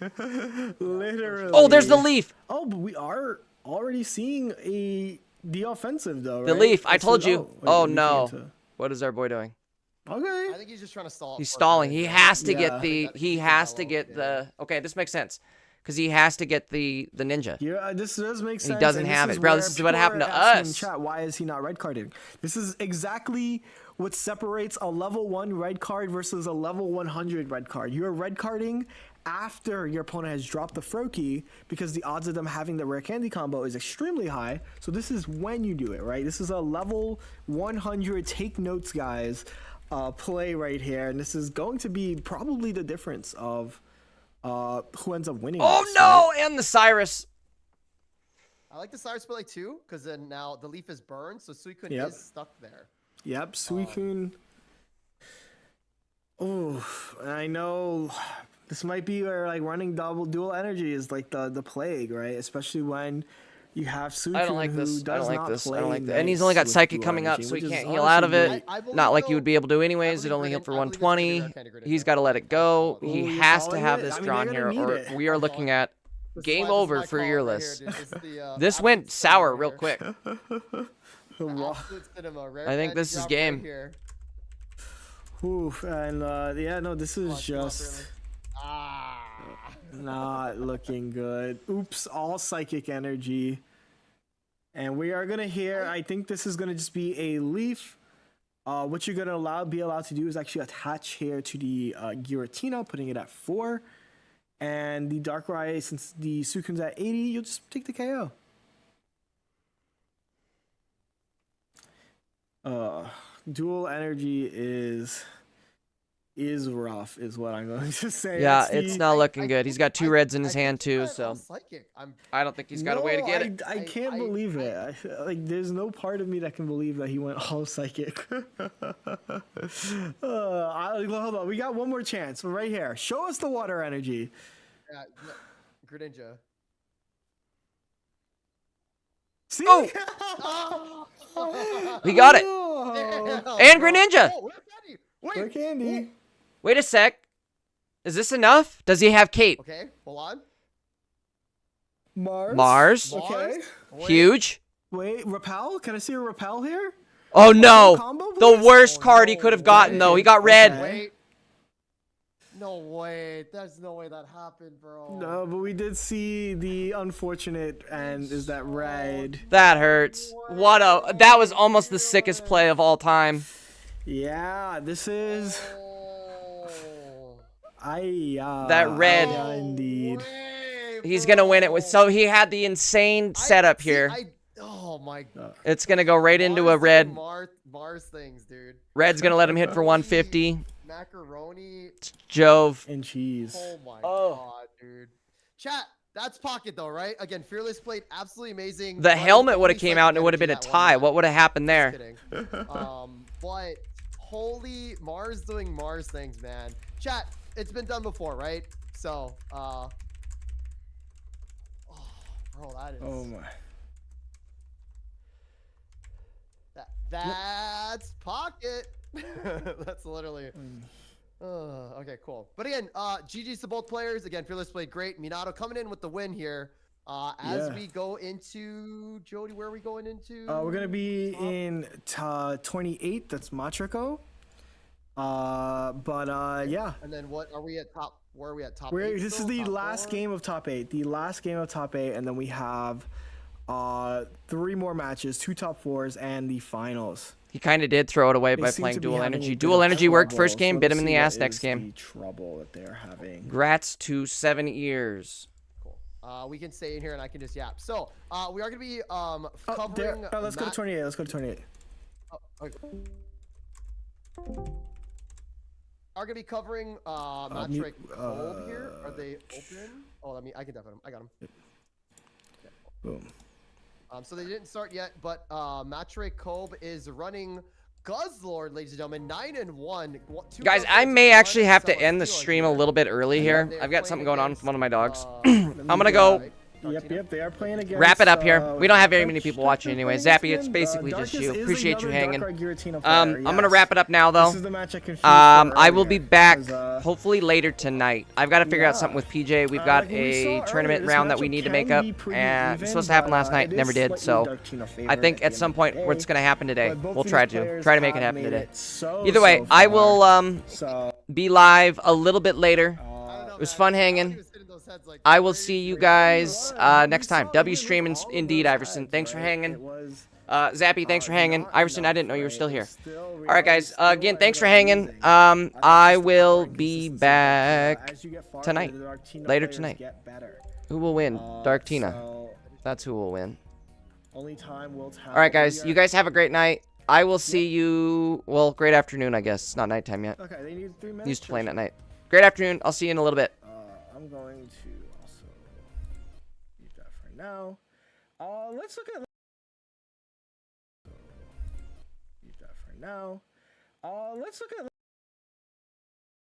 Literally. Oh, there's the Leaf. Oh, but we are already seeing the offensive though, right? The Leaf. I It's told the- you. wait, Oh leafing no. into- What is our boy doing? Okay. I think he's just trying to stall. He's for stalling. Greninja. He has to Yeah. get the. That He is has to mellow, get yeah. the. Okay, this makes sense. because he has to get the ninja. Yeah, this does make sense. He doesn't have it, bro. This is what happened to us. In chat, why is he not red carding? This is exactly what separates a level 1 red card versus a level 100 red card. You're red carding after your opponent has dropped the Froakie because the odds of them having the rare candy combo is extremely high. So this is when you do it, right? This is a level 100. Take notes, guys. Play right here, and this is going to be probably the difference of who ends up winning. Oh this, no, right? and the Cyrus. I like the Cyrus play too, because then now the leaf is burned, so Suicune is stuck there. Yep, Suicune. Oh, I know this might be where like running dual energy is like the plague, right? Especially when you have Suicune I don't like this. who does not play I don't like this. nice And he's only got with Psychic dual coming up, energy, so he which is can't heal out of honestly it. great. Not like you would be able to anyways. It only healed for 120. He's got to let it go. Ooh, He you're has to calling have it? this I mean, drawn they're here, gonna or need it. we are looking at game This is over my for call Earless. right here, dude. This is the, This went absolute sour cinema real here. quick. Absolute cinema. Rare I think candy this is drop game. Right here. Oof, and yeah, no, this is Come on, just not looking good. Oops, all psychic energy. And we are gonna hear, I think this is gonna just be a leaf. What you're gonna be allowed to do is actually attach here to the Giratina, putting it at 4. And the Darkrai, since the Suicune's at 80, you'll just take the KO. Dual energy is rough, is what I'm going to say. Yeah, it's not looking good. He's got 2 reds in his hand too, so Psychic. I don't think he's got a way to get it. I can't believe it. Like, there's no part of me that can believe that he went all psychic. Hold on, we got one more chance right here. Show us the water energy. Yeah, Greninja. See? Oh! We got it. Oh, And Greninja. Oh, wait, Rare candy. Wait a sec. Is this enough? Does he have Cape? Okay, hold on. Mars. Okay. Mars? Huge. Wait, repel? Can I see a repel here? Oh no. Combo, The please? worst card he could have gotten though. He got red. Okay. Wait. No way. There's no way that happened, bro. No, but we did see the unfortunate, and is that red? That hurts. That was almost the sickest play of all time. Yeah, this is. That red. Yeah, indeed. Way, He's gonna win it with. So he had the insane setup here. Oh my god. It's gonna go right into a red. Mars things, dude. Red's gonna let him hit for 150. Macaroni. Jove. And cheese. Oh my god, dude. Chat. That's Pocket though, right? Again, Fearless played absolutely amazing. The Running helmet would have only came psychic out and it would have been a energy that tie. one What would have happened Just there? kidding. But holy Mars doing Mars things, man. Chat, it's been done before, right? So, oh, bro, that is. Oh my. That's Pocket. That's literally. Okay, cool. But again, GG's to both players. Again, Fearless played great. Minato coming in with the win here. As we go into Jeudy, where are we going into? We're gonna be in 28. That's Matrico. Yeah. And then what are we at top? Where are we at top? This is the last game of top 8. The last game of top 8, and then we have 3 more matches, 2 top 4s, and the finals. He kind of did throw it away by seem playing to be dual having a energy. bit Dual of energy worked trouble, first game, so bit let's him in see the what ass next is game. the trouble that they're having. Grats to 7 ears. Cool. We can stay in here and I can just yap. So, we are gonna be covering. Let's go to 28. Let's go to 28. Okay. Are gonna be covering Matric Gold here. Are they open? Oh, I can definitely. I got them. Boom. So they didn't start yet, but Matre Kobe is running Guzzlord, ladies and gentlemen, 9-1. Guys, I may actually have to end the stream a little bit early here. I've got something going on with one of my dogs. I'm gonna go Yep, they are playing against. wrap it up here. We don't have very many people watching anyway. Zappy, it's basically just you. Appreciate you hanging. I'm gonna wrap it up now though. This is the match I confused I will be earlier, back because, hopefully later tonight. I've got to figure out something with PJ. We've got we a saw tournament earlier, this round that we matchup need to can make up, be pretty and even, it's supposed to happen but, last night. it is Never did. slightly So Dark Tina favorite I think at at the some end of point the what's day. gonna happen today. But both We'll of try these to players make it have happen made today. it so Either way, I far. will So be live a little bit later. It was fun hanging. head's like. I will see you guys next time. W stream indeed, Iverson. Thanks for hanging. Zappy, thanks for hanging. Iverson, I didn't know you were still here. All right, guys. Again, thanks for hanging. I will be back tonight. Later tonight. Who will win? Dark Tina. That's who will win. All right, guys. You guys have a great night. I will see you. Well, great afternoon, I guess. It's not nighttime yet. Okay, they need 3 minutes. Used to playing at night. Great afternoon. I'll see you in a little bit. I'm going to also use that for now. Let's look at. Use that for now. Let's look at.